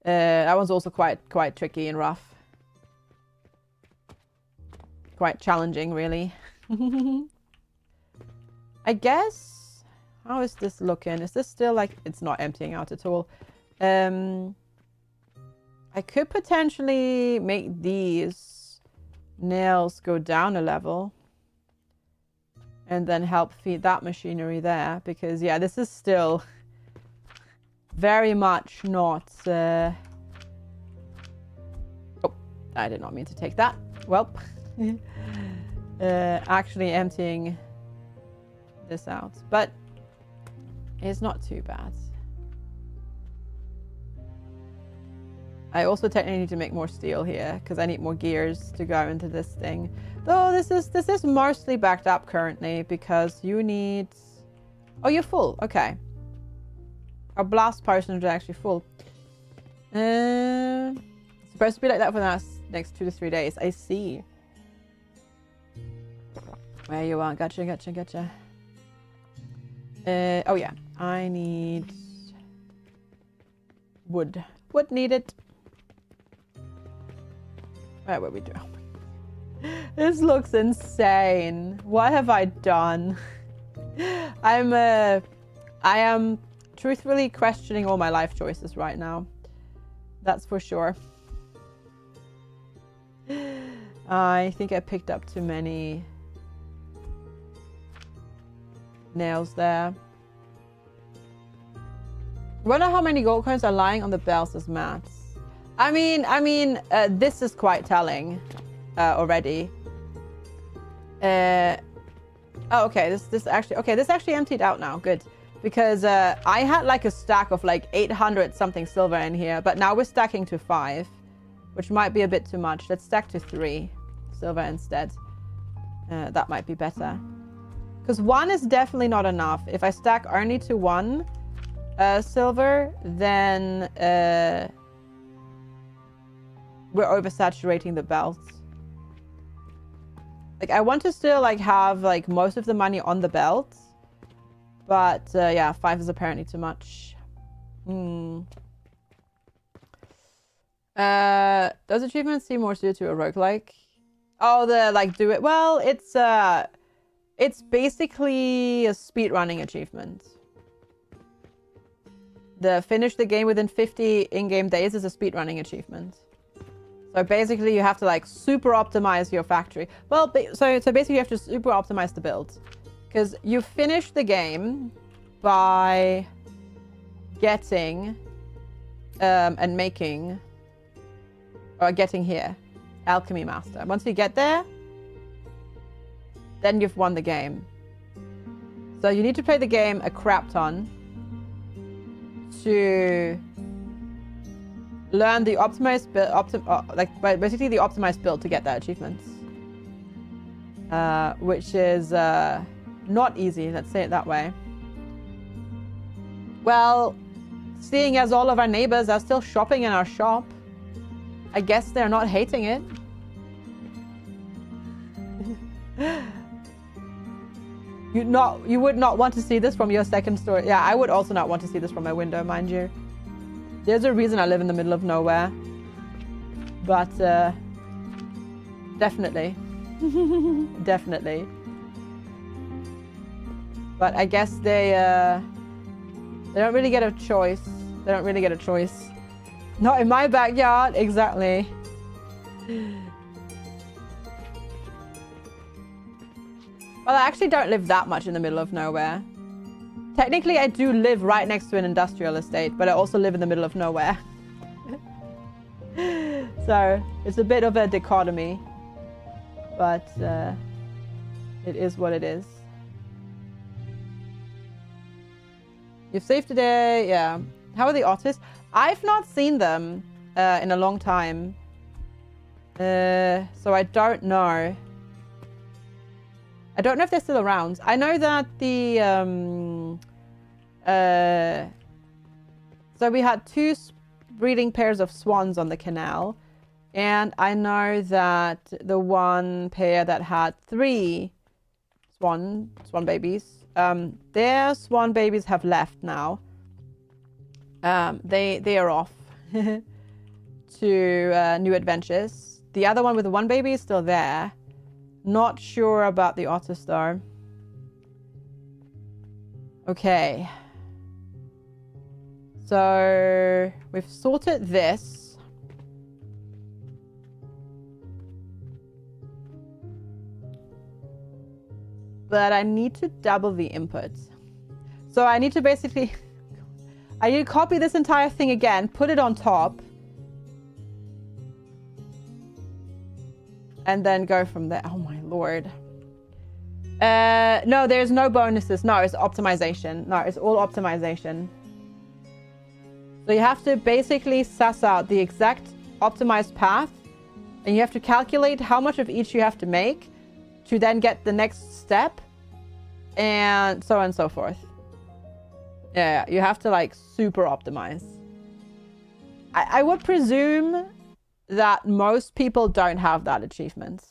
[SPEAKER 1] that one's also quite tricky and rough. Quite challenging, really. I guess... How is this looking? Is this still like... It's not emptying out at all. I could potentially make these nails go down a level. And then help feed that machinery there. Because, yeah, this is still... very much not... Oh, I did not mean to take that. Well, actually emptying this out. But it's not too bad. I also technically need to make more steel here because I need more gears to go into this thing. Though this is mostly backed up currently because you need... Oh, you're full. Okay. Our blast potions are actually full. It's supposed to be like that for the next 2 to 3 days. I see. Where you are. Gotcha. Oh yeah. I need wood. Wood needed. Where were we doing? This looks insane. What have I done? I am truthfully questioning all my life choices right now. That's for sure. I think I picked up too many nails there. Wonder how many gold coins are lying on the bells as mats. I mean, this is quite telling already. Oh, okay. This actually emptied out now. Good, because I had like a stack of like 800 something silver in here, but now we're stacking to 5, which might be a bit too much. Let's stack to 3 silver instead. That might be better, because 1 is definitely not enough. If I stack only to 1 silver, then we're oversaturating the belts. Like, I want to still like have like most of the money on the belt, but yeah, 5 is apparently too much. Does achievements seem more suited to a roguelike? Oh, the like do it. Well, it's basically a speedrunning achievement. The finish the game within 50 in-game days is a speedrunning achievement. So basically you have to like super optimize your factory. Well, so basically you have to super optimize the build, because you finish the game by getting and making or getting here Alchemy Master. Once you get there, then you've won the game. So you need to play the game a crap ton to learn the optimized build, basically the optimized build to get that achievement, which is not easy. Let's say it that way. Well, seeing as all of our neighbors are still shopping in our shop, I guess they're not hating it. You would not want to see this from your second story. Yeah, I would also not want to see this from my window, mind you. There's a reason I live in the middle of nowhere. But definitely. Definitely. But I guess they don't really get a choice. They don't really get a choice. Not in my backyard, exactly. Well, I actually don't live that much in the middle of nowhere. Technically, I do live right next to an industrial estate, but I also live in the middle of nowhere. So, it's a bit of a dichotomy. But, it is what it is. You've saved today, yeah. How are the otters? I've not seen them in a long time. So I don't know. I don't know if they're still around. I know that the so we had 2 breeding pairs of swans on the canal, and I know that the one pair that had 3 swan babies, their swan babies have left now. They are off to new adventures. The other one with the 1 baby is still there. Not sure about the otter star. Okay. So we've sorted this. But I need to double the input. So I need to basically... I need to copy this entire thing again, put it on top, and then go from there. Oh my lord. No, there's no bonuses. No, it's optimization. No, it's all optimization. So you have to basically suss out the exact optimized path, and you have to calculate how much of each you have to make to then get the next step, and so on and so forth. Yeah, you have to like super optimize. I would presume that most people don't have that achievement.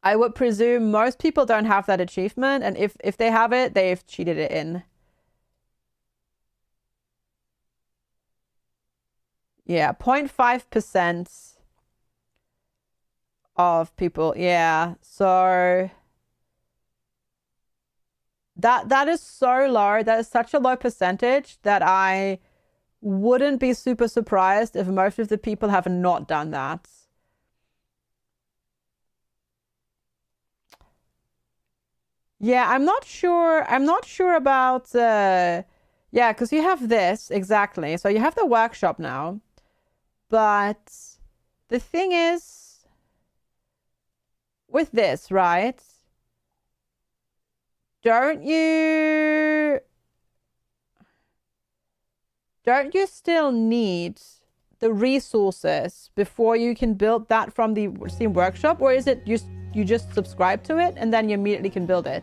[SPEAKER 1] I would presume most people don't have that achievement, and if they have it, they've cheated it in. Yeah, 0.5% of people. Yeah, so that is so low. That is such a low percentage that I wouldn't be super surprised if most of the people have not done that. Yeah, I'm not sure. I'm not sure about... yeah, because you have this, exactly. So you have the workshop now. But the thing is, with this, right? Don't you still need the resources before you can build that from the Steam Workshop? Or is it you just subscribe to it and then you immediately can build it?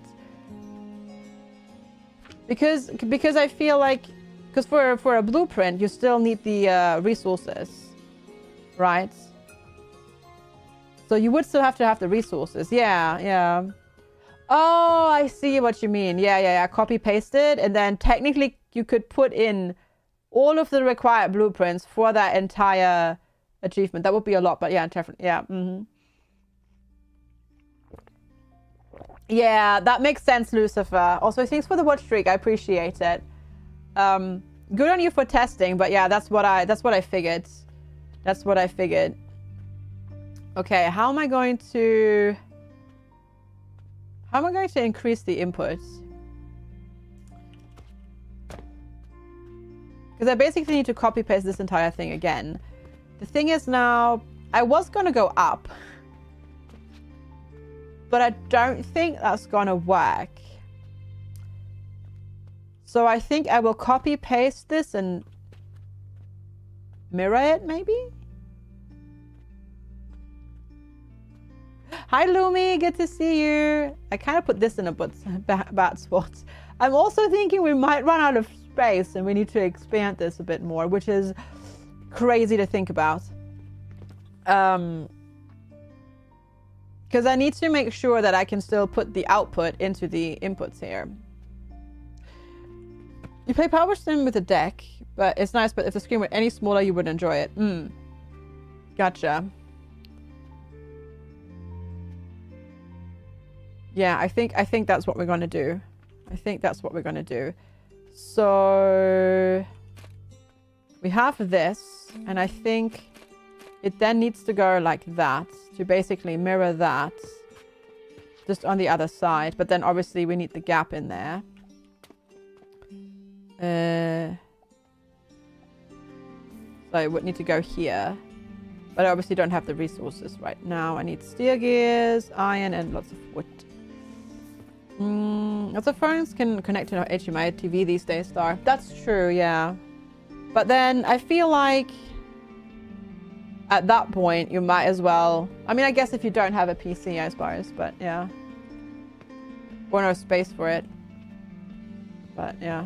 [SPEAKER 1] Because I feel like, because for a blueprint, you still need the resources, right? So you would still have to have the resources. Yeah, yeah. Oh, I see what you mean. Yeah. Copy paste it, and then technically you could put in all of the required blueprints for that entire achievement. That would be a lot, but yeah, definitely. Yeah. Yeah, that makes sense, Lucifer. Also, thanks for the watch streak. I appreciate it. Good on you for testing, but yeah, that's what I figured. That's what I figured. Okay, how am I going to increase the inputs? Because I basically need to copy paste this entire thing again. The thing is now, I was going to go up, but I don't think that's going to work. So I think I will copy paste this and mirror it maybe? Hi Lumi, good to see you. I kind of put this in a bad spot. I'm also thinking we might run out of space and we need to expand this a bit more, which is crazy to think about. Because I need to make sure that I can still put the output into the inputs here. You play Power Sim with a deck, but it's nice, but if the screen were any smaller, you would enjoy it. Gotcha. Yeah, I think that's what we're going to do. I think that's what we're going to do. So we have this, and I think it then needs to go like that to basically mirror that just on the other side. But then obviously we need the gap in there. So it would need to go here. But I obviously don't have the resources right now. I need steel gears, iron, and lots of wood. Lots of phones can connect to HDMI TV these days, Star. That's true, yeah. But then I feel like at that point you might as well... I mean, I guess if you don't have a PC, I suppose, but yeah. Or no space for it. But yeah.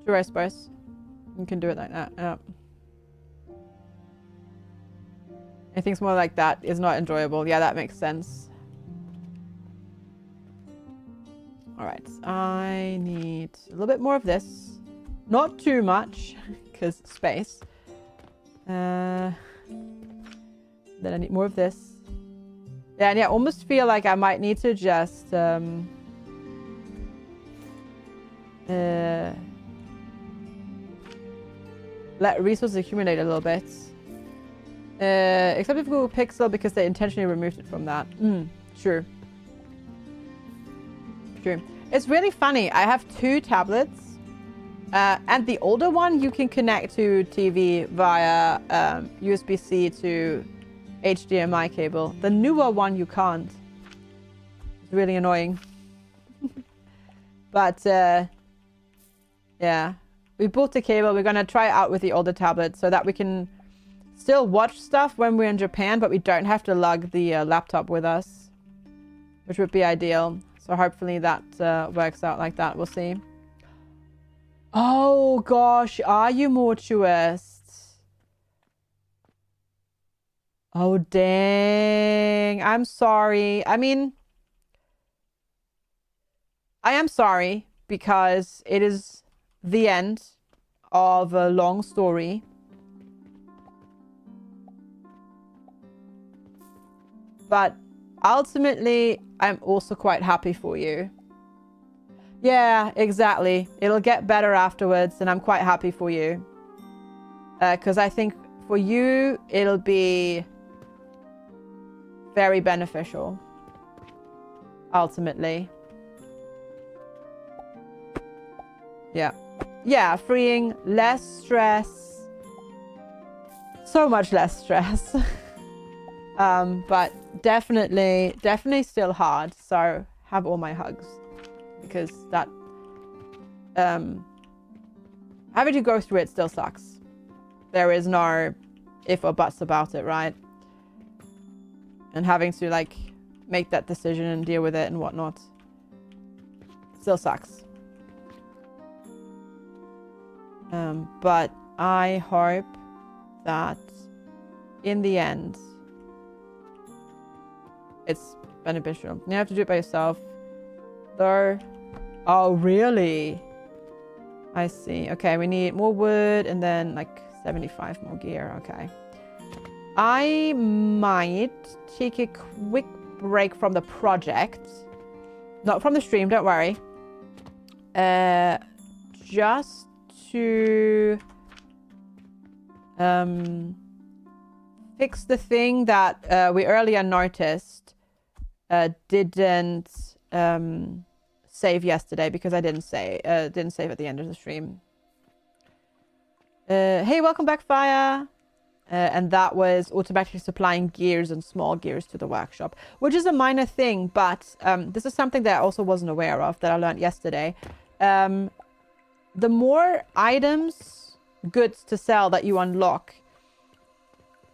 [SPEAKER 1] Sure, I suppose. You can do it like that, yeah. I think it's more like that is not enjoyable. Yeah, that makes sense. Alright, I need a little bit more of this. Not too much, because space. Then I need more of this. Yeah, and yeah, I almost feel like I might need to just... let resources accumulate a little bit. Except if Google Pixel, because they intentionally removed it from that. True. True. It's really funny. I have 2 tablets. And the older one you can connect to TV via USB-C to HDMI cable. The newer one you can't. It's really annoying. But yeah. We bought the cable. We're going to try it out with the older tablet so that we can still watch stuff when we're in Japan, but we don't have to lug the laptop with us, which would be ideal. So hopefully that works out like that. We'll see. Oh gosh, are you mortuist? Oh dang, I'm sorry. I mean, I am sorry because it is the end of a long story. But ultimately, I'm also quite happy for you. Yeah, exactly. It'll get better afterwards, and I'm quite happy for you. Because I think for you, it'll be very beneficial, ultimately. Yeah. Yeah, freeing, less stress. So much less stress. But definitely still hard. So have all my hugs. Because that... having to go through it still sucks. There is no if or buts about it, right? And having to, like, make that decision and deal with it and whatnot. Still sucks. But I hope that in the end, it's beneficial. You have to do it by yourself. Though. Oh, really? I see. Okay, we need more wood and then like 75 more gear. Okay. I might take a quick break from the project. Not from the stream, don't worry. Just to fix the thing that we earlier noticed didn't save yesterday because I didn't save at the end of the stream. Hey, welcome back, Fire. And that was automatically supplying gears and small gears to the workshop, which is a minor thing, but this is something that I also wasn't aware of that I learned yesterday. The more items, goods to sell that you unlock,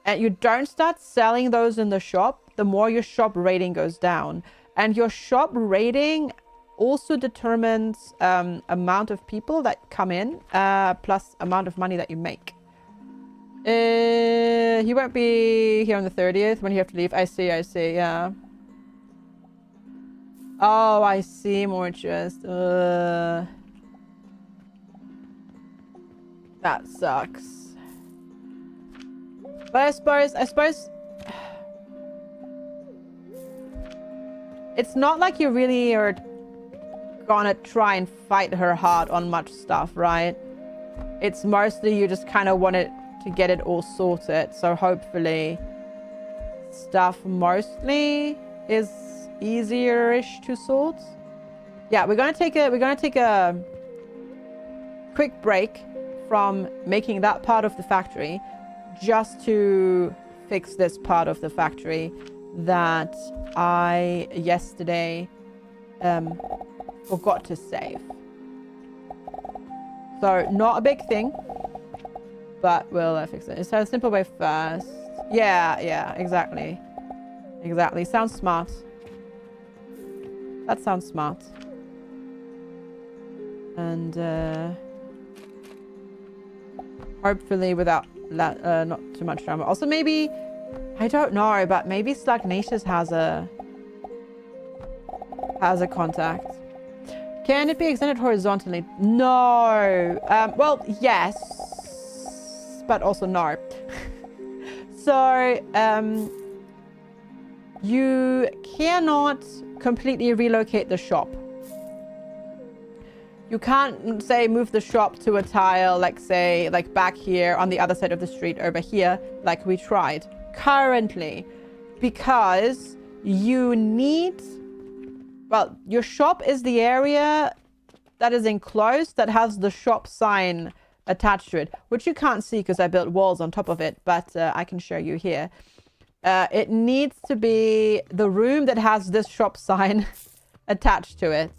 [SPEAKER 1] and you don't start selling those in the shop, the more your shop rating goes down. And your shop rating also determines amount of people that come in, plus amount of money that you make. He won't be here on the 30th when you have to leave. I see, yeah. Oh, I see, more just... that sucks. But I suppose... It's not like you really are gonna try and fight her hard on much stuff, right? It's mostly you just kind of want it to get it all sorted. So hopefully stuff mostly is easier-ish to sort. Yeah, we're gonna take a quick break from making that part of the factory just to fix this part of the factory that I yesterday forgot to save. So not a big thing, but we'll fix it. It's a simple way first. Yeah, exactly. Sounds smart. That sounds smart. And hopefully without not too much drama. Also maybe, I don't know, but maybe Slagnatius has a contact. Can it be extended horizontally? No. Well, yes, but also no. So, you cannot completely relocate the shop. You can't, say, move the shop to a tile, like, say, like back here on the other side of the street over here, like we tried currently, because you need... Well, your shop is the area that is enclosed that has the shop sign attached to it, which you can't see because I built walls on top of it, but I can show you here. It needs to be the room that has this shop sign attached to it.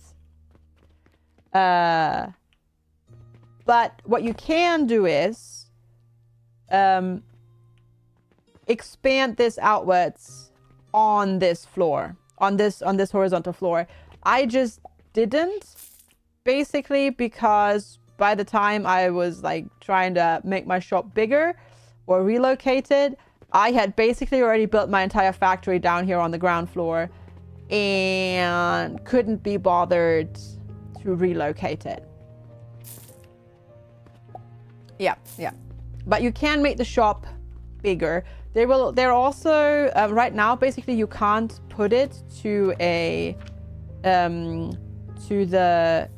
[SPEAKER 1] But what you can do is expand this outwards on this floor. On this horizontal floor. I just didn't, basically because by the time I was like trying to make my shop bigger or relocate it, I had basically already built my entire factory down here on the ground floor and couldn't be bothered to relocate it. Yeah. But you can make the shop bigger. They're also right now basically you can't put it to a to the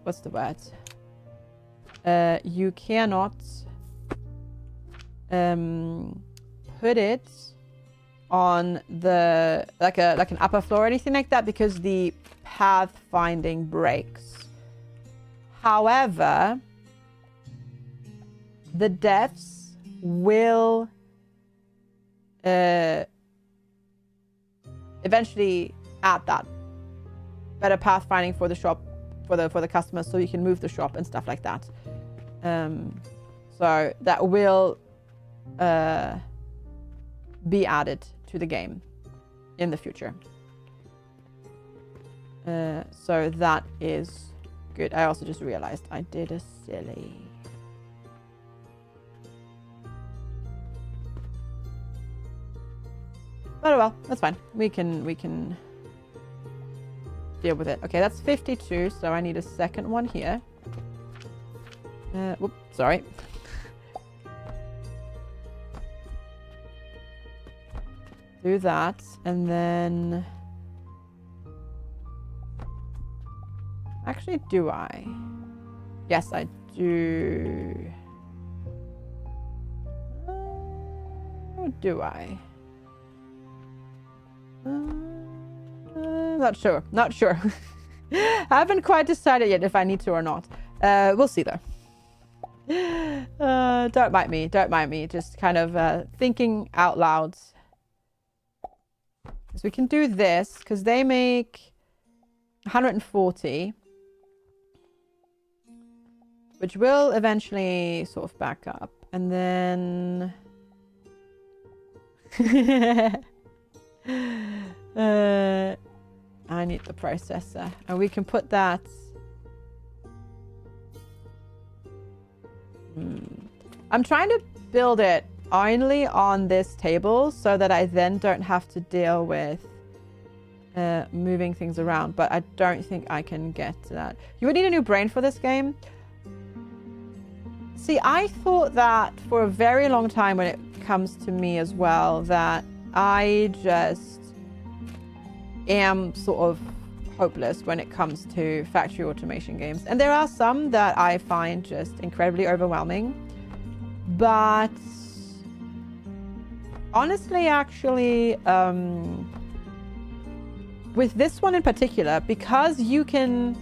[SPEAKER 1] what's the word? You cannot put it on the like an upper floor or anything like that because the pathfinding breaks. However, the devs will eventually add that better pathfinding for the shop for the customers, so you can move the shop and stuff like that. So that will be added to the game in the future. So that is good. I also just realized I did a silly. But oh well, that's fine. We can deal with it. Okay, that's 52, so I need a second one here. Whoop, sorry. Do that, and then... Actually, do I? Yes, I do. Do I? Not sure. Not sure. I haven't quite decided yet if I need to or not. We'll see though. Don't mind me. Don't mind me. Just kind of thinking out loud. So we can do this because they make 140, which will eventually sort of back up, and then. I need the processor, and we can put that. I'm trying to build it only on this table so that I then don't have to deal with moving things around, but I don't think I can get to that. You would need a new brain for this game. See, I thought that for a very long time when it comes to me as well, that I just am sort of hopeless when it comes to factory automation games. And there are some that I find just incredibly overwhelming. But honestly, actually, with this one in particular, because you don't,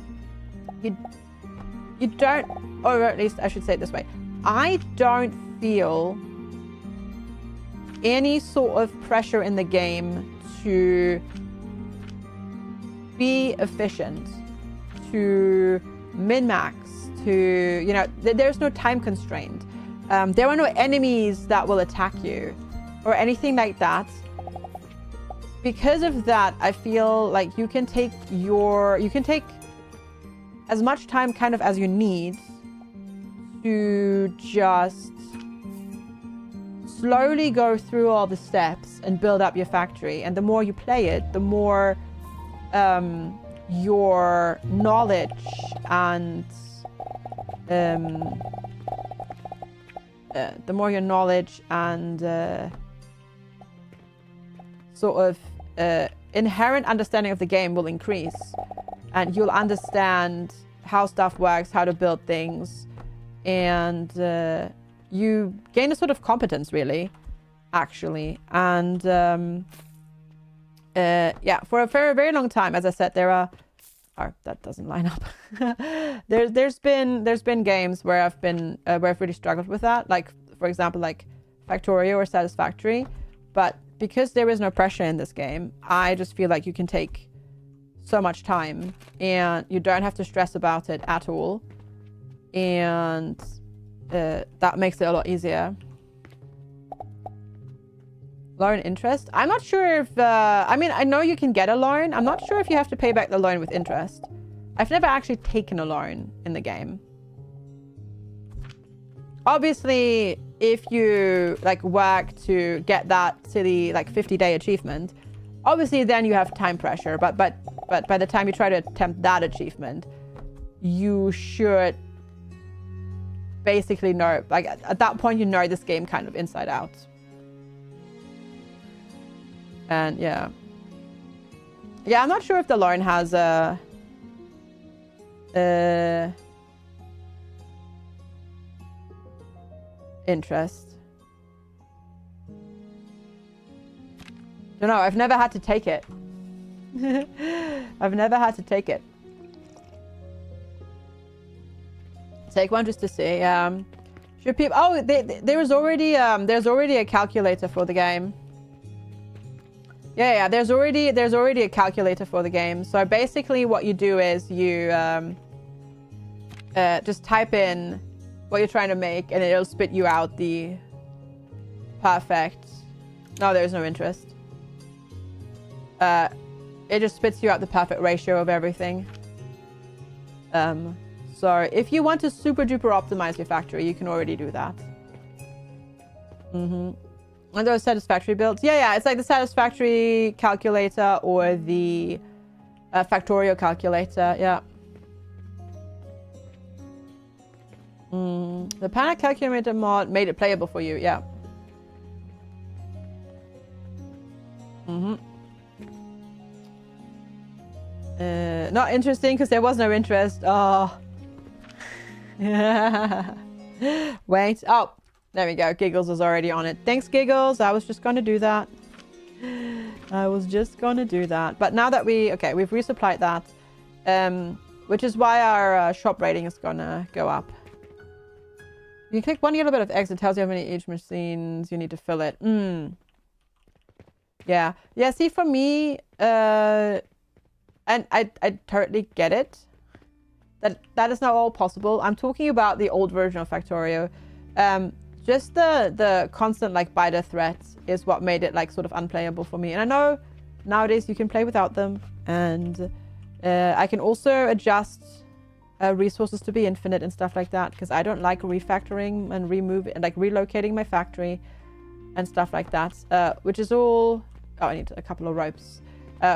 [SPEAKER 1] or at least I should say it this way, I don't feel any sort of pressure in the game to be efficient, to min-max, to, you know, there's no time constraint. There are no enemies that will attack you or anything like that. Because of that, I feel like you can take as much time kind of as you need to just slowly go through all the steps and build up your factory. And the more you play it, the more your knowledge and sort of inherent understanding of the game will increase, and you'll understand how stuff works, how to build things, and you gain a sort of competence, really, actually. And yeah, for a very, very long time, as I said, there are... Oh, that doesn't line up. There's been games where I've really struggled with that, like, for example, like Factorio or Satisfactory. But because there is no pressure in this game, I just feel like you can take so much time and you don't have to stress about it at all. And that makes it a lot easier. Loan interest. I'm not sure if, I mean, I know you can get a loan. I'm not sure if you have to pay back the loan with interest. I've never actually taken a loan in the game. Obviously, if you like work to get that silly like 50-day achievement, obviously then you have time pressure. But by the time you try to attempt that achievement, you should basically know, like at that point, you know this game kind of inside out. And yeah, I'm not sure if the loan has a interest. No, I've never had to take it. I've never had to take it. Take one just to see. Should people? Oh, there's already a calculator for the game. Yeah. There's already a calculator for the game. So basically, what you do is you just type in what you're trying to make, and it'll spit you out the perfect. No, there's no interest. It just spits you out the perfect ratio of everything. So if you want to super duper optimize your factory, you can already do that. And those satisfactory builds. Yeah, it's like the satisfactory calculator or the factorial calculator. Yeah. The panic calculator mod made it playable for you. Yeah. Not interesting because there was no interest. Oh. Wait. Oh, there we go. Giggles is already on it. Thanks, Giggles. I was just going to do that. But now that we've resupplied that, which is why our shop rating is going to go up. You click one yellow bit of X, it tells you how many each machines you need to fill it. Yeah. See, for me, and I totally get it. That is not all possible. I'm talking about the old version of Factorio. Just the constant like biter threats is what made it like sort of unplayable for me. And I know nowadays you can play without them, and I can also adjust resources to be infinite and stuff like that, because I don't like refactoring and relocating my factory and stuff like that. Which is all. Oh, I need a couple of ropes,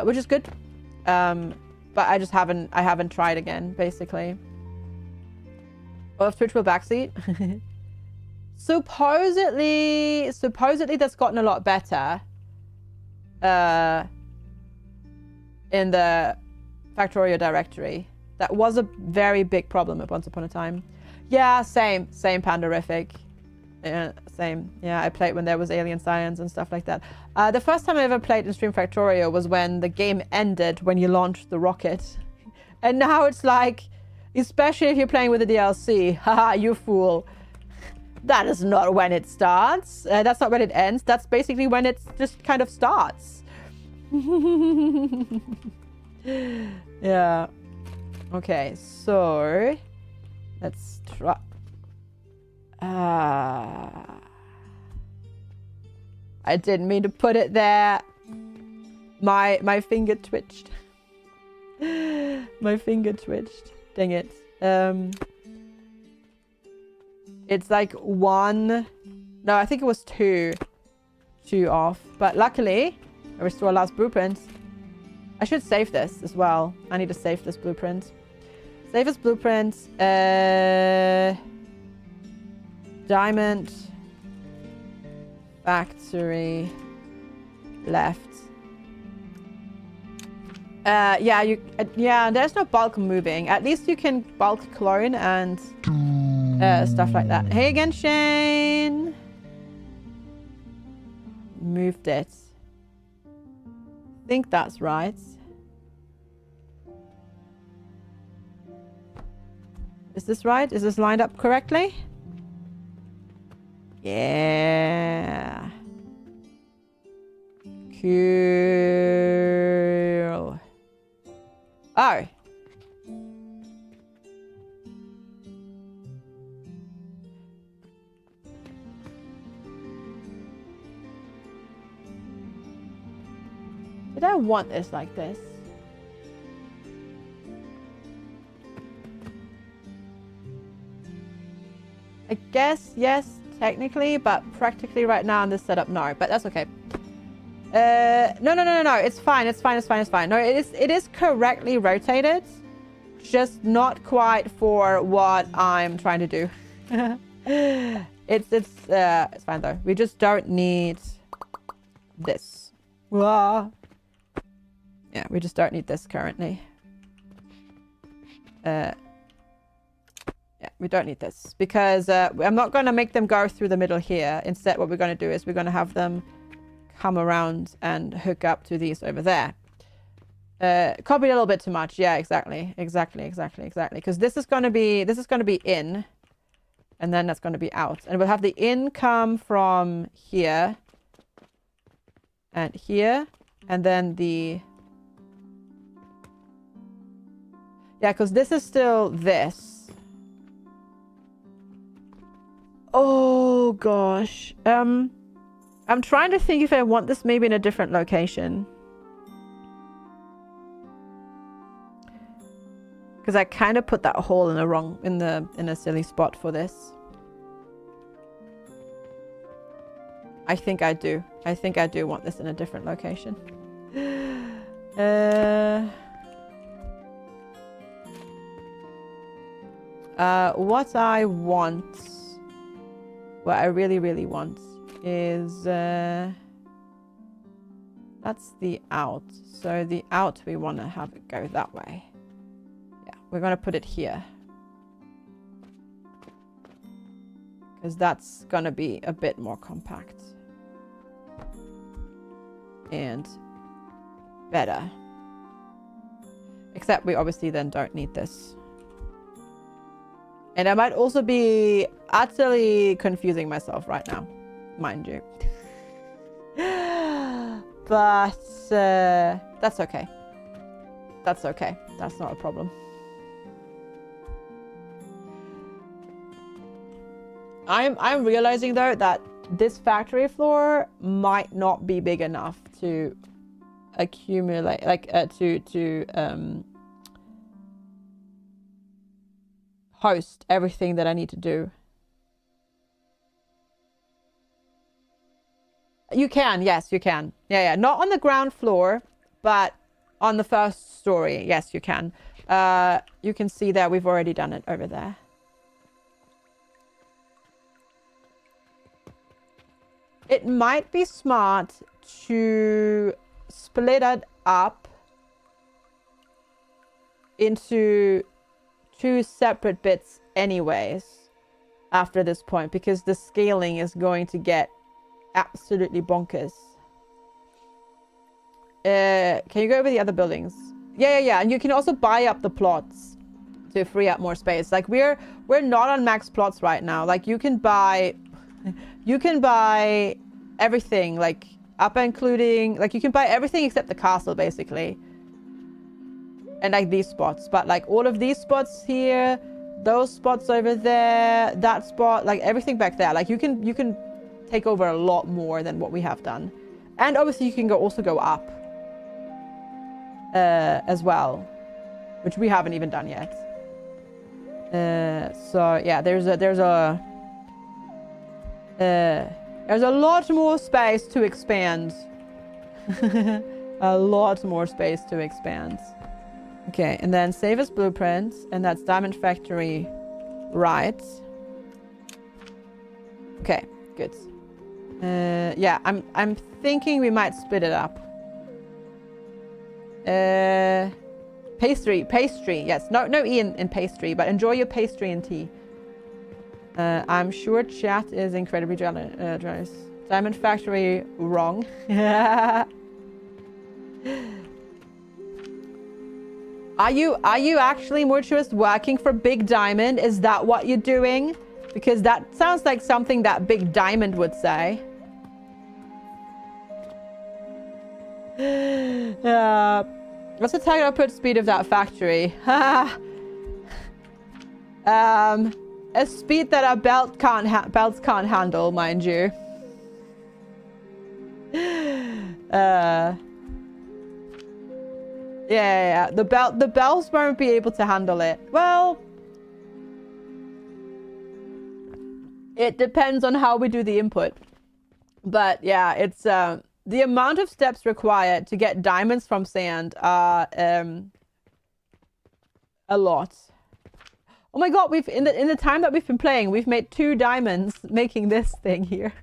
[SPEAKER 1] which is good. But I haven't tried again, basically. Or if Twitch will backseat. Supposedly that's gotten a lot better. In the Factorio directory. That was a very big problem at once upon a time. Yeah, same Pandarific. Yeah, same. Yeah, I played when there was Alien Science and stuff like that. The first time I ever played in Stream Factorio was when the game ended when you launched the rocket. And now it's like, especially if you're playing with the DLC, haha, you fool. That is not when it starts. That's not when it ends. That's basically when it just kind of starts. Yeah. Okay, so let's try. I didn't mean to put it there. My finger twitched. My finger twitched. Dang it. It's like one. No, I think it was two off. But luckily, I restore last blueprint. I should save this as well. I need to save this blueprint. Save this blueprint. Diamond. Factory. Left. Yeah, there's no bulk moving. At least you can bulk clone and stuff like that. Hey again, Shane. Moved it. I think that's right. Is this right? Is this lined up correctly? Yeah. Cool. Oh. Did I want this like this? I guess yes, technically, but practically right now in this setup, no. But that's okay. No. It's fine. It's fine. No, it is correctly rotated, just not quite for what I'm trying to do. It's fine though. We just don't need this. Whoa. Yeah, we just don't need this currently. Yeah, we don't need this because I'm not going to make them go through the middle here. Instead, what we're going to do is we're going to have them come around and hook up to these over there. Copied a little bit too much. Yeah, exactly. Because this is gonna be in, and then that's gonna be out, and we'll have the in come from here and here, and then the because this is still this. Oh gosh. I'm trying to think if I want this maybe in a different location. Because I kind of put that hole in a silly spot for this. I think I do. I think I do want this in a different location. What I want, what I really, really want is, that's the out. So the out, we want to have it go that way. Yeah, we're going to put it here. Because that's going to be a bit more compact. And better. Except we obviously then don't need this. And I might also be utterly confusing myself right now, mind you. But that's okay. That's okay. That's not a problem. I'm realizing though that this factory floor might not be big enough to accumulate, like to host everything that I need to do. You can, yes, you can. Yeah, not on the ground floor, but on the first story. Yes, you can. You can see that we've already done it over there. It might be smart to split it up into 2 separate bits anyways after this point, because the scaling is going to get absolutely bonkers. Can you go over the other buildings? Yeah. And you can also buy up the plots to free up more space. Like we're not on max plots right now. Like you can buy everything, like up including, like you can buy everything except the castle basically. And like these spots, but like all of these spots here, those spots over there, that spot, like everything back there, like you can take over a lot more than what we have done. And obviously you can also go up as well, which we haven't even done yet. So yeah, there's a lot more space to expand. A lot more space to expand. Okay, and then save as blueprints, and that's Diamond Factory, right? Okay, good. Yeah, I'm thinking we might split it up. Pastry, yes. No E in pastry, but enjoy your pastry and tea. I'm sure chat is incredibly jealous. Diamond Factory, wrong. Are you actually, Mortuous, working for Big Diamond? Is that what you're doing? Because that sounds like something that Big Diamond would say. What's the target output speed of that factory? A speed that our belts can't handle, mind you. Yeah. The bells won't be able to handle it. Well, it depends on how we do the input. But yeah, it's the amount of steps required to get diamonds from sand are a lot. Oh my god, we've in the time that we've been playing, we've made 2 diamonds making this thing here.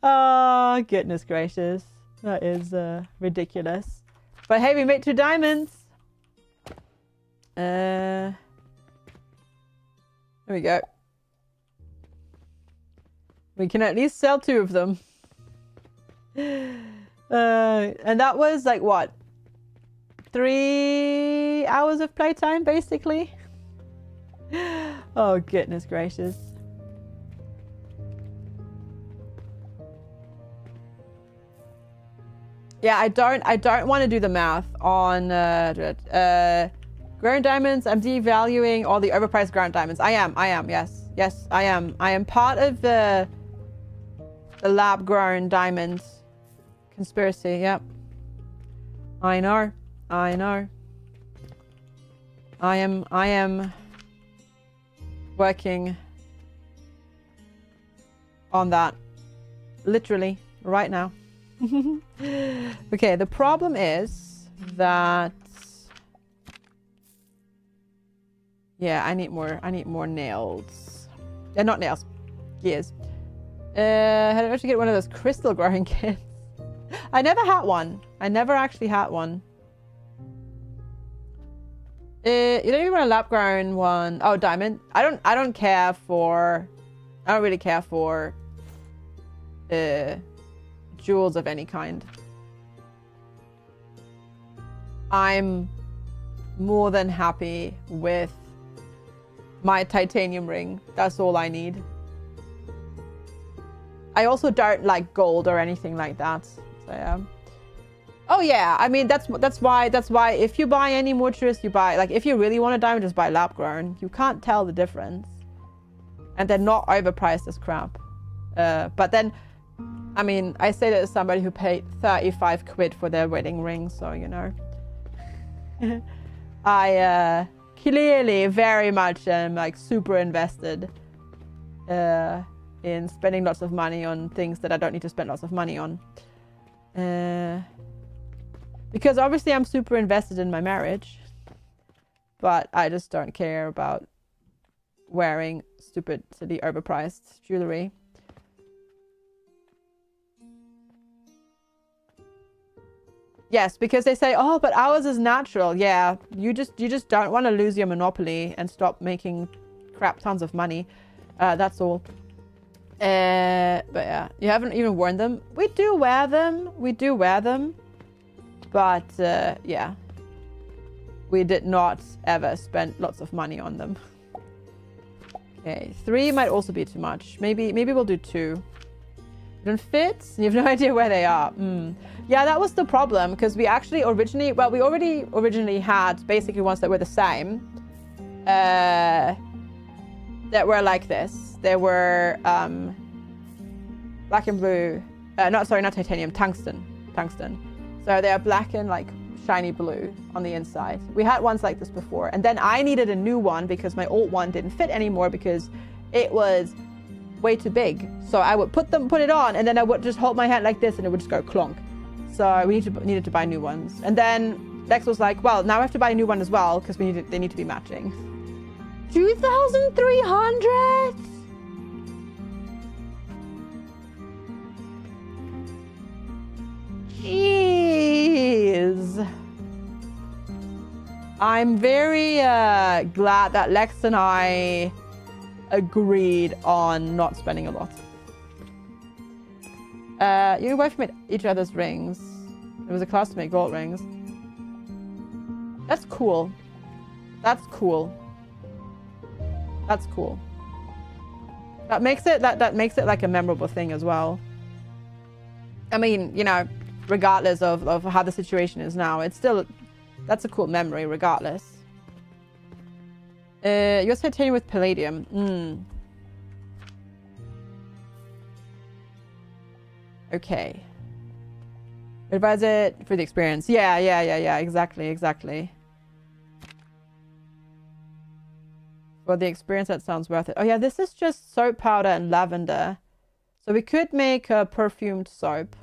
[SPEAKER 1] Oh, goodness gracious. That is ridiculous. But hey, we made 2 diamonds. There we go. We can at least sell 2 of them. And that was like what? 3 hours of playtime, basically. Oh, goodness gracious. Yeah, I don't want to do the math on ground diamonds. I'm devaluing all the overpriced ground diamonds. I am, yes. Yes, I am. I am part of the lab grown diamonds conspiracy. Yep. I know. I know. I am working on that literally right now. Okay, the problem is that yeah, I need more nails. Not nails, gears. How did I actually get one of those crystal growing kits? I never had one. I never actually had one. You don't even want a lab grown one. Oh, diamond. I don't really care for jewels of any kind. I'm more than happy with my titanium ring. That's all I need. I also don't like gold or anything like that. So yeah. Oh yeah, I mean that's why if you buy any mortuous, you buy, like, if you really want a diamond, just buy lab grown. You can't tell the difference, and they're not overpriced as crap. But then, I mean, I say that as somebody who paid 35 quid for their wedding ring, so you know. I clearly very much am like super invested in spending lots of money on things that I don't need to spend lots of money on. Because obviously I'm super invested in my marriage, but I just don't care about wearing stupid, silly, overpriced jewelry. Yes, because they say, oh, but ours is natural. Yeah, you just don't want to lose your monopoly and stop making crap tons of money. That's all. But yeah, you haven't even worn them. We do wear them. We do wear them. But yeah, we did not ever spend lots of money on them. Okay, 3 might also be too much. Maybe we'll do 2. They don't fit. You have no idea where they are. Yeah, that was the problem, because we actually originally, well, we already originally had basically ones that were the same, that were like this. They were black and blue. Not titanium, tungsten. So they are black and like shiny blue on the inside. We had ones like this before, and then I needed a new one because my old one didn't fit anymore because it was way too big. So I would put it on, and then I would just hold my hand like this, and it would just go clonk. So we needed to buy new ones. And then Lex was like, well, now I have to buy a new one as well because they need to be matching. 2,300. Jeez. I'm very glad that Lex and I agreed on not spending a lot. You and wife made each other's rings. It was a class to make gold rings. That's cool. That's cool. That's cool. That makes it like a memorable thing as well. I mean, you know, regardless of how the situation is now, it's still, that's a cool memory regardless. You're titanium with palladium. Okay. Advise it for the experience. Yeah, exactly. For the experience, that sounds worth it. Oh yeah, this is just soap powder and lavender. So we could make a perfumed soap.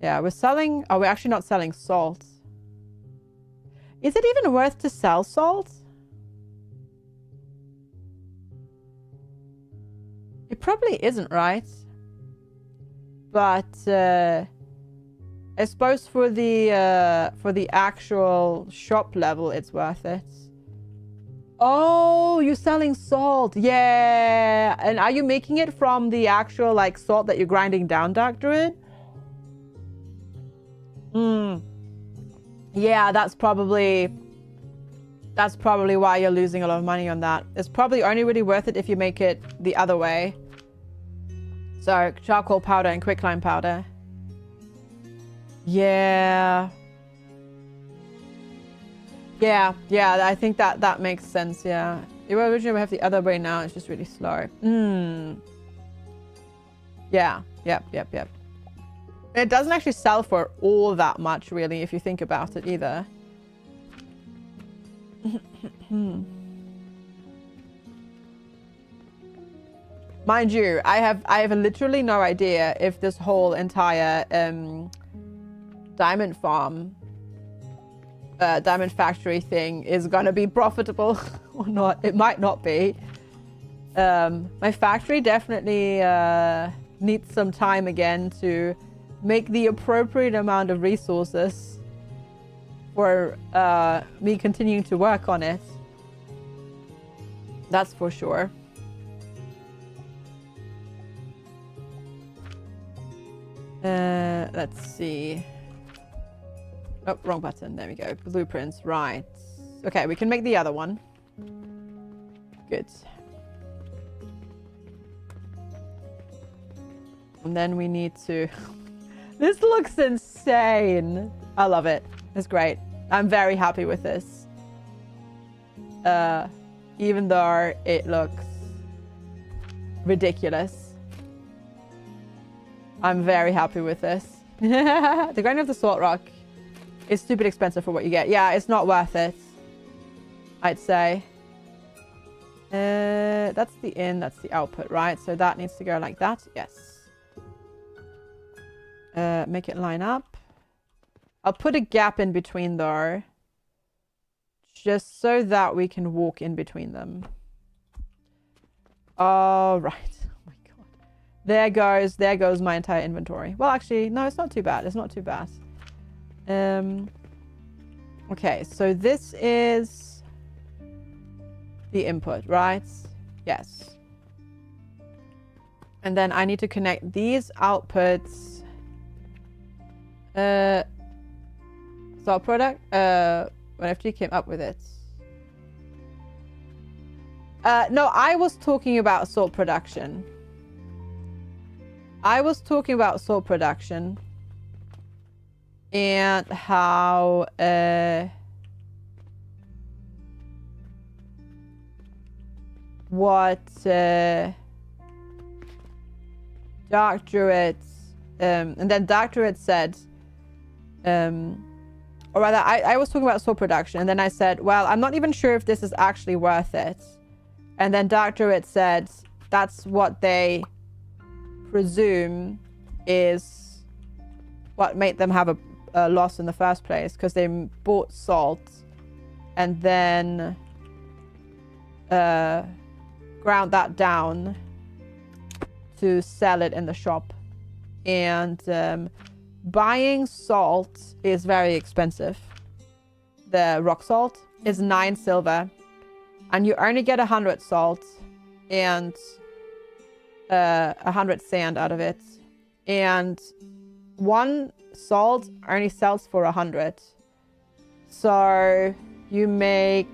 [SPEAKER 1] Yeah, we're actually not selling salt. Is it even worth to sell salt? It probably isn't, right? But I suppose for the actual shop level, it's worth it. Oh, you're selling salt. Yeah. And are you making it from the actual like salt that you're grinding down, Dark Druid? Yeah, that's probably why you're losing a lot of money on that. It's probably only really worth it if you make it the other way. So, charcoal powder and quicklime powder. Yeah. Yeah, I think that makes sense, yeah. You originally have the other way now, it's just really slow. Yeah, yep. It doesn't actually sell for all that much, really, if you think about it, either. Mind you, I have literally no idea if this whole entire diamond farm, diamond factory thing is gonna be profitable or not. It might not be. My factory definitely needs some time again to make the appropriate amount of resources for me continuing to work on it. That's for sure. Let's see. Oh, wrong button. There we go. Blueprints. Right. Okay, we can make the other one. Good. And then we need to... This looks insane. I love it. It's great. I'm very happy with this. Even though it looks ridiculous. I'm very happy with this. The grinding of the salt rock is stupid expensive for what you get. Yeah, it's not worth it, I'd say. That's the in, that's the output, right? So that needs to go like that. Yes. Make it line up. I'll put a gap in between though, just so that we can walk in between them. All right. There goes my entire inventory. Well, actually, no, it's not too bad. It's not too bad. Okay, so this is the input, right? Yes. And then I need to connect these outputs. Salt product. When FG came up with it. No, I was talking about salt production. And how what Dark Druids and then Dark Druid said or rather I was talking about salt production, and then I said, well, I'm not even sure if this is actually worth it. And then Dark Druid said that's what they presume is what made them have a loss in the first place, because they bought salt and then ground that down to sell it in the shop. And buying salt is very expensive. The rock salt is 9 silver, and you only get 100 salt and 100 sand out of it, and 1 salt only sells for 100. So you make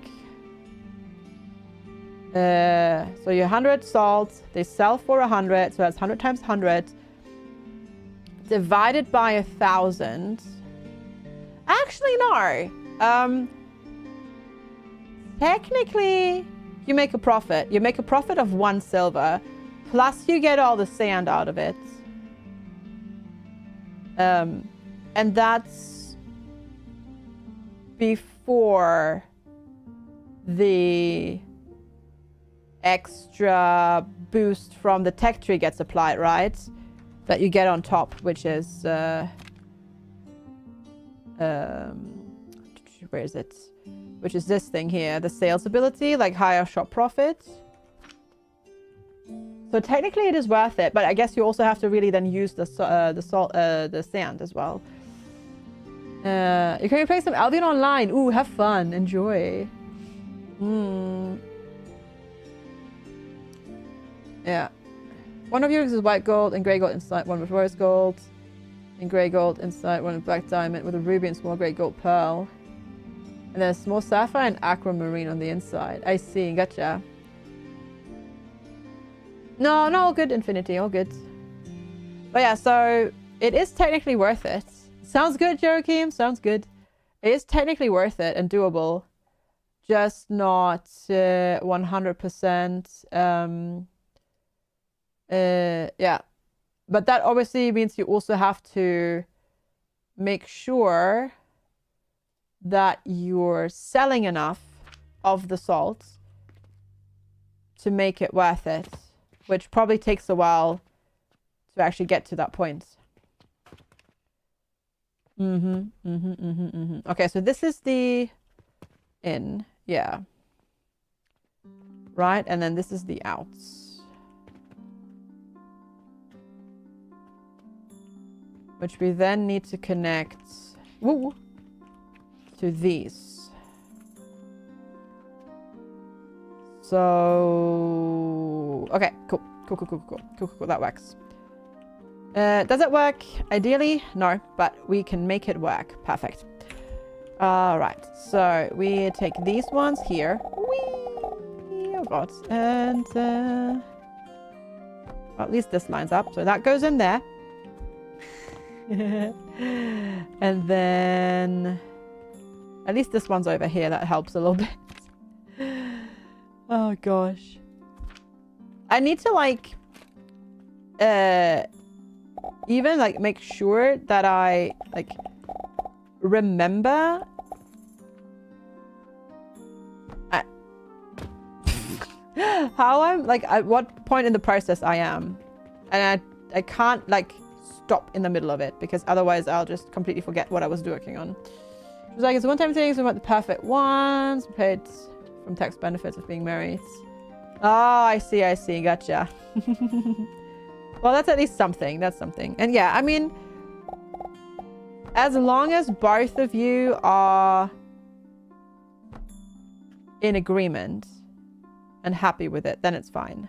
[SPEAKER 1] so your 100 salt, they sell for 100, so that's 100 times 100 divided by 1,000. Actually, no. Technically, you make a profit. You make a profit of 1 silver. Plus, you get all the sand out of it. And that's before the extra boost from the tech tree gets applied, right? That you get on top, which is... where is it? Which is this thing here. The sales ability, like higher shop profit. So technically it is worth it, but I guess you also have to really then use the sand as well. You can play some Albion online. Ooh, have fun, enjoy. Yeah. One of yours is white gold and grey gold inside, one with rose gold and grey gold inside, one with black diamond with a ruby and small grey gold pearl. And then a small sapphire and aquamarine on the inside. I see, gotcha. No, all good, Infinity, all good. But yeah, so it is technically worth it. Sounds good, Joachim, sounds good. It is technically worth it and doable. Just not 100%. Yeah. But that obviously means you also have to make sure that you're selling enough of the salt to make it worth it, which probably takes a while to actually get to that point. Okay, so this is the in, yeah. Right, and then this is the outs. Which we then need to connect to these. So, okay, cool. That works. Does it work? Ideally, no, but we can make it work. Perfect. All right, so we take these ones here. Whee! Oh God, and well, at least this lines up, so that goes in there. And then at least this one's over here. That helps a little bit. Oh gosh, I need to like even like make sure that I like remember how I'm like at what point in the process I am, and I can't like stop in the middle of it because otherwise I'll just completely forget what I was working on. It was like, it's a one-time thing, so we want the perfect ones paid from tax benefits of being married. Oh, I see, gotcha. Well, that's at least something. That's something. And yeah, I mean, as long as both of you are in agreement and happy with it, then it's fine.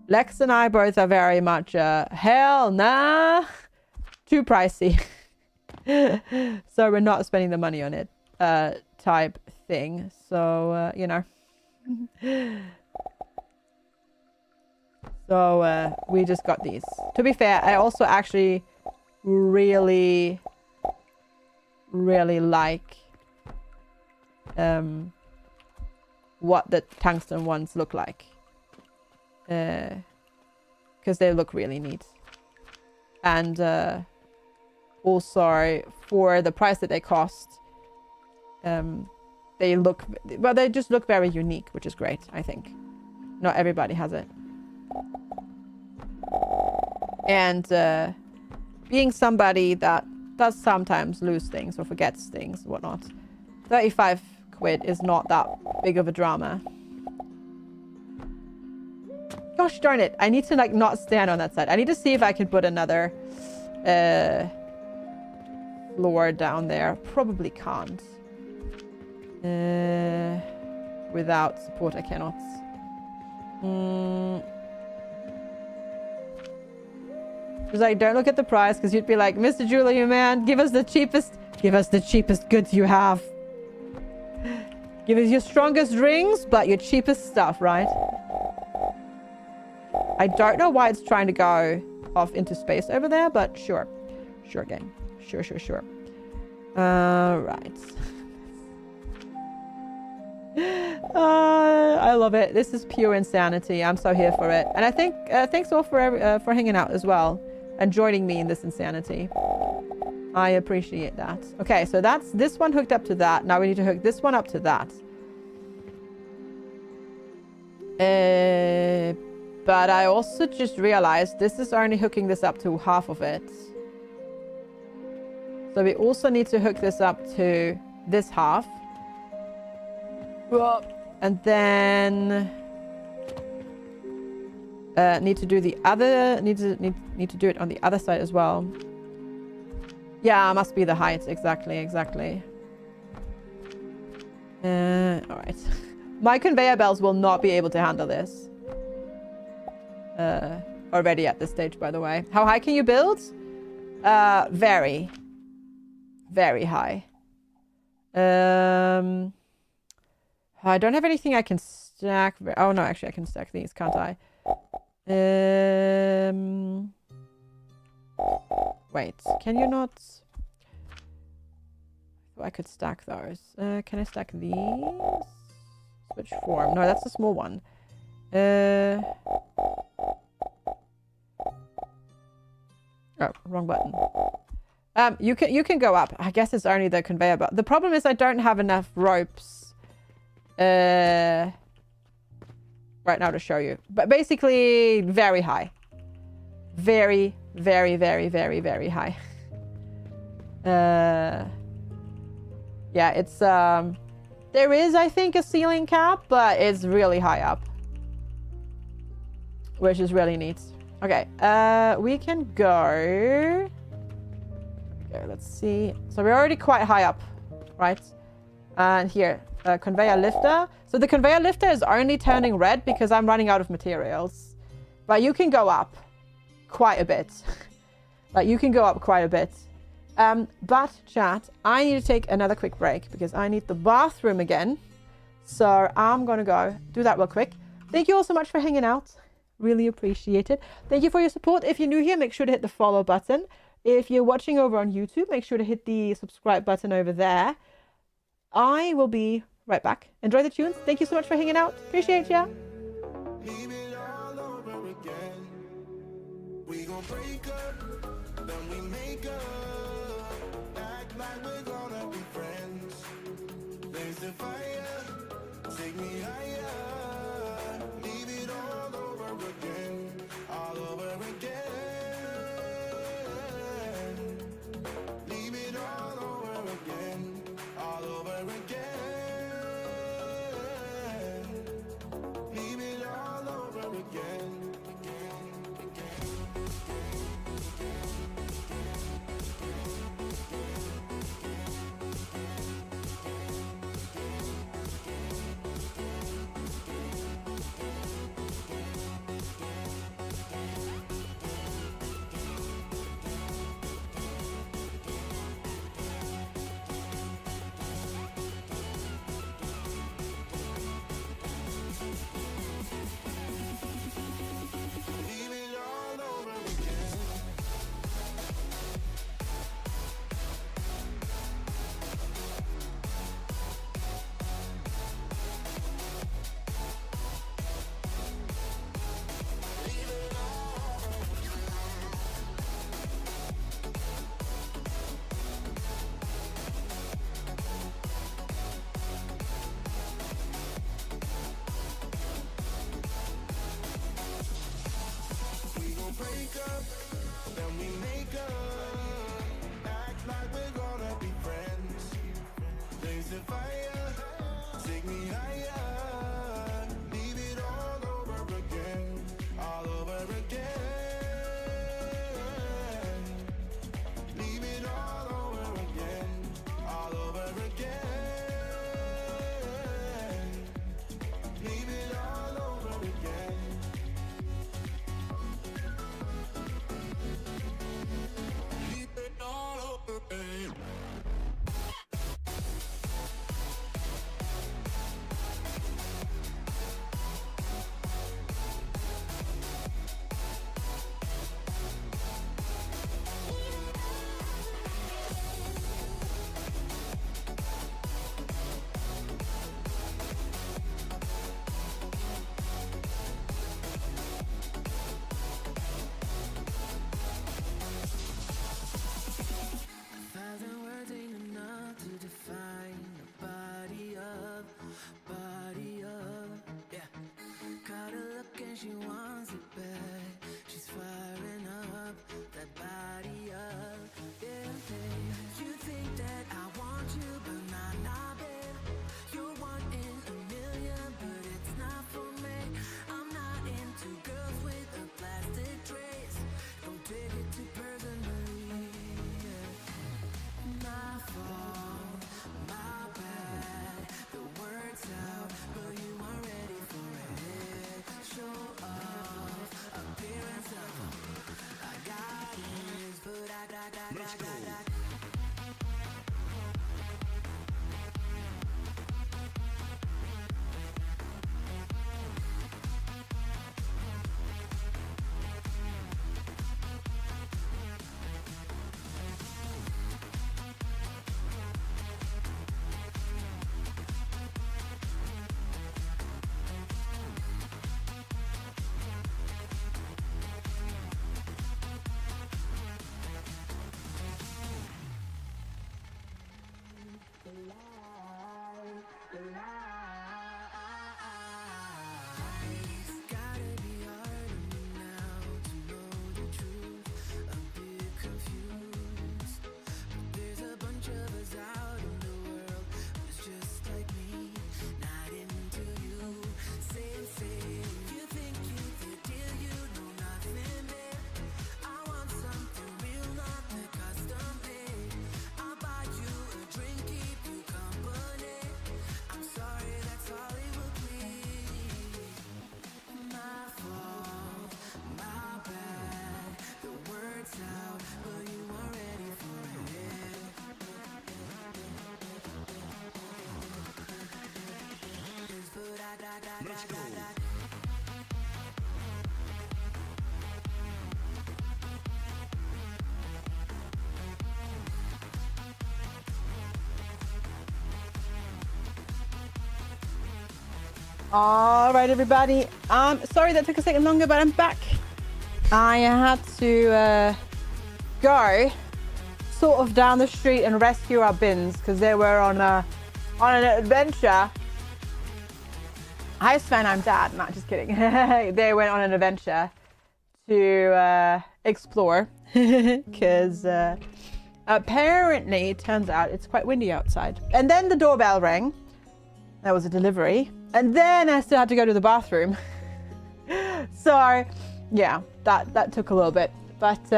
[SPEAKER 1] Lex and I both are very much hell nah, too pricey. So we're not spending the money on it type thing. So, you know. So we just got these. To be fair, I also actually really like what the tungsten ones look like. Because they look really neat. And also for the price that they cost, they look, well, they just look very unique, which is great, I think. Not everybody has it. And being somebody that does sometimes lose things or forgets things and whatnot, 35 quid is not that big of a drama. Gosh darn it, I need to like not stand on that side. I need to see if I can put another floor down there. Probably can't. Without support I cannot. Just like, don't look at the price, because you'd be like, Mr. Julia, man, give us the cheapest goods you have. Give us your strongest rings, but your cheapest stuff, right? I don't know why it's trying to go off into space over there, but sure. Sure, game. Sure. Right. I love it. This is pure insanity. I'm so here for it. And I think thanks all for hanging out as well and joining me in this insanity. I appreciate that. Okay, so that's this one hooked up to that. Now we need to hook this one up to that. But I also just realized this is only hooking this up to half of it. So we also need to hook this up to this half. And then need to do the other, need to do it on the other side as well. Yeah, must be the height. Exactly. All right. My conveyor belts will not be able to handle this. Already at this stage, by the way. How high can you build? Very. Very high. I don't have anything I can stack. Oh, no, actually, I can stack these, can't I? Wait, can you not? Oh, I could stack those. Can I stack these? Switch form. No, that's a small one. Oh, wrong button. You can go up. I guess it's only the conveyor belt. The problem is I don't have enough ropes right now to show you. But basically, very high. Very, very, very, very, very high. Yeah, it's there is, I think, a ceiling cap, but it's really high up, which is really neat. Okay, we can go. Okay, let's see. So we're already quite high up, right? And here, conveyor lifter. So the conveyor lifter is only turning red because I'm running out of materials. But you can go up quite a bit. Like, you can go up quite a bit. But, chat, I need to take another quick break because I need the bathroom again. So I'm going to go do that real quick. Thank you all so much for hanging out. Really appreciate it. Thank you for your support. If you're new here, make sure to hit the follow button. If you're watching over on YouTube, make sure to hit the subscribe button over there. I will be right back. Enjoy the tunes. Thank you so much for hanging out. Appreciate ya.
[SPEAKER 4] Leave it all over again. We gon' break up, then we make up. Act like we're gonna be friends. Blaze the fire, take me higher. Leave it all over again, all over again. Leave it all over again, all over again. Leave it all over again, again, again, again, again.
[SPEAKER 1] All right, everybody. Sorry that took a second longer, but I'm back. I had to go sort of down the street and rescue our bins because they were on an adventure. Hi, Sven. I'm Dad. Not just kidding. They went on an adventure to explore because apparently it turns out it's quite windy outside. And then the doorbell rang. That was a delivery. And then I still had to go to the bathroom. So, yeah, that took a little bit. But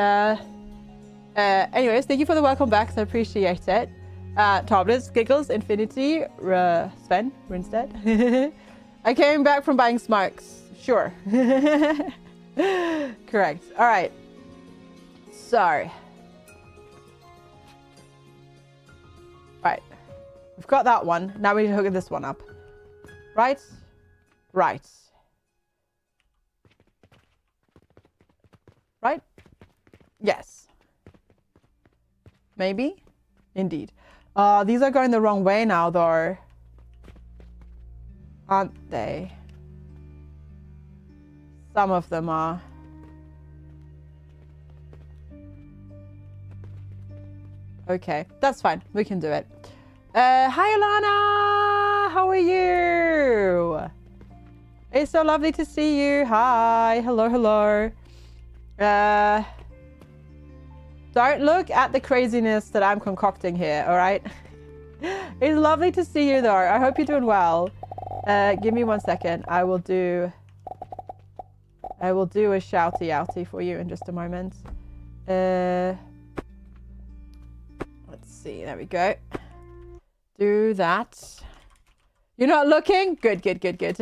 [SPEAKER 1] anyways, thank you for the welcome back. I appreciate it. Topless, Giggles, Infinity, Sven, Rinstead. I came back from buying smokes. Sure. Correct. All right. So. Right. We've got that one. Now we need to hook this one up. Right? Right. Right? Yes. Maybe? Indeed. These are going the wrong way now, though. Aren't they? Some of them are. Okay, that's fine. We can do it. Hi, Alana! How are you? It's so lovely to see you. Hi. Hello, hello. Don't look at the craziness that I'm concocting here, all right? It's lovely to see you, though. I hope you're doing well. Give me 1 second. I will do a shouty outy for you in just a moment. Let's see. There we go. Do that. You're not looking? Good, good, good, good.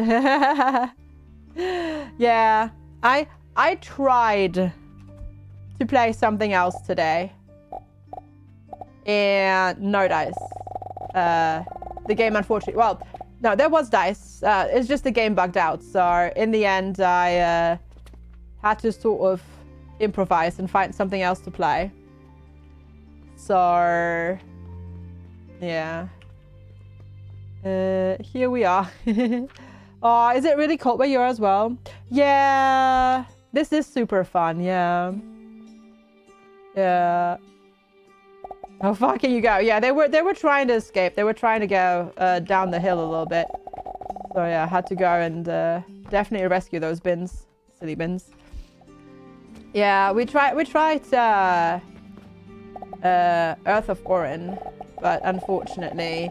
[SPEAKER 1] Yeah. I tried to play something else today. And no dice. The game, unfortunately... Well, no, there was dice. It's just the game bugged out. So, in the end, I had to sort of improvise and find something else to play. So... Yeah. Here we are. Oh, is it really cold where you are as well? Yeah. This is super fun. Yeah. Yeah. How far can you go? Yeah, they were trying to escape. They were trying to go down the hill a little bit. So yeah, I had to go and definitely rescue those bins. Silly bins. Yeah, we tried Earth of Orin, but unfortunately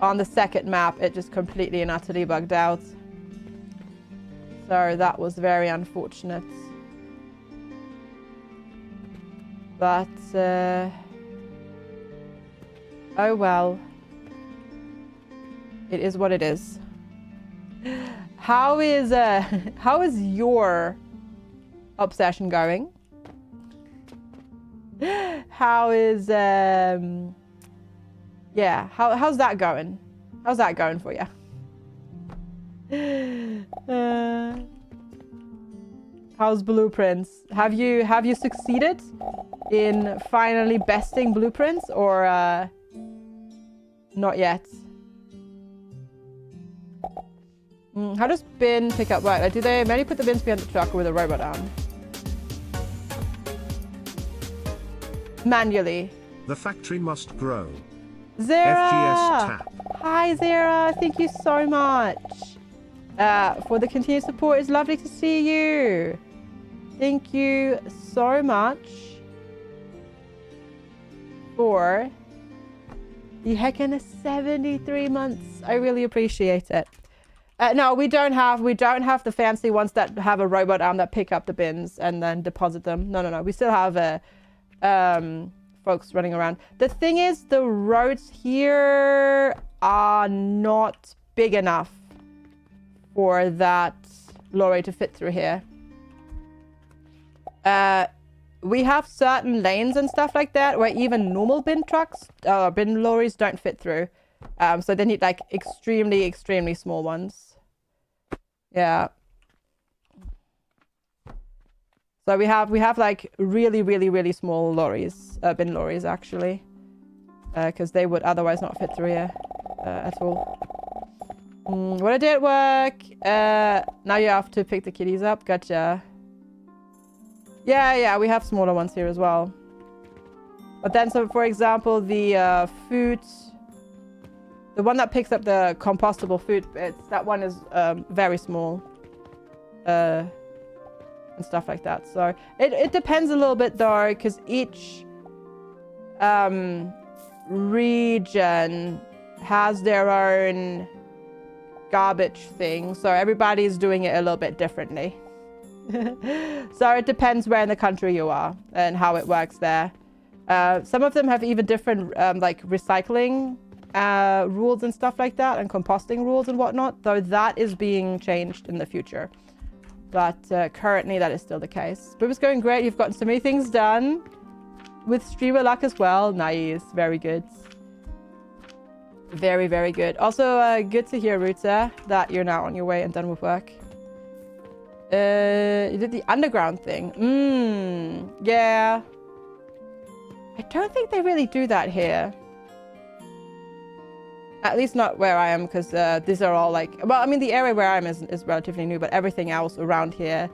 [SPEAKER 1] on the second map it just completely and utterly bugged out. So that was very unfortunate. But oh well. It is what it is. How is your obsession going? How is yeah, how's that going? How's that going for you? How's blueprints? Have you succeeded in finally besting blueprints, or not yet? How does bin pick up work? Like, do they maybe put the bins behind the truck or with a robot arm? Manually.
[SPEAKER 2] The factory must grow.
[SPEAKER 1] Zara!
[SPEAKER 2] FGS tap.
[SPEAKER 1] Hi, Zara. Thank you so much for the continued support. It's lovely to see you. Thank you so much for the heckin' 73 months. I really appreciate it. No, we don't have the fancy ones that have a robot arm that pick up the bins and then deposit them. No. We still have folks running around. The thing is, the roads here are not big enough for that lorry to fit through here. We have certain lanes and stuff like that where even normal bin trucks, bin lorries don't fit through. So they need like extremely small ones. Yeah. So we have like really small lorries, bin lorries actually, because they would otherwise not fit through here at all. What I did at work. Now you have to pick the kitties up. Gotcha. Yeah, we have smaller ones here as well. But then, so for example, the food, the one that picks up the compostable food bits, that one is very small. And stuff like that. So it depends a little bit though, because each region has their own garbage thing. So everybody's doing it a little bit differently. So it depends where in the country you are and how it works there. Some of them have even different like recycling rules and stuff like that, and composting rules and whatnot, though that is being changed in the future. But currently that is still the case. But it's going great. You've gotten so many things done with streamer luck as well. Nice. Very good. Very good. Also, good to hear, Ruta, that you're now on your way and done with work. You did the underground thing. Yeah. I don't think they really do that here. At least not where I am, because these are all like... Well, I mean, the area where I am is relatively new, but everything else around here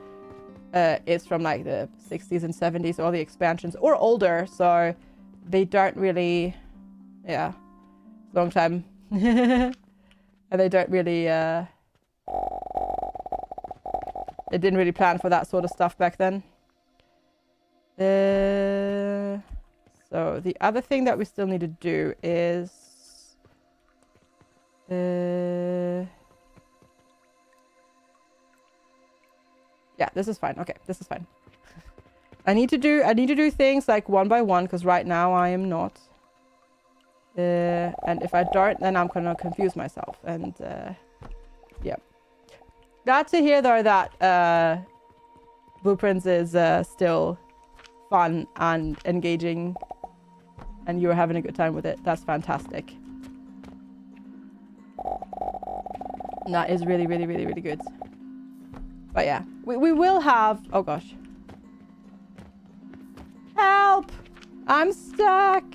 [SPEAKER 1] is from like the 60s and 70s, all the expansions, or older, so they don't really... Yeah. Long time. And they don't really... They didn't really plan for that sort of stuff back then. So the other thing that we still need to do is... Yeah, this is fine. Okay, this is fine. I need to do things like one by one, because right now I am not. And if I don't, then I'm gonna confuse myself. And yeah. Glad to hear though that Blueprints is still fun and engaging, and you're having a good time with it. That's fantastic. That is really good. But yeah, we will have... Oh gosh. Help! I'm stuck!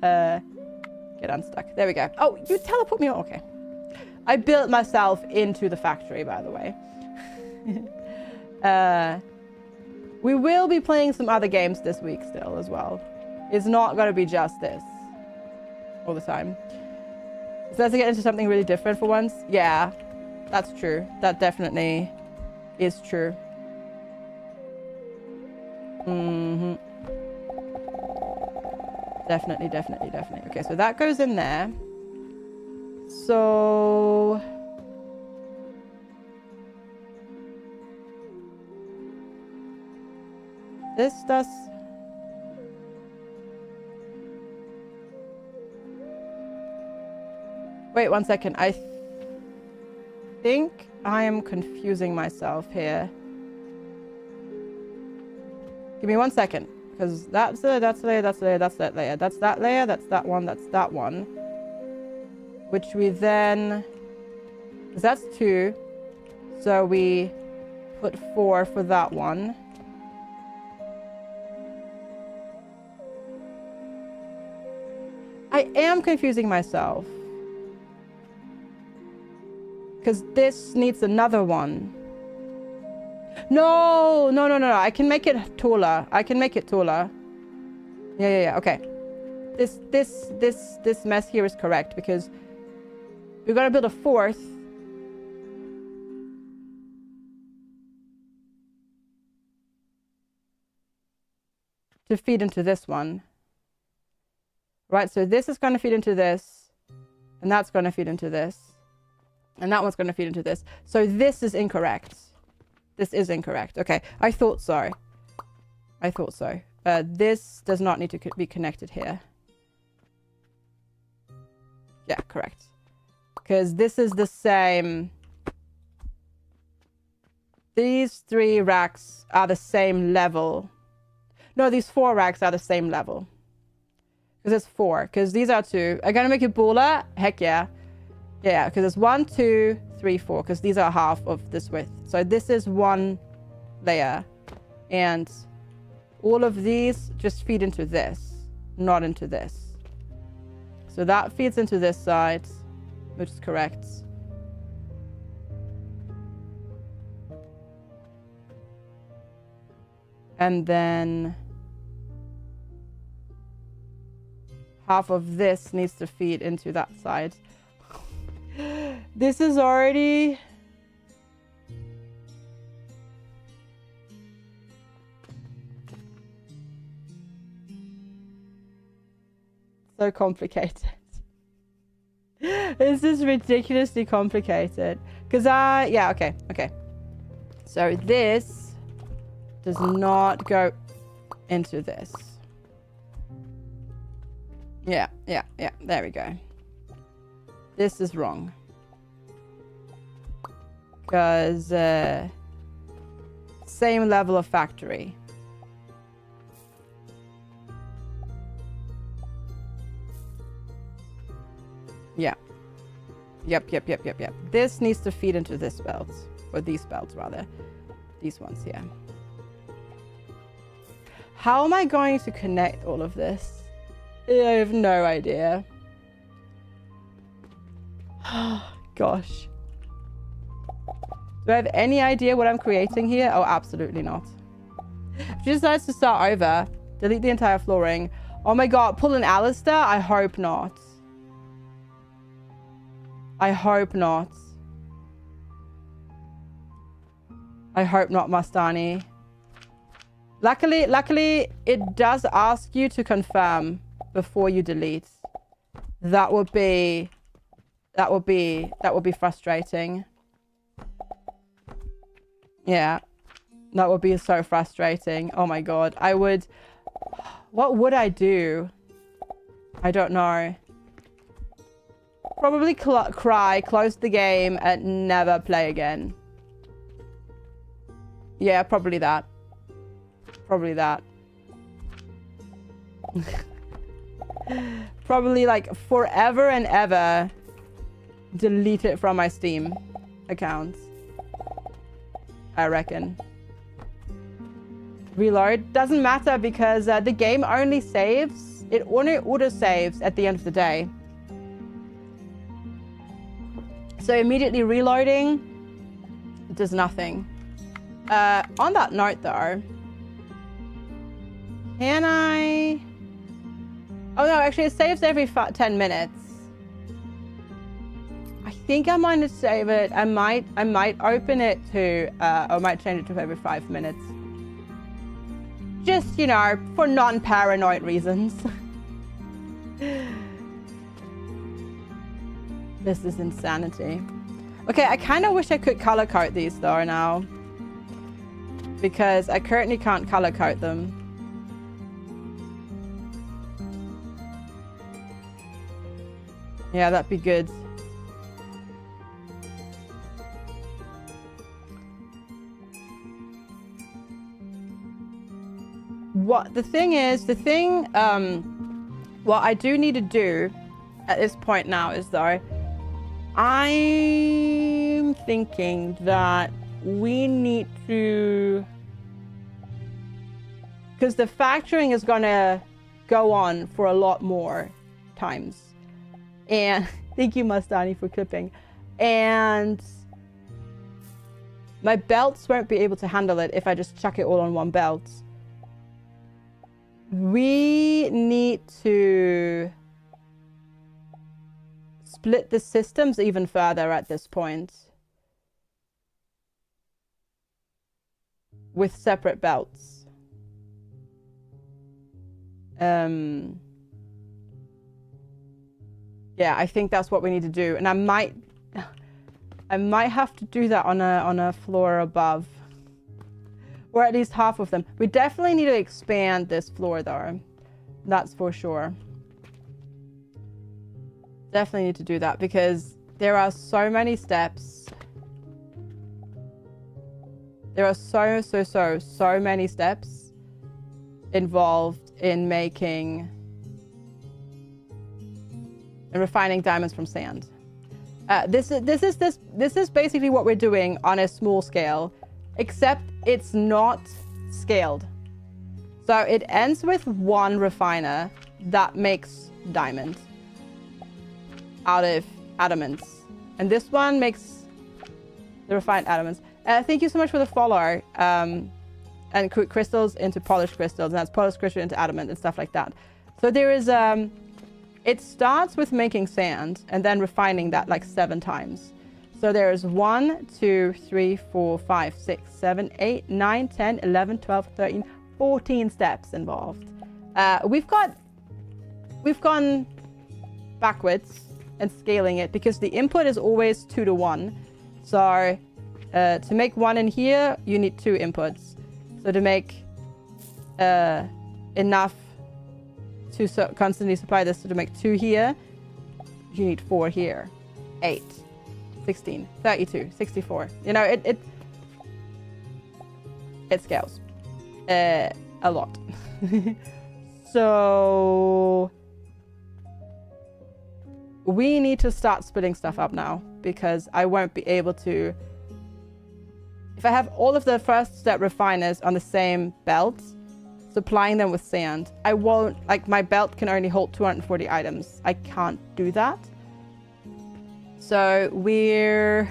[SPEAKER 1] Get unstuck. There we go. Oh, you teleport me. Okay. I built myself into the factory, by the way. We will be playing some other games this week still as well. It's not going to be just this all the time. So let's get into something really different for once. Yeah, that's true. That definitely is true. Definitely. Okay, so that goes in there. So... This does... Wait 1 second. I think I am confusing myself here. Give me 1 second. Because that's a layer, that's a layer, that's a layer, that's that layer. That's that layer, that's that one, that's that one. Which we then... Because that's 2. So we put 4 for that one. I am confusing myself. Because this needs another one. No, no, no, no, no. I can make it taller. I can make it taller. Yeah. Okay. This mess here is correct because we're gonna build a 4th. To feed into this one. Right, so this is gonna feed into this. And that's gonna feed into this. And that one's gonna feed into this. So this is incorrect. This is incorrect. Okay, I thought so. I thought so. This does not need to be connected here. Yeah, correct. Because this is the same. These 3 racks are the same level. No, these 4 racks are the same level. Because it's 4. Because these are 2. I'm going to make it baller. Heck yeah. Yeah, because it's 1, 2, 3, 4. Because these are half of this width. So this is 1 layer. And all of these just feed into this. Not into this. So that feeds into this side. Which is correct. And then... half of this needs to feed into that side. This is already... so complicated. This is ridiculously complicated. Because yeah, okay. So this does not go into this. Yeah. There we go. This is wrong. Because same level of factory. Yeah. Yep. This needs to feed into this belt. Or these belts, rather. These ones here. How am I going to connect all of this? I have no idea. Gosh. Do I have any idea what I'm creating here? Oh, absolutely not. If she decides to start over, delete the entire flooring. Oh my god, pull an Alistair? I hope not. I hope not. I hope not, Mastani. Luckily, it does ask you to confirm before you delete. That would be frustrating. Yeah. That would be so frustrating. Oh my god. What would I do? I don't know. Probably cry, close the game, and never play again. Yeah, probably that. Probably that. Probably like forever and ever delete it from my Steam account. I reckon. Reload. Doesn't matter because the game only saves. It only auto-saves at the end of the day. So immediately reloading does nothing. On that note though, can I... Oh no, actually it saves every 10 minutes. I think I might save it. I might open it to, I might change it to every 5 minutes. Just, you know, for non-paranoid reasons. This is insanity. Okay, I kind of wish I could color code these though now. Because I currently can't color code them. Yeah, that'd be good. what I do need to do at this point now is though, I'm thinking that we need to, because the factoring is gonna go on for a lot more times. And thank you, Mustani, for clipping. And my belts won't be able to handle it if I just chuck it all on one belt. We need to split the systems even further at this point with separate belts. Yeah, I think that's what we need to do, and I might have to do that on a floor above, or at least half of them. We definitely need to expand this floor though, that's for sure. Definitely need to do that because there are so many steps. There are so many steps involved in making and refining diamonds from sand. This is basically what we're doing on a small scale, except it's not scaled. So it ends with one refiner that makes diamond out of adamants, and this one makes the refined adamants. Thank you so much for the follow. And crystals into polished crystals, and that's polished crystal into adamant and stuff like that. So there is it starts with making sand and then refining that like 7 times. So there's 1, 2, 3, 4, 5, 6, 7, 8, 9, 10, 11, 12, 13, 14 steps involved. We've gone backwards and scaling it because the input is always 2 to 1. So to make 1 in here, you need 2 inputs. So to make enough to constantly supply this, so to make 2 here, you need 4 here. 8, 16, 32, 64. You know, it scales a lot. So we need to start splitting stuff up now, because I won't be able to. If I have all of the first step refiners on the same belt, supplying them with sand, I won't, like, my belt can only hold 240 items. I can't do that. So we're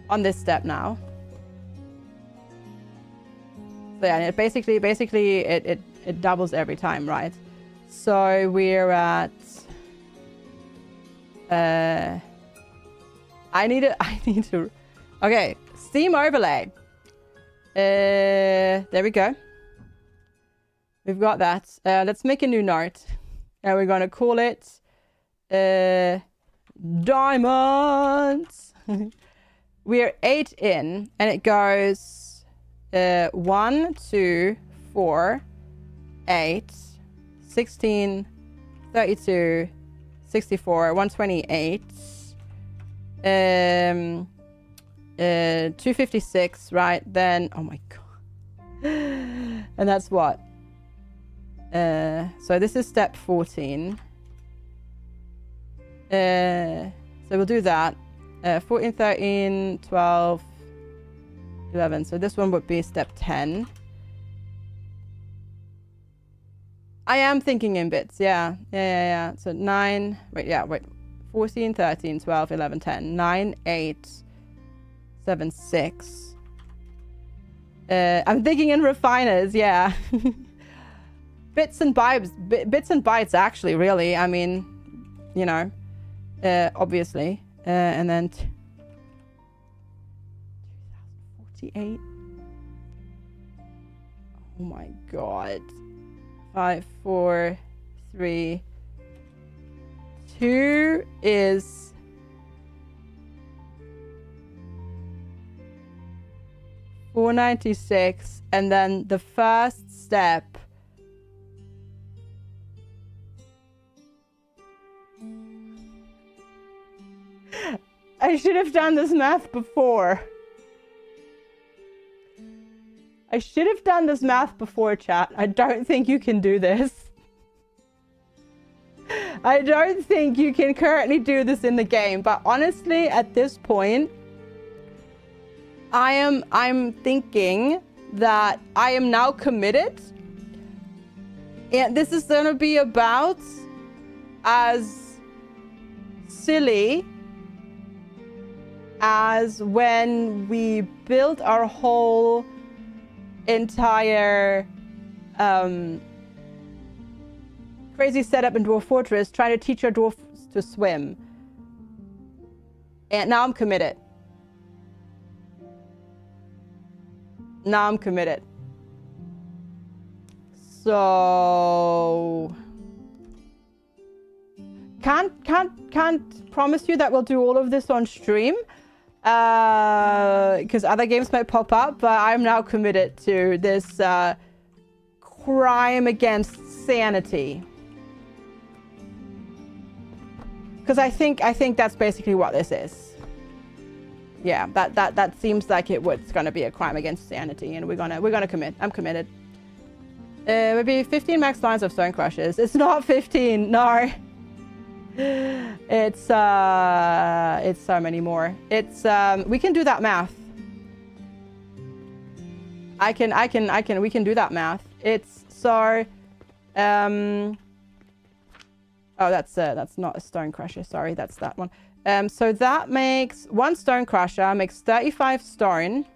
[SPEAKER 1] on this step now. So yeah, it basically it doubles every time, right? So we're at I need to okay, Steam overlay. There we go. We've got that. Let's make a new note. And we're going to call it diamonds. We're 8 in, and it goes 1, 2, 4, 8, 16, 32, 64, 128, 256, right? Then, oh my god. And that's what? So this is step 14. So we'll do that. 14, 13, 12, 11. So this one would be step 10. I am thinking in bits. Yeah. So 9. Wait. 14, 13, 12, 11, 10. 9, 8, 7, 6. I'm thinking in refiners. Yeah. Bits and bytes, actually, really. I mean, you know, obviously. And then 2048. Oh my god. 5, 4, 3, 2 is 496, and then the first step I should have done this math before. I I should have done this math before, chat. I don't think you can do this. I don't think you can currently do this in the game, but honestly, at this point, I'm thinking that I am now committed. And this is gonna be about as silly as when we built our whole entire crazy setup in Dwarf Fortress trying to teach our dwarfs to swim. And now I'm committed. Now I'm committed. So can't promise you that we'll do all of this on stream, because other games might pop up, but I'm now committed to this crime against sanity. Because I think that's basically what this is. Yeah, that seems like it's gonna be a crime against sanity, and we're gonna commit. I'm committed. Maybe 15 max lines of stone crushes. It's not 15, no. It's so many more. It's we can do that math. We can do that math. It's so oh, that's not a stone crusher. Sorry, that's that one. So that makes one stone crusher makes 35 stone.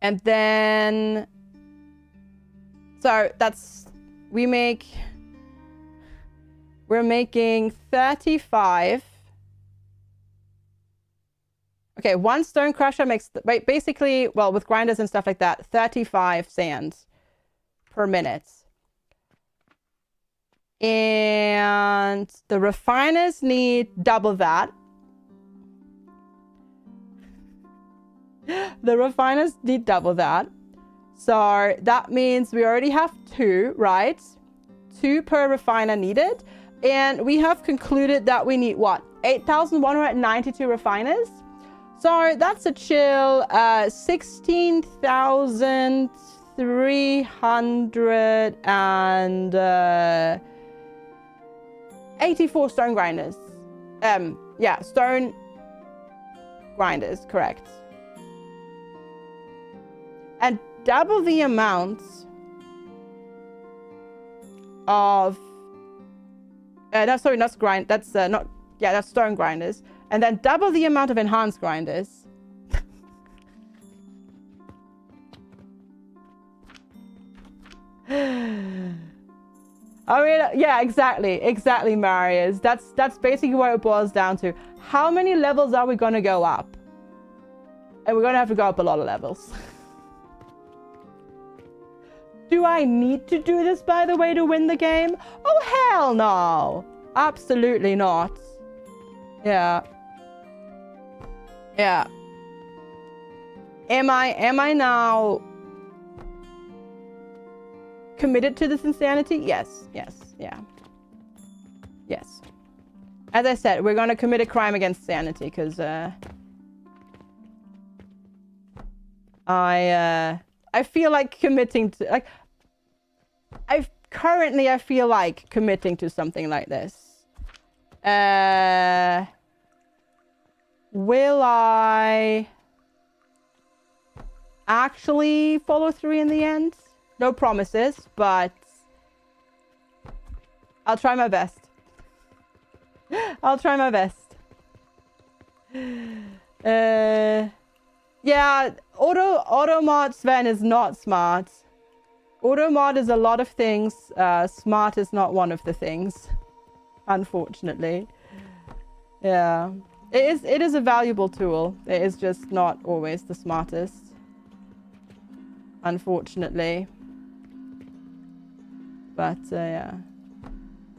[SPEAKER 1] And then so that's we're making 35. Okay, one stone crusher makes basically, well, with grinders and stuff like that, 35 sands per minute. And the refiners need double that. The refiners need double that. So that means we already have 2, right? 2 per refiner needed. And we have concluded that we need what? 8,192 refiners. So that's a chill 16,384 stone grinders. Yeah, stone grinders, correct. And double the amount of that's stone grinders, and then double the amount of enhanced grinders. I mean, yeah, exactly, Marius. That's basically what it boils down to. How many levels are we gonna go up? And we're gonna have to go up a lot of levels. Do I need to do this, by the way, to win the game? Oh, hell no. Absolutely not. Yeah. Yeah. Am I now committed to this insanity? Yes. Yeah. Yes. As I said, we're going to commit a crime against sanity because I feel like committing to I feel like committing to something like this. Will I actually follow through in the end? No promises, but I'll try my best. I'll try my best. Yeah, automod Sven is not smart. Automod is a lot of things. Smart is not one of the things, unfortunately. Yeah, it is a valuable tool. It is just not always the smartest, unfortunately. But yeah.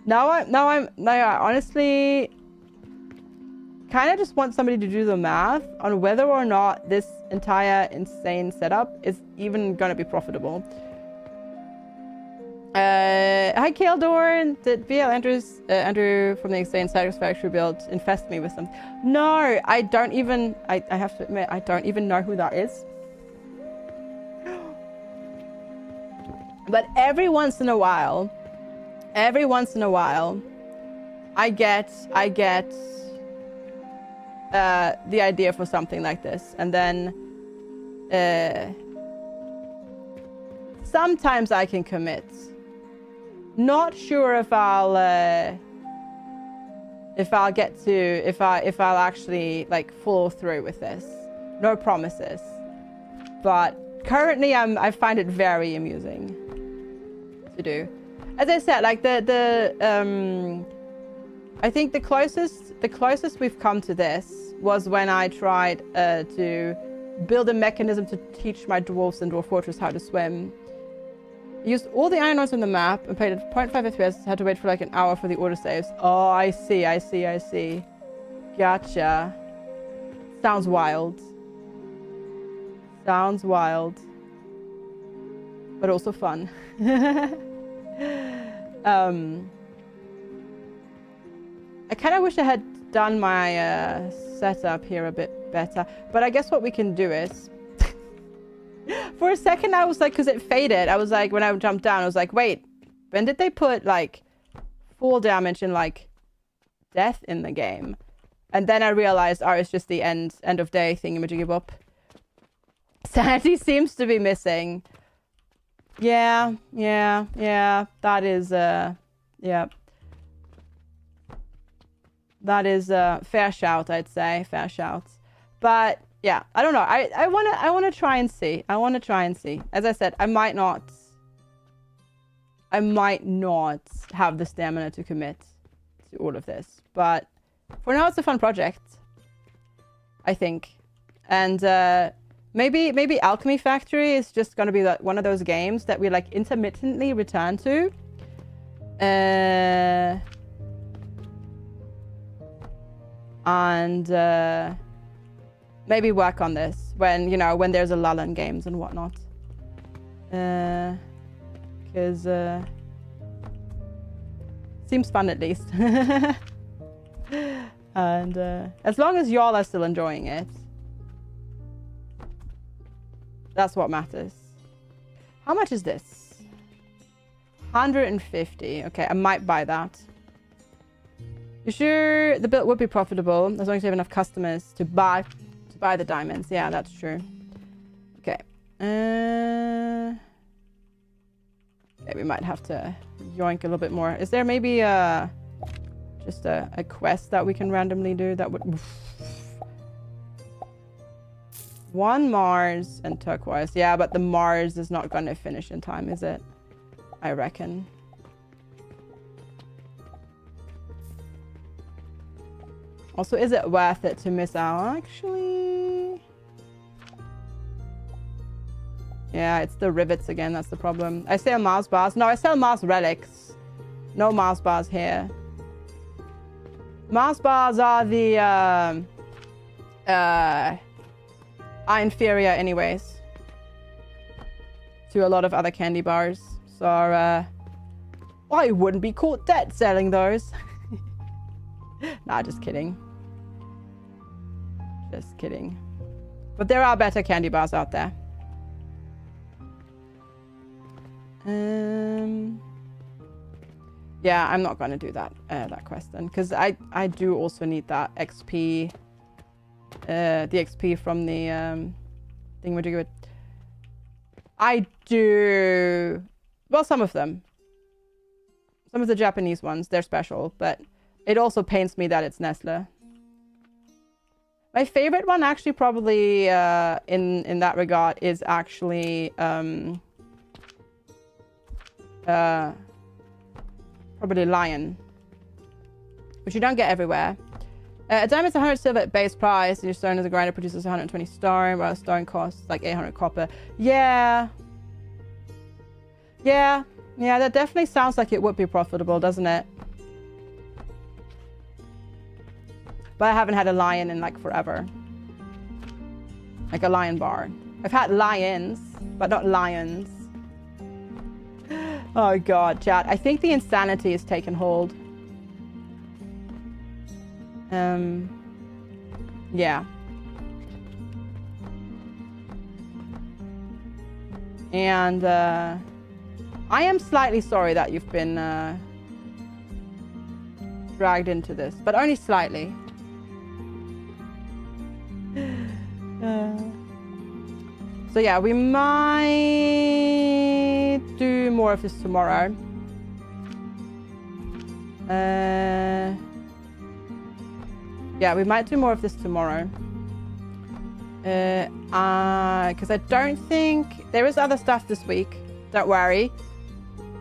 [SPEAKER 1] Now I honestly kind of just want somebody to do the math on whether or not this entire insane setup is even going to be profitable. Hi Kaldorn, did BL Andrew from the Insane Satisfactory build infest me with some? No, I don't even, I have to admit, I don't even know who that is. But every once in a while, I get the idea for something like this, and then sometimes I can commit. Not sure if I'll actually like follow through with this. No promises, but currently I find it very amusing to do. As I said, like I think the closest we've come to this was when I tried to build a mechanism to teach my dwarves in Dwarf Fortress how to swim. Used all the iron ores on the map and played at 0.5 FPS. Had to wait for like an hour for the autosaves. Oh, I see. Gotcha. Sounds wild. But also fun. I kind of wish I had done my setup here a bit better. But I guess what we can do is... For a second, I was like, because it faded, I was like, when I jumped down, I was like, wait, when did they put like fall damage and like death in the game? And then I realized, oh, it's just the end of day thingamajigabop. Sanity seems to be missing. Yeah. That is, yeah. That is a fair shout, I'd say. Fair shout. But yeah, I don't know. I wanna try and see. As I said, I might not have the stamina to commit to all of this. But for now, it's a fun project, I think. And maybe Alchemy Factory is just gonna be like one of those games that we like intermittently return to. And maybe work on this when, you know, when there's a lull in games and whatnot. Because seems fun at least. And as long as y'all are still enjoying it, that's what matters. How much is this? 150. Okay, I might buy that. You sure the build would be profitable as long as you have enough customers to buy the diamonds? Yeah, that's true. Okay. Okay, we might have to yoink a little bit more. Is there maybe just a quest that we can randomly do that would... One Mars and turquoise. Yeah, but the Mars is not going to finish in time, is it? I reckon. Also, is it worth it to miss out? Actually... Yeah, it's the rivets again. That's the problem. I sell Mars bars. No, I sell Mars relics. No Mars bars here. Mars bars are the... are inferior anyways to a lot of other candy bars. So, I wouldn't be caught dead selling those. Nah, just kidding. Just kidding. But there are better candy bars out there. Yeah, I'm not going to do that quest then, because I do also need that XP. The XP from the thingamajiggy. I do. Well, some of them. Some of the Japanese ones, they're special, but it also pains me that it's Nestle. My favorite one, actually, probably in that regard, is actually probably Lion, which you don't get everywhere. A diamond's 100 silver at base price, and your stone as a grinder produces 120 stone, while stone costs like 800 copper. Yeah, that definitely sounds like it would be profitable, doesn't it? But I haven't had a lion in like forever. Like a lion bar. I've had lions, but not lions. Oh god, chat. I think the insanity has taken hold. Yeah. And I am slightly sorry that you've been dragged into this, but only slightly. So yeah, we might do more of this tomorrow. Yeah, we might do more of this tomorrow. Because I don't think... There is other stuff this week. Don't worry.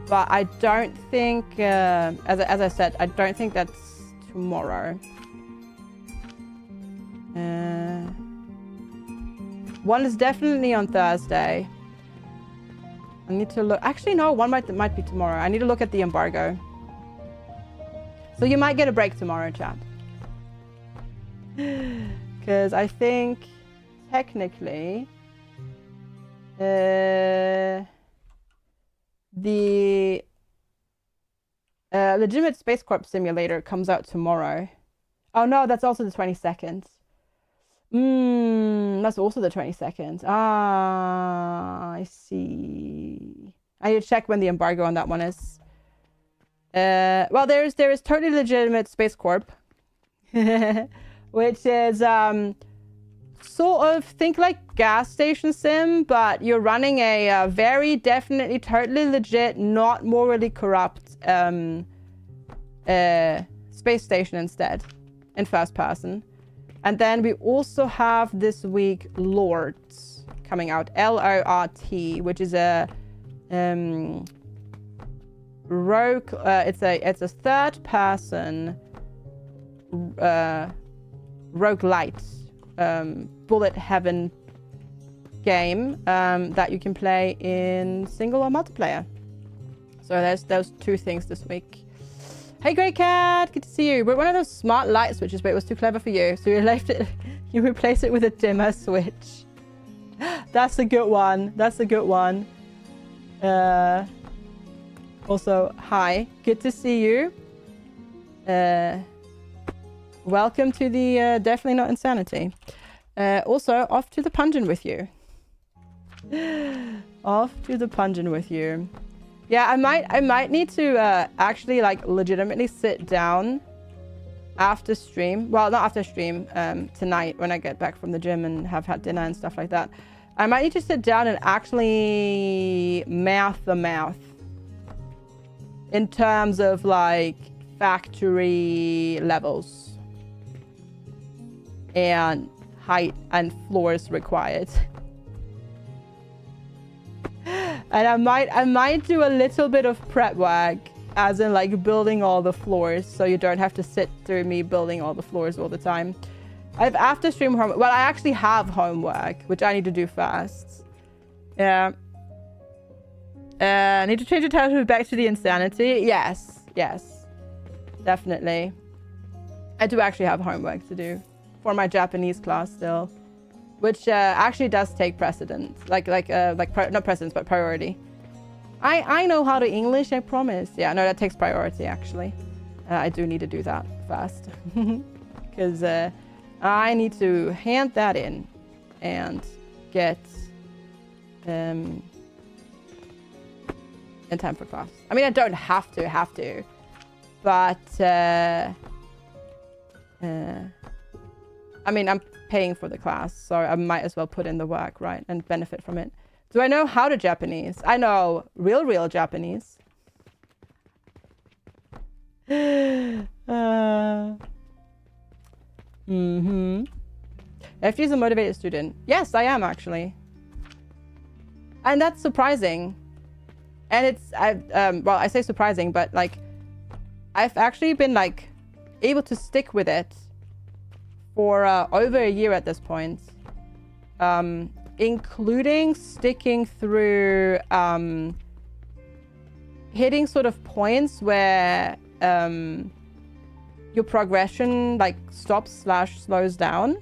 [SPEAKER 1] But I don't think... as I said, I don't think that's tomorrow. One is definitely on Thursday. I need to look... Actually, no. One might be tomorrow. I need to look at the embargo. So you might get a break tomorrow, chat. Because I think... Technically... the... Legitimate Space Corp Simulator comes out tomorrow. Oh no, that's also the 22nd. That's also the 22nd. Ah, I see. I need to check when the embargo on that one is. Well, there is Totally Legitimate Space Corp, which is sort of think like gas station sim, but you're running a very definitely totally legit, not morally corrupt space station instead, in first person. And then we also have this week Lords coming out, L-O-R-T, which is a rogue. It's a third person roguelite bullet heaven game that you can play in single or multiplayer. So there's those two things this week. Hey, Great Cat, good to see you. We're one of those smart light switches, but it was too clever for you, so you left it. You replace it with a dimmer switch. That's a good one. That's a good one. Also, hi, good to see you. Welcome to the Definitely Not Insanity. Also, off to the pungent with you. Off to the pungent with you. Yeah, I might need to actually like legitimately sit down after stream. Well, not after stream, tonight when I get back from the gym and have had dinner and stuff like that. I might need to sit down and actually math the math in terms of like factory levels and height and floors required. And I might do a little bit of prep work, as in like building all the floors, so you don't have to sit through me building all the floors all the time. I have after stream homework. Well, I actually have homework, which I need to do first. Yeah. I need to change the title back to the insanity. Yes, yes, definitely. I do actually have homework to do for my Japanese class still. Which actually does take precedence, not precedence, but priority. I know how to English, I promise. Yeah, no, that takes priority actually. I do need to do that first because I need to hand that in and get in time for class. I mean, I don't have to, but I mean, I'm paying for the class, so I might as well put in the work, right, and benefit from it. Do I know how to Japanese? I know real Japanese. FG is a motivated student. Yes, I am actually. And that's surprising. And it's, well, I say surprising, but like, I've actually been like able to stick with it for over a year at this point, including sticking through hitting sort of points where your progression like stops/slows down,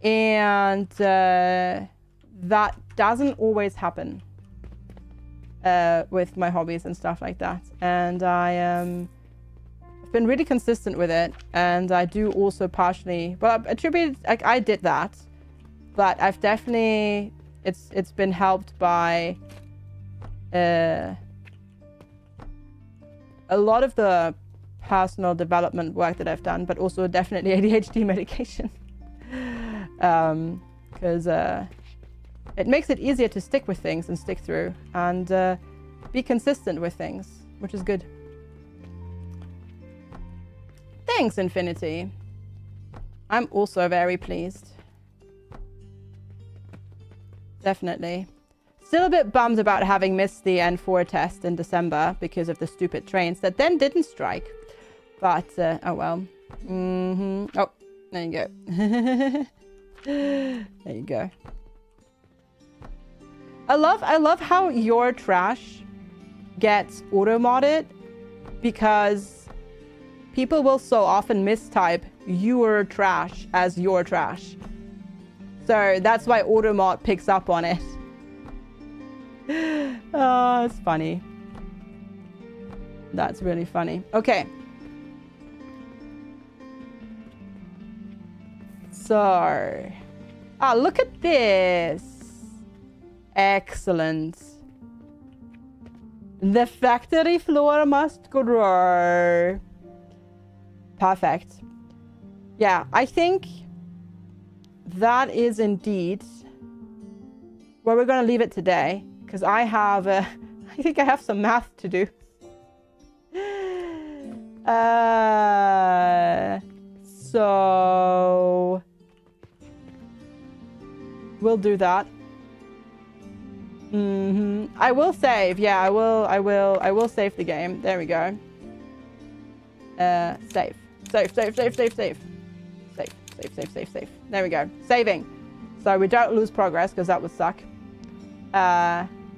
[SPEAKER 1] and that doesn't always happen with my hobbies and stuff like that. And I've been really consistent with it, and I do also partially, well, attribute, like, I did that, but I've definitely, it's been helped by a lot of the personal development work that I've done, but also definitely ADHD medication. Because it makes it easier to stick with things and stick through and be consistent with things, which is good. Thanks, Infinity. I'm also very pleased. Definitely. Still a bit bummed about having missed the N4 test in December because of the stupid trains that then didn't strike. But, oh well. Oh, there you go. There you go. I love how your trash gets auto-modded because people will so often mistype your trash as your trash. So that's why auto-mod picks up on it. Oh, it's funny. That's really funny. Okay. So, look at this. Excellent. The factory floor must grow. Perfect. Yeah, I think that is indeed where we're going to leave it today. Because I have, I think I have some math to do. So we'll do that. I will save. Yeah, I will save the game. There we go. Save. Save. There we go. Saving. So we don't lose progress because that would suck.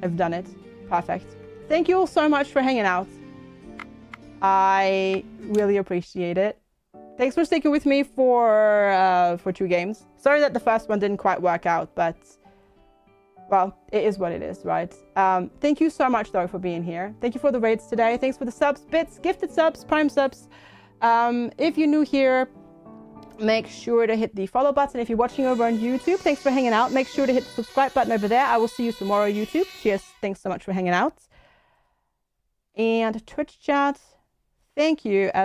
[SPEAKER 1] I've done it. Perfect. Thank you all so much for hanging out. I really appreciate it. Thanks for sticking with me for 2 games. Sorry that the first one didn't quite work out, but well, it is what it is, right? Thank you so much though for being here. Thank you for the raids today. Thanks for the subs, bits, gifted subs, prime subs. If you're new here, make sure to hit the follow button. If you're watching over on YouTube, thanks for hanging out. Make sure to hit the subscribe button over there. I will see you tomorrow, YouTube. Cheers. Thanks so much for hanging out. And Twitch chat, thank you as